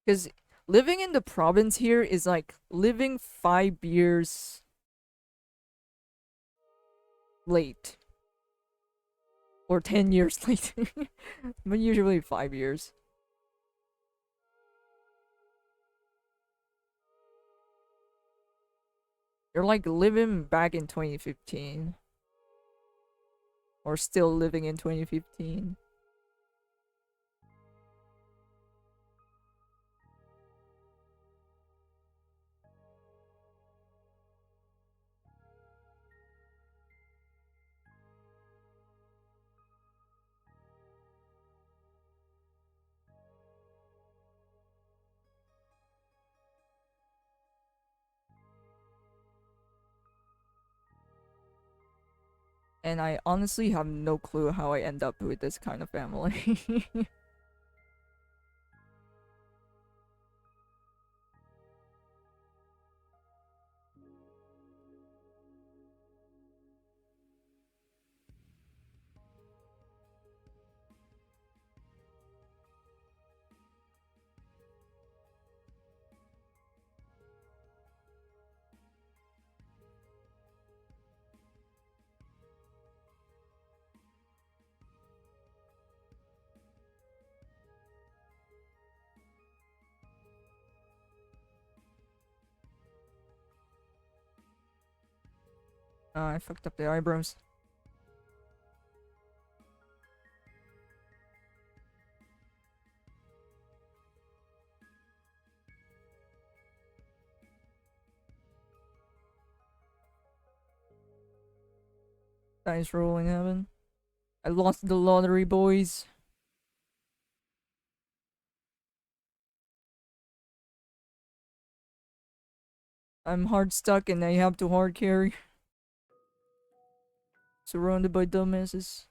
A: Because living in the province here is like living 5 years late. Or 10 years late. But usually 5 years. You're like living back in 2015. Or still living in 2015. And I honestly have no clue how I end up with this kind of family. I fucked up the eyebrows. Dice rolling heaven. I lost the lottery, boys. I'm hard stuck and I have to hard carry. Surrounded by dumbasses.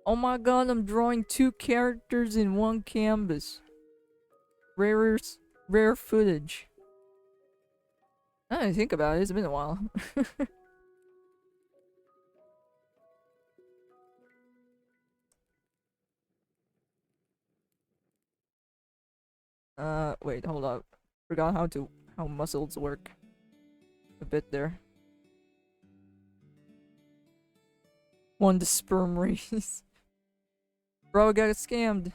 A: Oh my god, I'm drawing 2 characters in one canvas. Rare footage. Now that I think about it, it's been a while. Wait, hold up. Forgot how muscles work. A bit there. Won the sperm race. Bro, got scammed.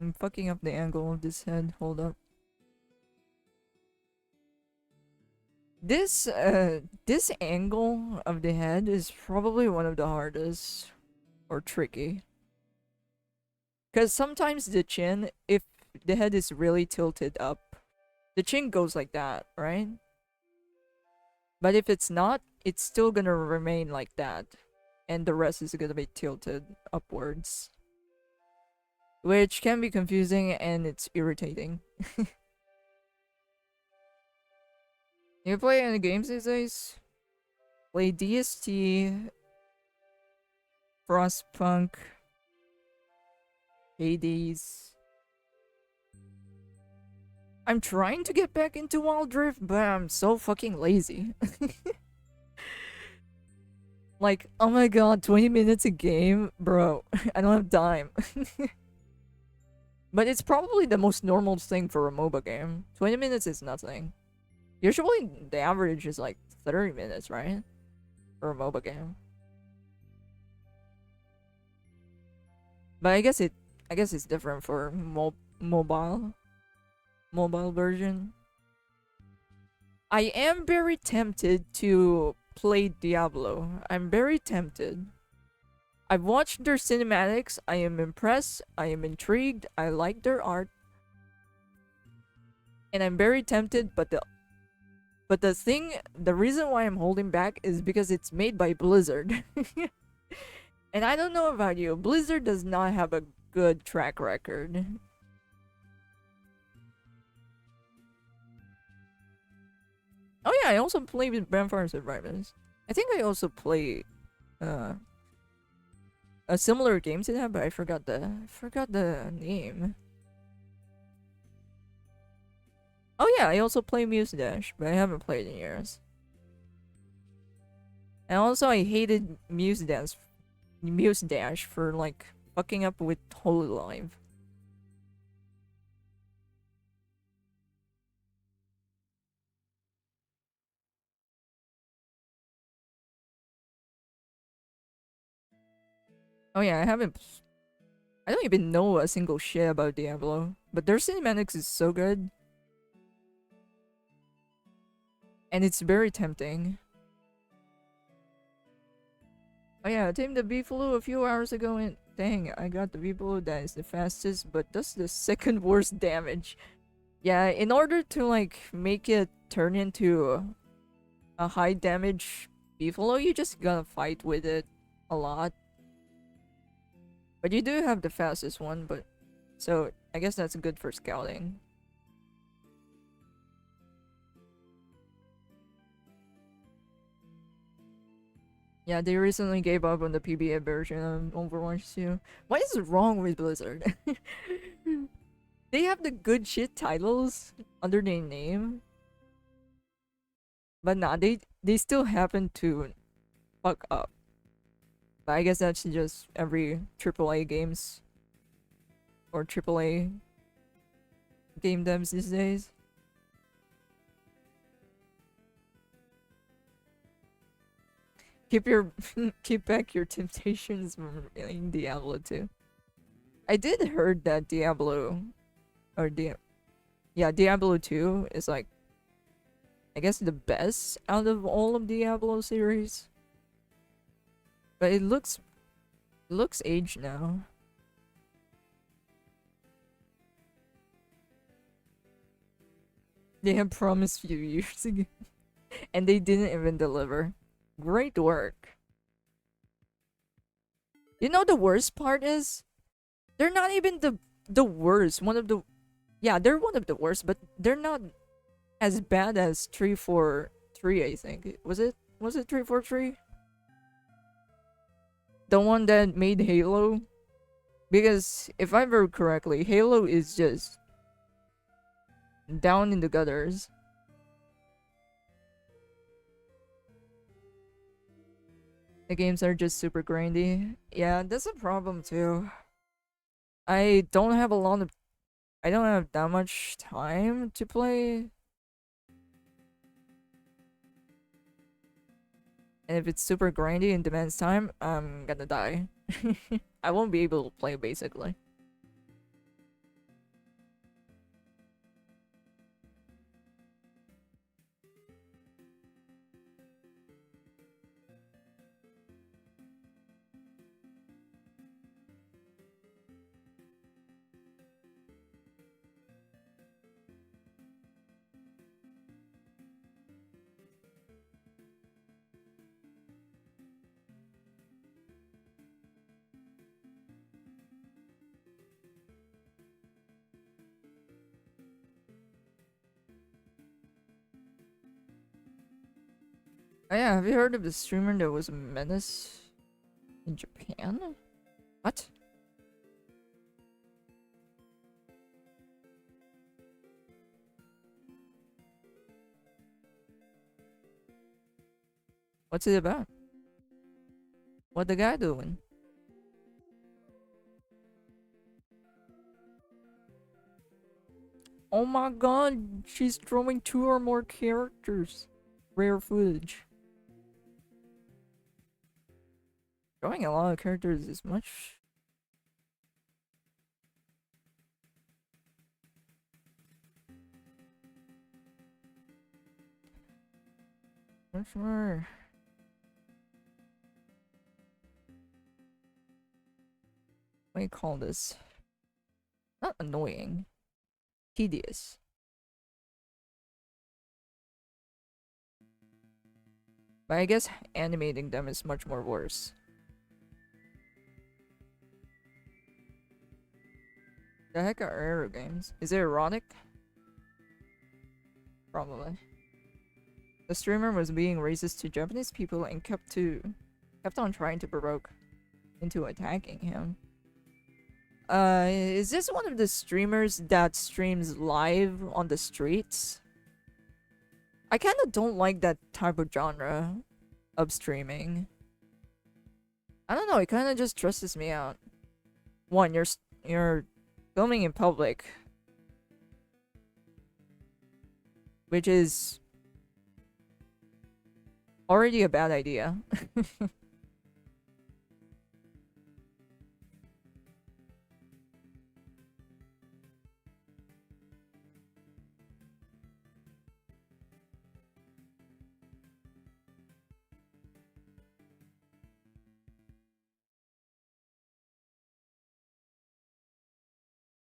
A: I'm fucking up the angle of this head. Hold up. This angle of the head is probably one of the hardest or tricky. Because sometimes the chin, if the head is really tilted up, the chin goes like that, right? But if it's not, it's still gonna remain like that. And the rest is gonna be tilted upwards. Which can be confusing and it's irritating. You play any games these days? Play DST, Frostpunk, Hades. I'm trying to get back into Wild Rift, but I'm so fucking lazy. Like, oh my god, 20 minutes a game? Bro, I don't have time. But it's probably the most normal thing for a MOBA game. 20 minutes is nothing. Usually the average is like 30 minutes, right? For a MOBA game. But I guess it's different for mobile version. I am very tempted to play Diablo. I'm very tempted. I've watched their cinematics. I am impressed. I am intrigued. I like their art. And I'm very tempted, but the reason why I'm holding back is because it's made by Blizzard. And I don't know about you, Blizzard does not have a good track record. Oh yeah, I also play with Vampire Survivors. I think I also play a similar game to that, but I forgot the name. Oh yeah, I also play Muse Dash, but I haven't played in years. And also I hated Muse Dash for like fucking up with Holy Live. Oh yeah, I don't even know a single shit about Diablo, but their cinematics is so good. And it's very tempting. Oh yeah, I tamed the Beefalo a few hours ago and dang, I got the Beefalo that is the fastest but does the second worst damage. Yeah, in order to like make it turn into a high damage Beefalo, you just gotta fight with it a lot. But you do have the fastest one, but so I guess that's good for scouting. Yeah, they recently gave up on the PBA version of Overwatch 2. What is wrong with Blizzard? They have the good shit titles under their name. But nah, they still happen to fuck up. But I guess that's just every AAA games or AAA game devs these days. Keep back your temptations from playing Diablo 2. I did heard that Diablo 2 is like I guess the best out of all of Diablo series. But it looks aged now. They have promised few years ago. And they didn't even deliver. Great work. You know the worst part is they're not even the worst. They're one of the worst, but they're not as bad as 343, I think. Was it 343? The one that made Halo? Because if I remember correctly, Halo is just down in the gutters. The games are just super grindy. Yeah, that's a problem too. I don't have that much time to play. And if it's super grindy and demands time, I'm gonna die. I won't be able to play basically. Oh yeah, have you heard of the streamer that was a menace in Japan? What? What's it about? What the guy doing? Oh my god, she's drawing 2 or more characters. Rare footage. Drawing a lot of characters is much. Much more. What do you call this? Not annoying. Tedious. But I guess animating them is much more worse. The heck are Aero games? Is it erotic? Probably. The streamer was being racist to Japanese people and kept on trying to provoke into attacking him. Is this one of the streamers that streams live on the streets? I kind of don't like that type of genre of streaming. I don't know, it kind of just stresses me out. One, you're filming in public, which is already a bad idea.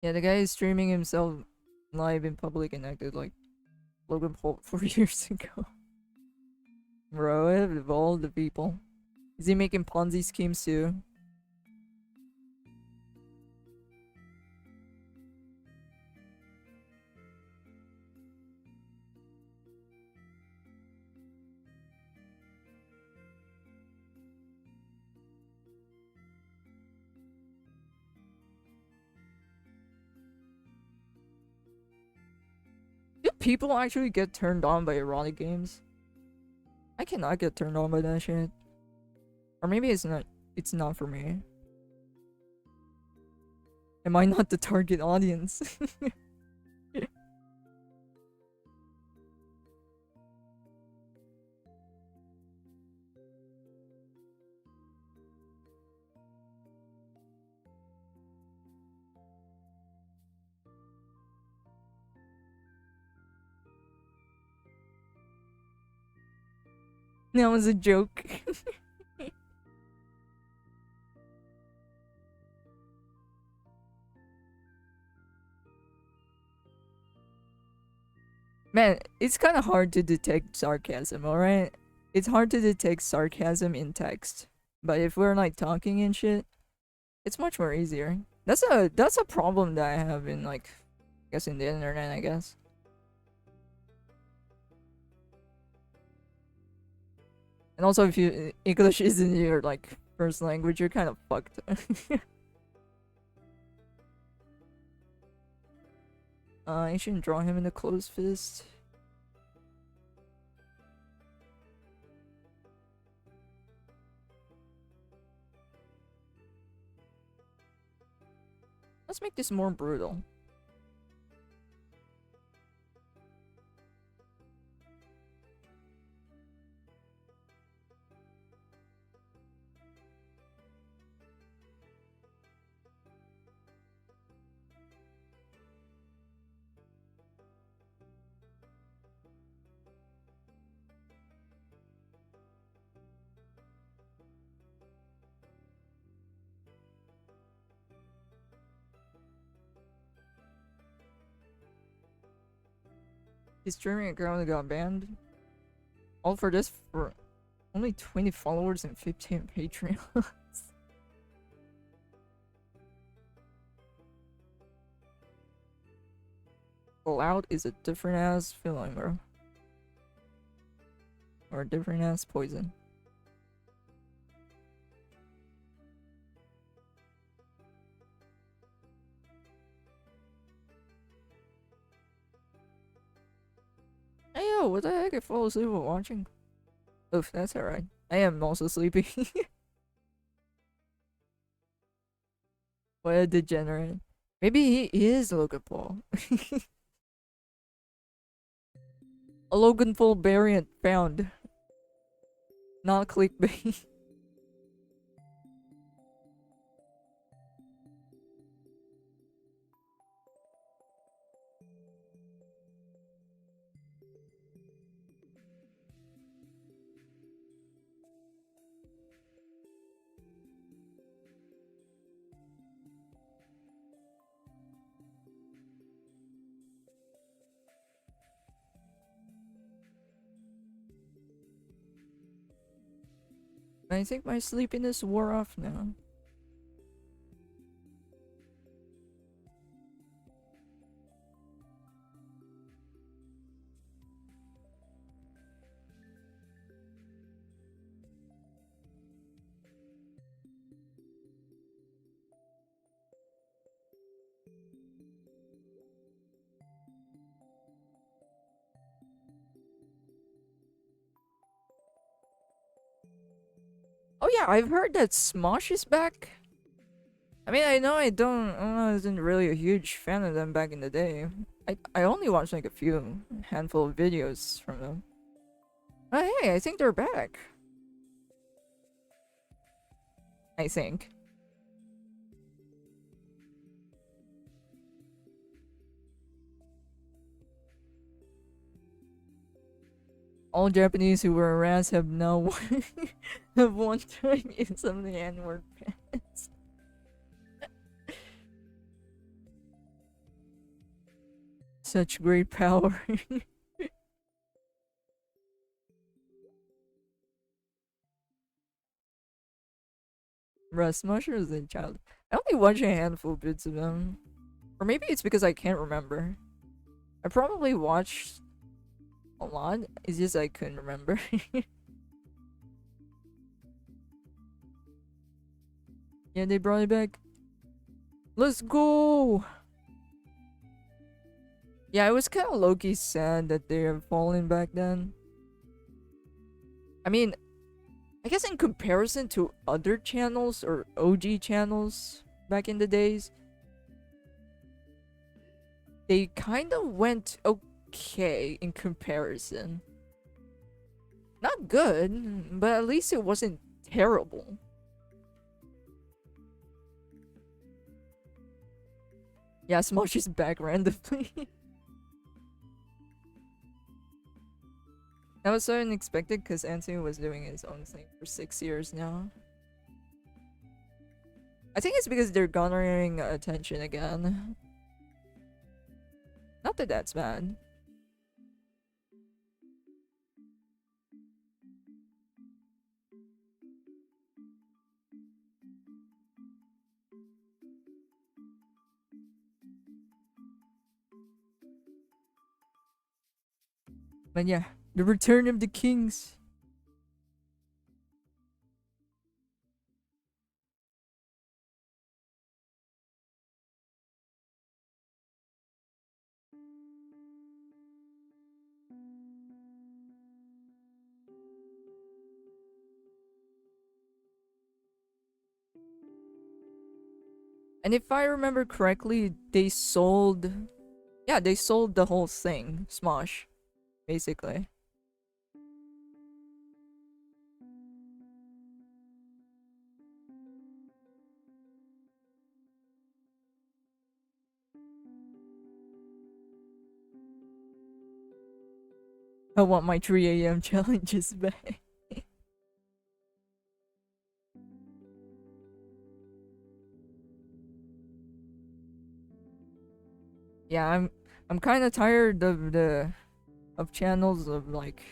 A: Yeah, the guy is streaming himself live in public and acted like Logan Paul 4 years ago. Bro, I have evolved the people. Is he making Ponzi schemes too? Do people actually get turned on by erotic games? I cannot get turned on by that shit. Or maybe it's not for me. Am I not the target audience? That was a joke. Man, it's kind of hard to detect sarcasm, alright? It's hard to detect sarcasm in text. But if we're like talking and shit, it's much more easier. That's a problem that I have in like I guess in the internet, I guess. And also if you English isn't your like first language, you're kind of fucked. I shouldn't draw him in a closed fist. Let's make this more brutal. He's streaming a girl that got banned. All for this for only 20 followers and 15 Patreons. Fallout is a different ass feeling, bro. or different as poison. Hey yo, what the heck? I fall asleep while watching. Oof, that's alright. I am also sleepy. What a degenerate. Maybe he is Logan Paul. A Logan Paul variant found. Not clickbait. I think my sleepiness wore off now. Oh yeah, I've heard that Smosh is back. I mean, I know I wasn't really a huge fan of them back in the day. I only watched like a few handful of videos from them. But hey, I think they're back. I think. All Japanese who were harassed have now have one time in some of the N-word pants. Such great power. Russ Musher is a child. I only watch a handful of bits of them. Or maybe it's because I can't remember. I probably watched a lot. It's just I couldn't remember. Yeah, they brought it back. Let's go! Yeah, I was kind of low-key sad that they're falling back then. I mean, I guess in comparison to other channels or OG channels back in the days, they kind of went okay in comparison. Not good, but at least it wasn't terrible. Yeah, Smosh is back randomly. That was so unexpected because Anthony was doing his own thing for 6 years now. I think it's because they're garnering attention again. Not that that's bad. But yeah, the return of the kings. And if I remember correctly, they sold... Yeah, they sold the whole thing, Smosh, basically. I want my 3 a.m. challenges back. Yeah, I'm kind of tired of channels of like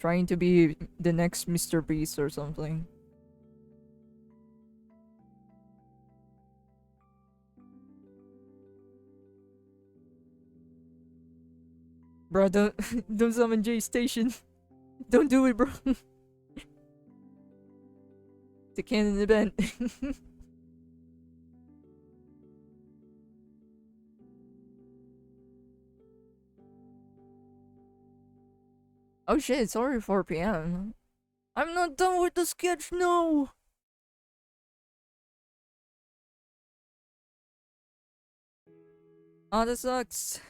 A: trying to be the next Mr. Beast or something. Bro, don't don't summon J Station. Don't do it, bro. The canon event. Oh shit, it's already 4 p.m. I'm not done with the sketch, no! Oh, that sucks.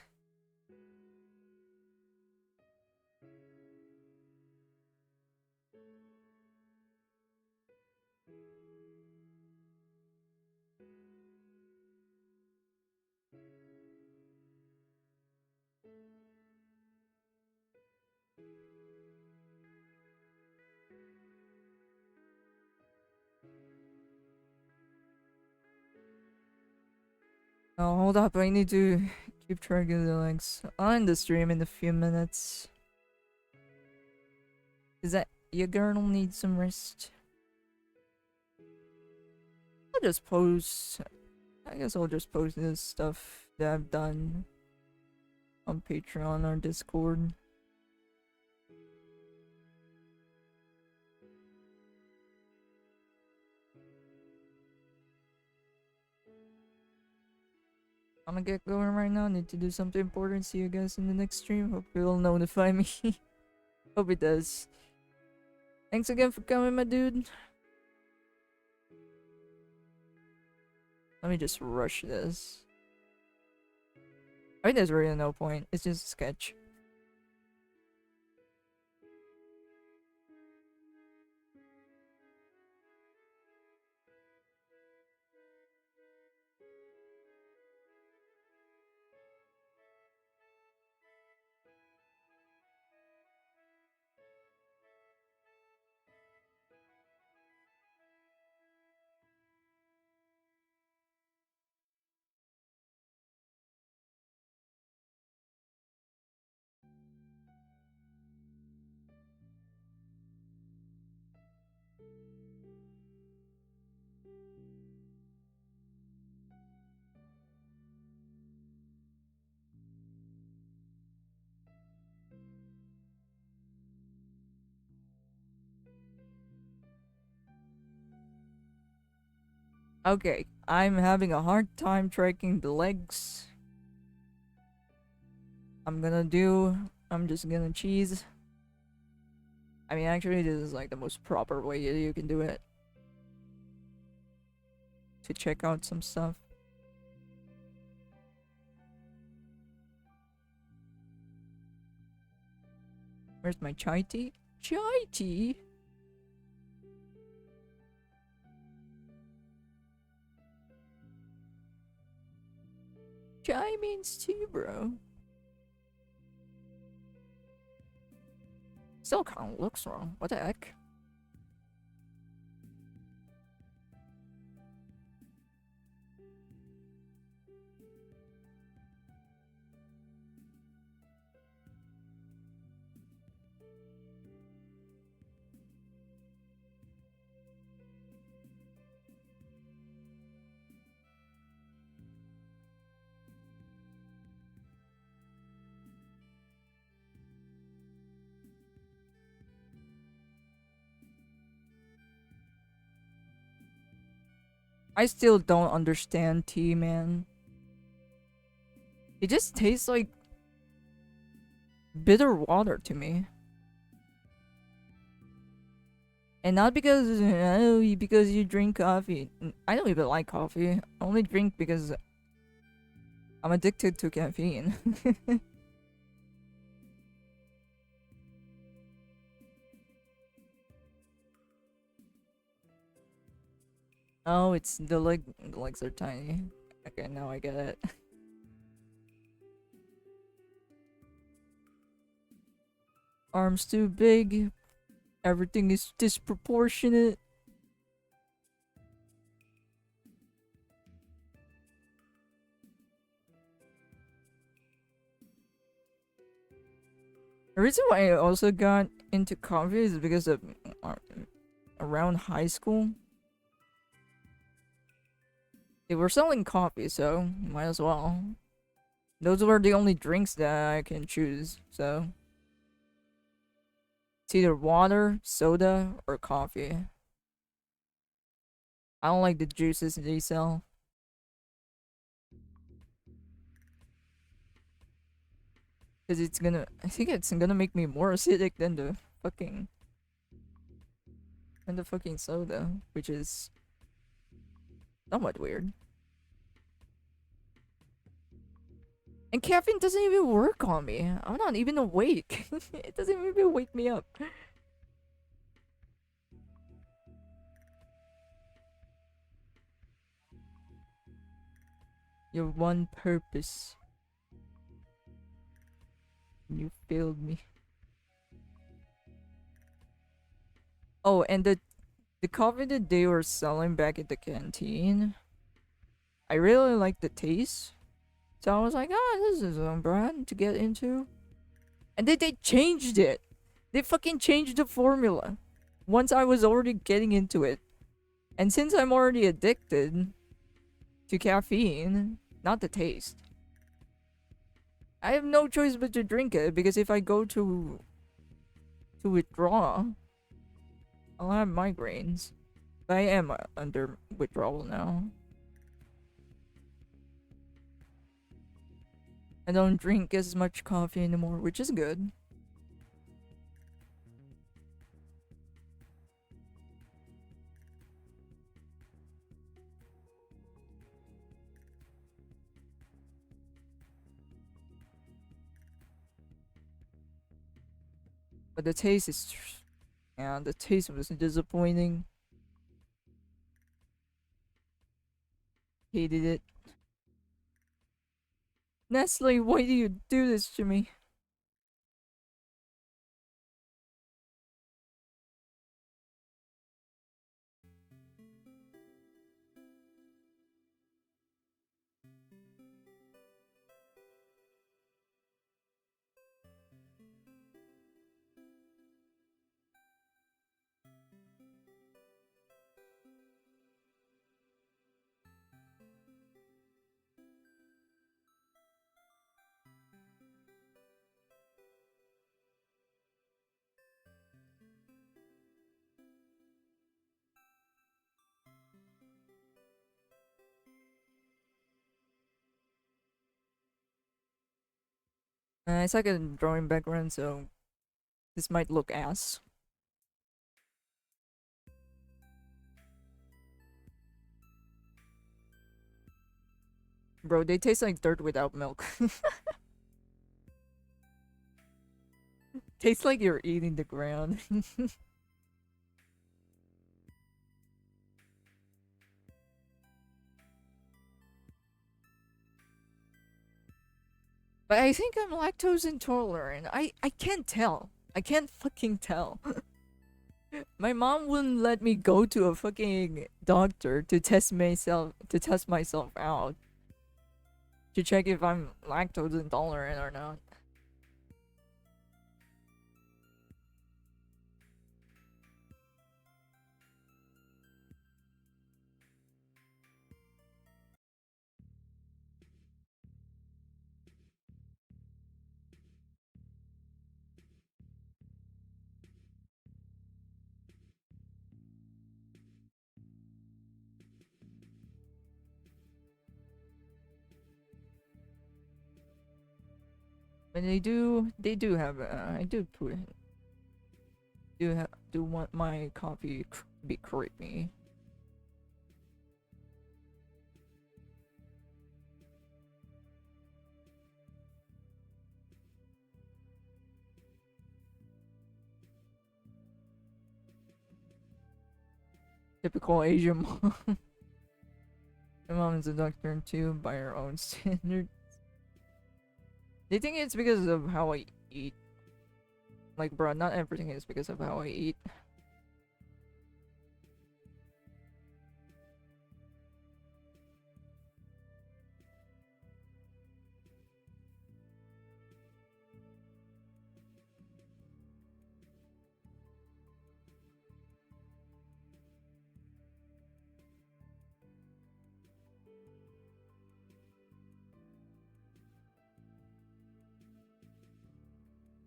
A: Oh, hold up, I need to keep track of the links. I'll end the stream in a few minutes. Is that your girl needs some rest? I'll just post. I guess I'll just post this stuff that I've done on Patreon or Discord. I'm gonna get going right now. Need to do something important. See you guys in the next stream. Hope it'll notify me. Hope it does. Thanks again for coming, my dude. Let me just rush this. I mean, there's really no point. It's just a sketch. Okay, I'm having a hard time tracking the legs. I'm just gonna cheese. I mean, actually, this is like the most proper way you can do it. To check out some stuff. Where's my chai tea? Chai tea? Chai means tea, bro. Still kinda looks wrong. What the heck? I still don't understand tea, man. It just tastes like bitter water to me. And not because because you drink coffee. I don't even like coffee. I only drink because I'm addicted to caffeine. Oh, it's the legs are tiny. Okay, now I get it. Arms too big. Everything is disproportionate. The reason why I also got into coffee is because of around high school they were selling coffee, so might as well. Those were the only drinks that I can choose, so It's either water, soda, or coffee. I don't like the juices they sell. Cause it's gonna, I think it's gonna make me more acidic than the fucking, soda, which is somewhat weird. And caffeine doesn't even work on me. I'm not even awake. It doesn't even wake me up. Your one purpose. You failed me. Oh, and the coffee that they were selling back at the canteen, I really like the taste. So I was like, oh, this is a brand to get into. And then they changed it. They fucking changed the formula. Once I was already getting into it. And since I'm already addicted to caffeine, not the taste, I have no choice but to drink it, because if I go to withdraw, I'll have migraines. But I am under withdrawal now. I don't drink as much coffee anymore, which is good. But the taste is... yeah, the taste was disappointing. Hated it. Nestle, why do you do this to me? It's like a drawing background, so this might look ass. Bro, they taste like dirt without milk. Tastes like you're eating the ground. But I think I'm lactose intolerant. I can't tell. I can't fucking tell. My mom wouldn't let me go to a fucking doctor to test myself out to check if I'm lactose intolerant or not. But they do have I do want my coffee to be creamy. Typical Asian mom. My mom is a doctor too, by her own standard. They think it's because of how I eat. Like, bro, not everything is because of how I eat.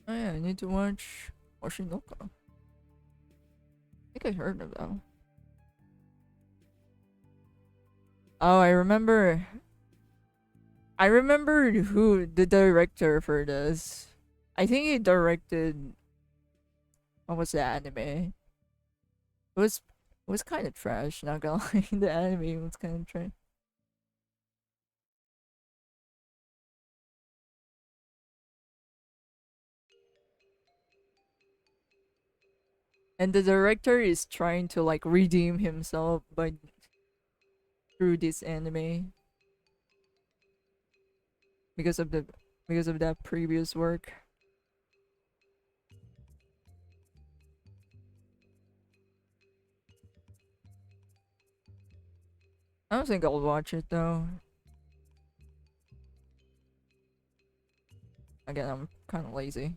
A: Oh yeah, I need to watch Oshinoka. I think I heard of that. Oh, I remember. I remember who the director for this. I think he directed. What was the anime? It was kind of trash. Not gonna lie, the anime was kind of trash. And the director is trying to like redeem himself by through this anime because of the because of that previous work. I don't think I'll watch it though. Again, I'm kind of lazy.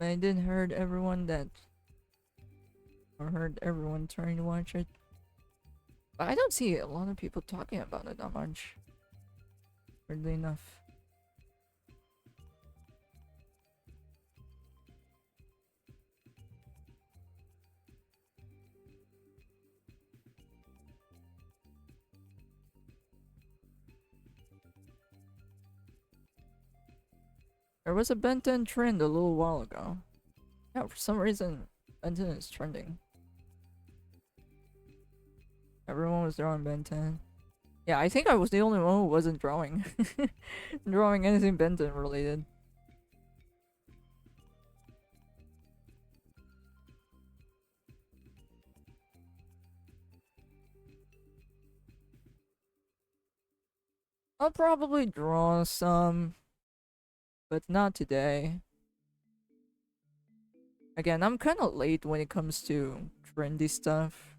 A: I didn't heard everyone that or heard everyone trying to watch it. But I don't see a lot of people talking about it that much. Weirdly enough. There was a Ben 10 trend a little while ago. Yeah, for some reason, Ben 10 is trending. Everyone was drawing Ben 10. Yeah, I think I was the only one who wasn't drawing. Drawing anything Ben 10 related. I'll probably draw some, but not today. Again, I'm kind of late when it comes to trendy stuff.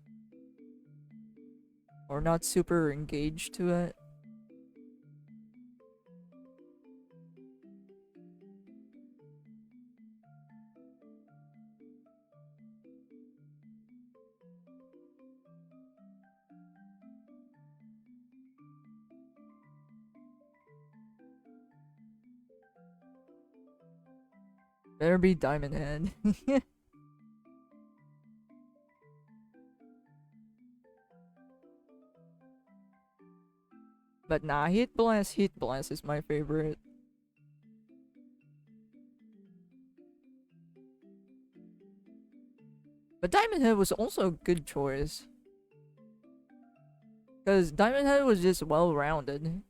A: Or not super engaged to it. Better be Diamond Head. But nah, Heat Blast is my favorite. But Diamond Head was also a good choice. Because Diamond Head was just well-rounded.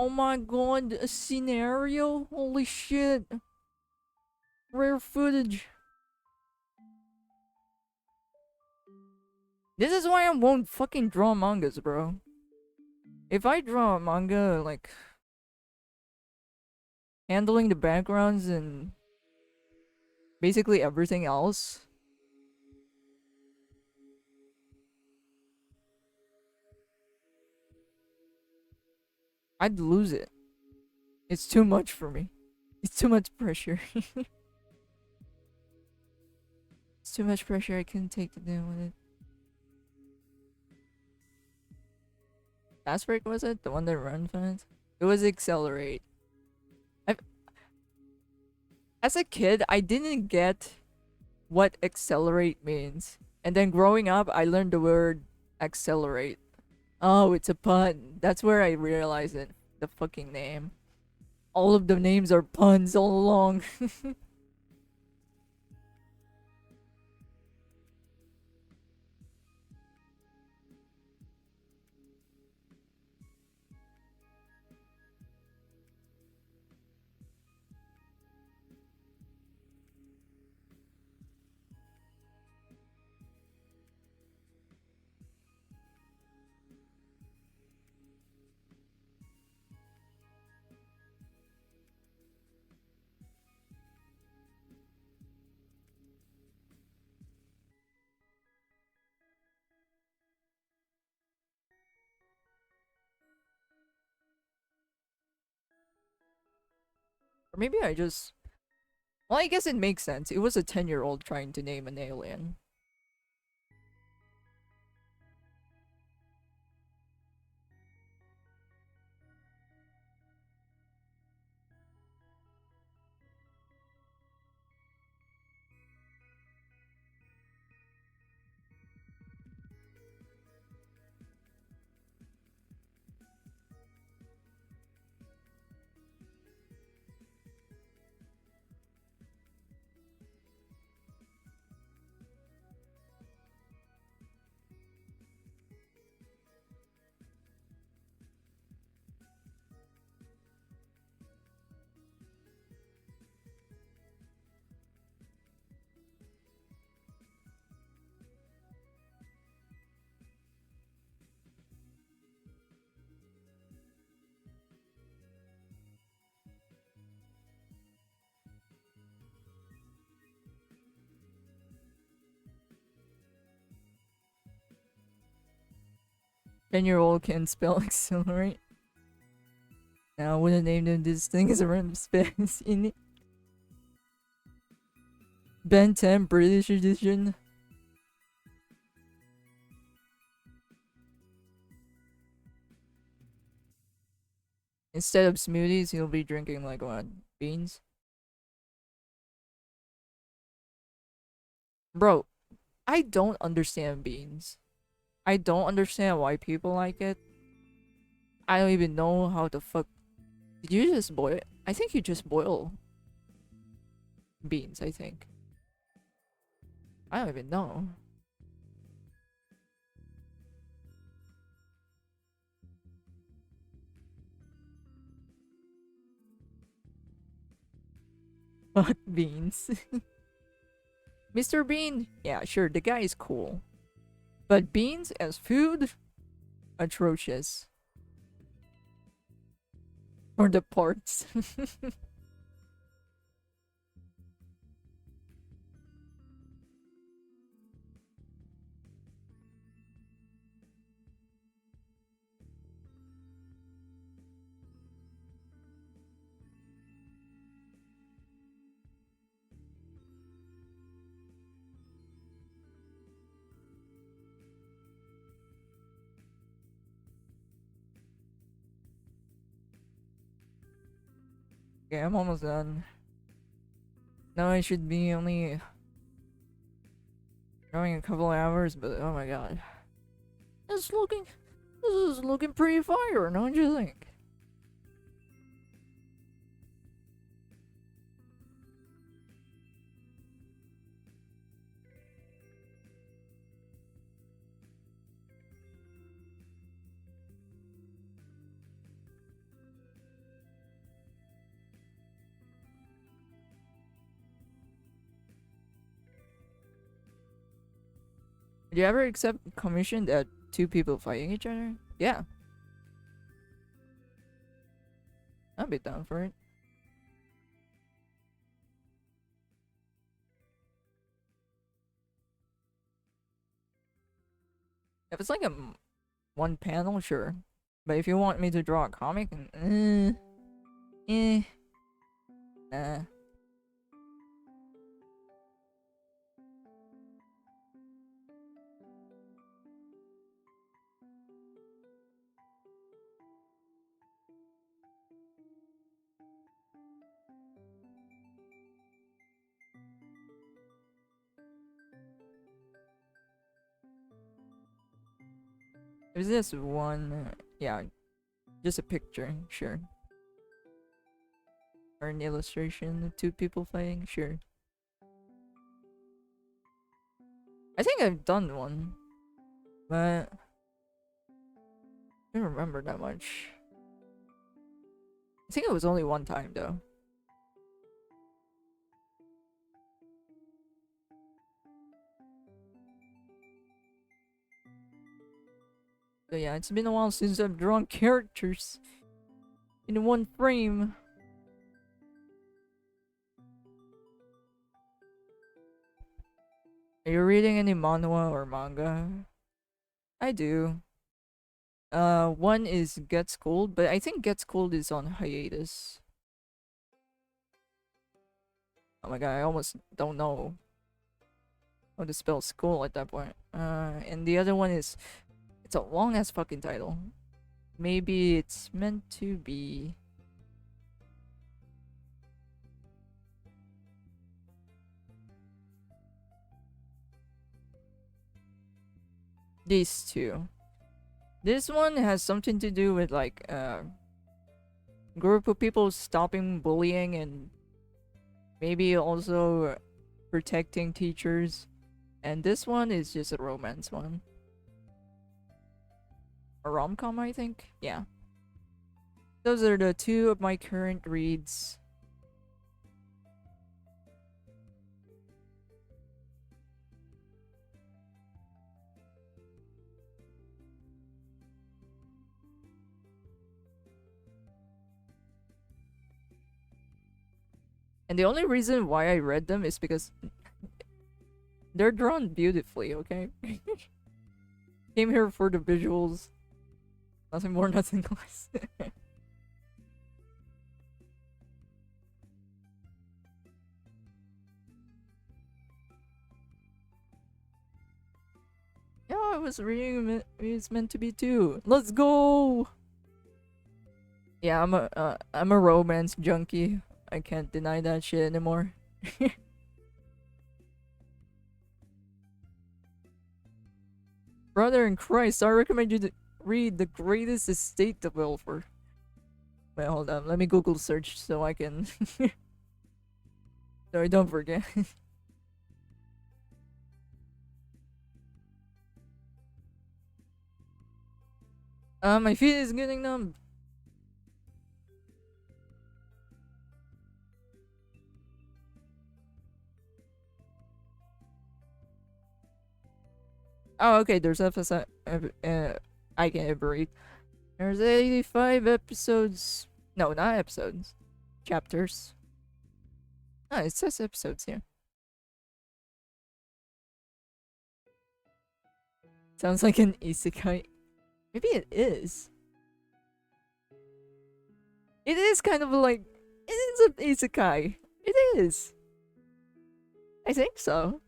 A: Oh my god, a scenario? Holy shit. Rare footage. This is why I won't fucking draw mangas, bro. If I draw a manga, like, handling the backgrounds and basically everything else, I'd lose it. It's too much for me. It's too much pressure. It's too much pressure I couldn't take to deal with it. Fast break, was it? The one that run fast? It was accelerate. As a kid, I didn't get what accelerate means. And then growing up, I learned the word accelerate. Oh, it's a pun. That's where I realized it. The fucking name. All of the names are puns all along. Or maybe I just. Well, I guess it makes sense. It was a 10-year-old trying to name an alien. 10-year-old can spell accelerate. Now, I wouldn't name them these things around space in it. Ben 10 British edition. Instead of smoothies, he'll be drinking like what? Beans? Bro, I don't understand beans. I don't understand why people like it. I don't even know how the fuck. Did you just boil it? I think you just boil beans, I think. I don't even know. Fuck beans. Mr. Bean? Yeah, sure, the guy is cool. But beans as food? Atrocious. For the parts. Okay, I'm almost done. Now I should be only going a couple hours, but oh my god. This is looking pretty fire, don't you think? Did you ever accept commission that two people fighting each other? Yeah. I'd be down for it. If it's like a one panel, sure. But if you want me to draw a comic, nah. If this one, yeah, just a picture, sure. Or an illustration of two people fighting, sure. I think I've done one, but I don't remember that much. I think it was only one time though. But yeah, it's been a while since I've drawn characters in one frame. Are you reading any manhwa or manga? I do. One is Get Schooled, but I think Get Schooled is on hiatus. Oh my god, I almost don't know how to spell school at that point. And the other one is, it's a long ass fucking title. Maybe it's meant to be. These two. This one has something to do with like group of people stopping bullying and maybe also protecting teachers. And this one is just a romance one. A rom-com, I think? Yeah. Those are the two of my current reads. And the only reason why I read them is because they're drawn beautifully, okay? Came here for the visuals. Nothing more, nothing less. Yeah, I was reading it's meant to be too. Let's go! Yeah, I'm a romance junkie. I can't deny that shit anymore. Brother in Christ, I recommend you to read The Greatest Estate Developer. Wait, hold on. Let me Google search so I can... so I don't forget. My feet is getting numb. Oh, okay, there's episode... I can't read. There's 85 episodes... No, not episodes. Chapters. Ah, it says episodes here. Sounds like an isekai. Maybe it is. It is kind of like... It is an isekai. It is. I think so.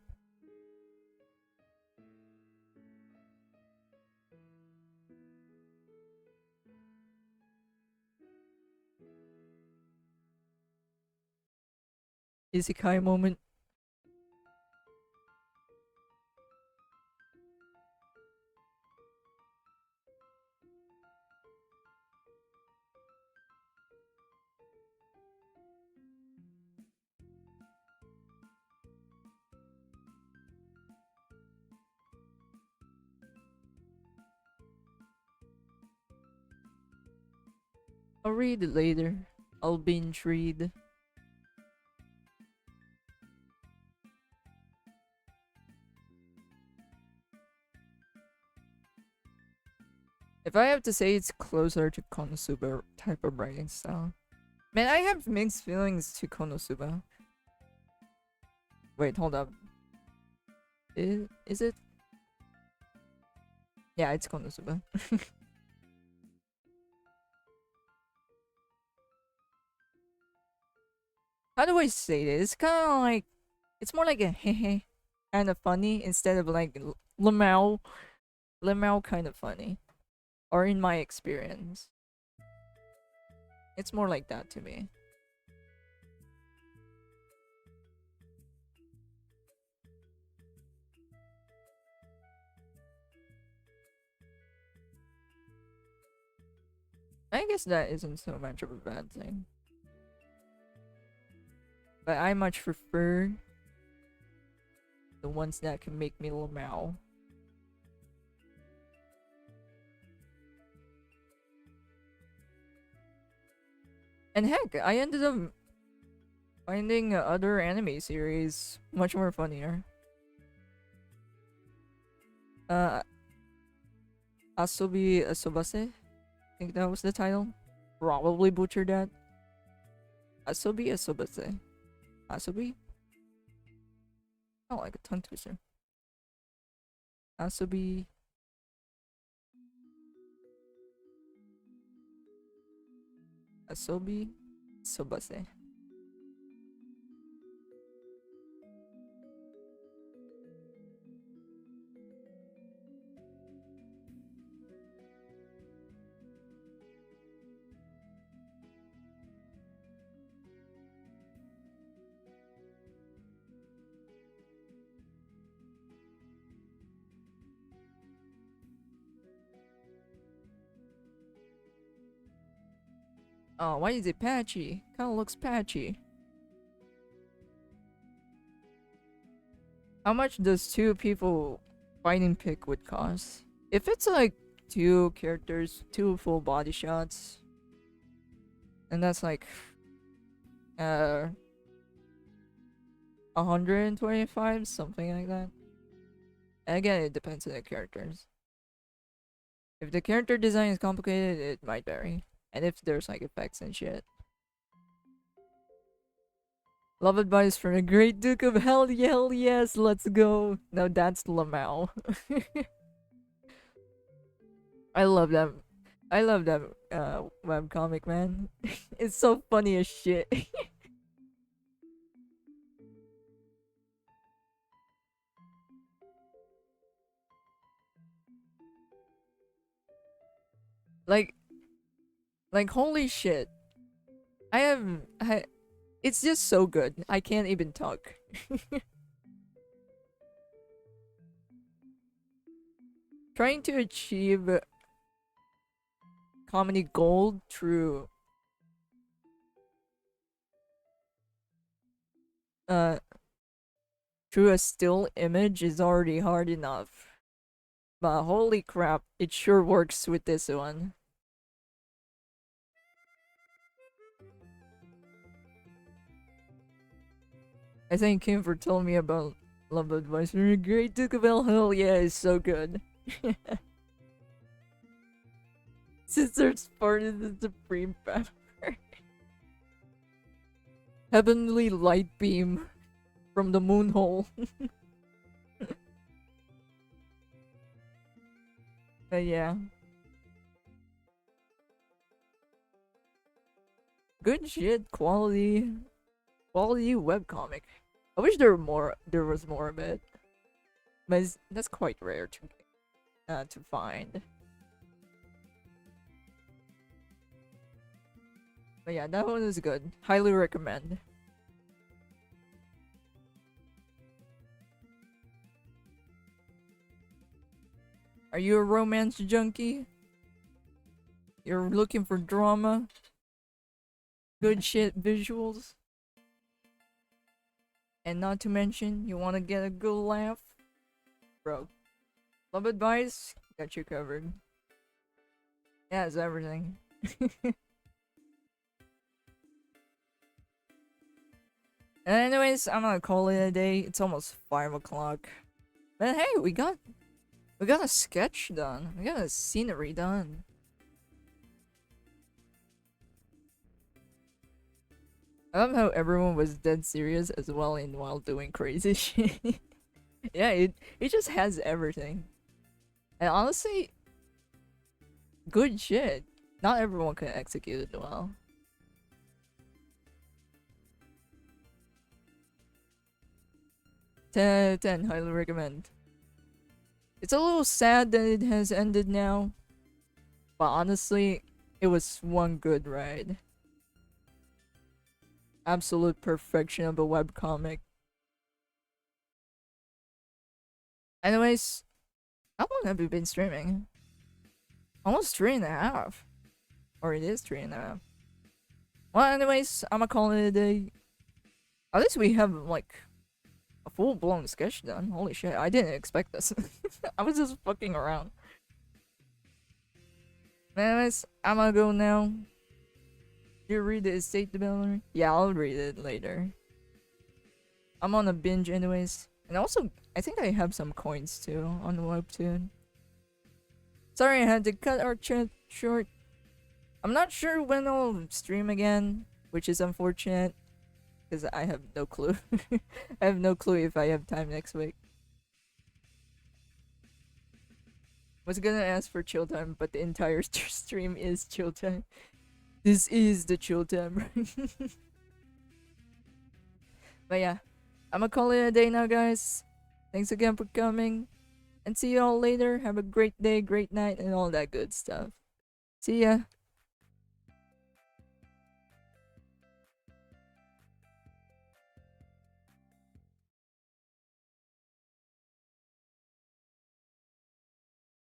A: Isekai moment. I'll read it later. I'll binge read. If I have to say, it's closer to Konosuba type of writing style. Man, I have mixed feelings to Konosuba. Wait, hold up. Is it? Yeah, it's Konosuba. How do I say this? It's kind of like... It's more like a hehe kind of funny instead of like Lamau. Lamau kind of funny. Or in my experience. It's more like that to me. I guess that isn't so much of a bad thing. But I much prefer the ones that can make me lamau. And heck, I ended up finding other anime series much more funnier. Asobi Asobase? I think that was the title. Probably butchered that. Asobi Asobase. Asobi? Oh, like a tongue twister. Asobi. Asobi Sobase. Oh, why is it patchy? Kinda looks patchy. How much does two people fighting pick would cost? If it's like two characters, two full body shots, and that's like uh 125, something like that. And again, it depends on the characters. If the character design is complicated, it might vary. And if there's like effects and shit. Love advice from the Great Duke of Hell, hell yes, let's go. Now that's Lamau. I love that. I love that webcomic, man. It's so funny as shit. like holy shit. It's just so good. I can't even talk. Trying to achieve comedy gold through uh through a still image is already hard enough. But holy crap, it sure works with this one. I think Kimber told me about Love Advice from a Great Duke of Hell. Yeah, it's so good. Sisters parted the supreme power. Heavenly light beam from the moon hole. But yeah. Good shit, quality webcomic. I wish there was more of it. But that's quite rare to find. But yeah, that one is good. Highly recommend. Are you a romance junkie? You're looking for drama? Good shit visuals? And not to mention, you want to get a good laugh? Bro. Love advice? Got you covered. Yeah, it's everything. Anyways, I'm gonna call it a day. It's almost 5 o'clock. But hey, we got a sketch done. We got a scenery done. I love how everyone was dead serious as well in while doing crazy shit. Yeah, it just has everything. And honestly, good shit. Not everyone can execute it well. 10 out of 10, highly recommend. It's a little sad that it has ended now. But honestly, it was one good ride. Absolute perfection of a webcomic. Anyways, how long have you been streaming? Almost 3.5. Or it is 3.5. Well, anyways, I'ma call it a day. At least we have, like, a full-blown sketch done. Holy shit, I didn't expect this. I was just fucking around. Anyways, I'm gonna go now. Do you read the estate developer? Yeah, I'll read it later. I'm on a binge anyways. And also, I think I have some coins too on the webtoon. Sorry I had to cut our chat short. I'm not sure when I'll stream again, which is unfortunate. Because I have no clue. I have no clue if I have time next week. Was gonna ask for chill time, but the entire stream is chill time. This is the chill time. But yeah, I'ma call it a day now, guys. Thanks again for coming. And see you all later. Have a great day, great night, and all that good stuff. See ya.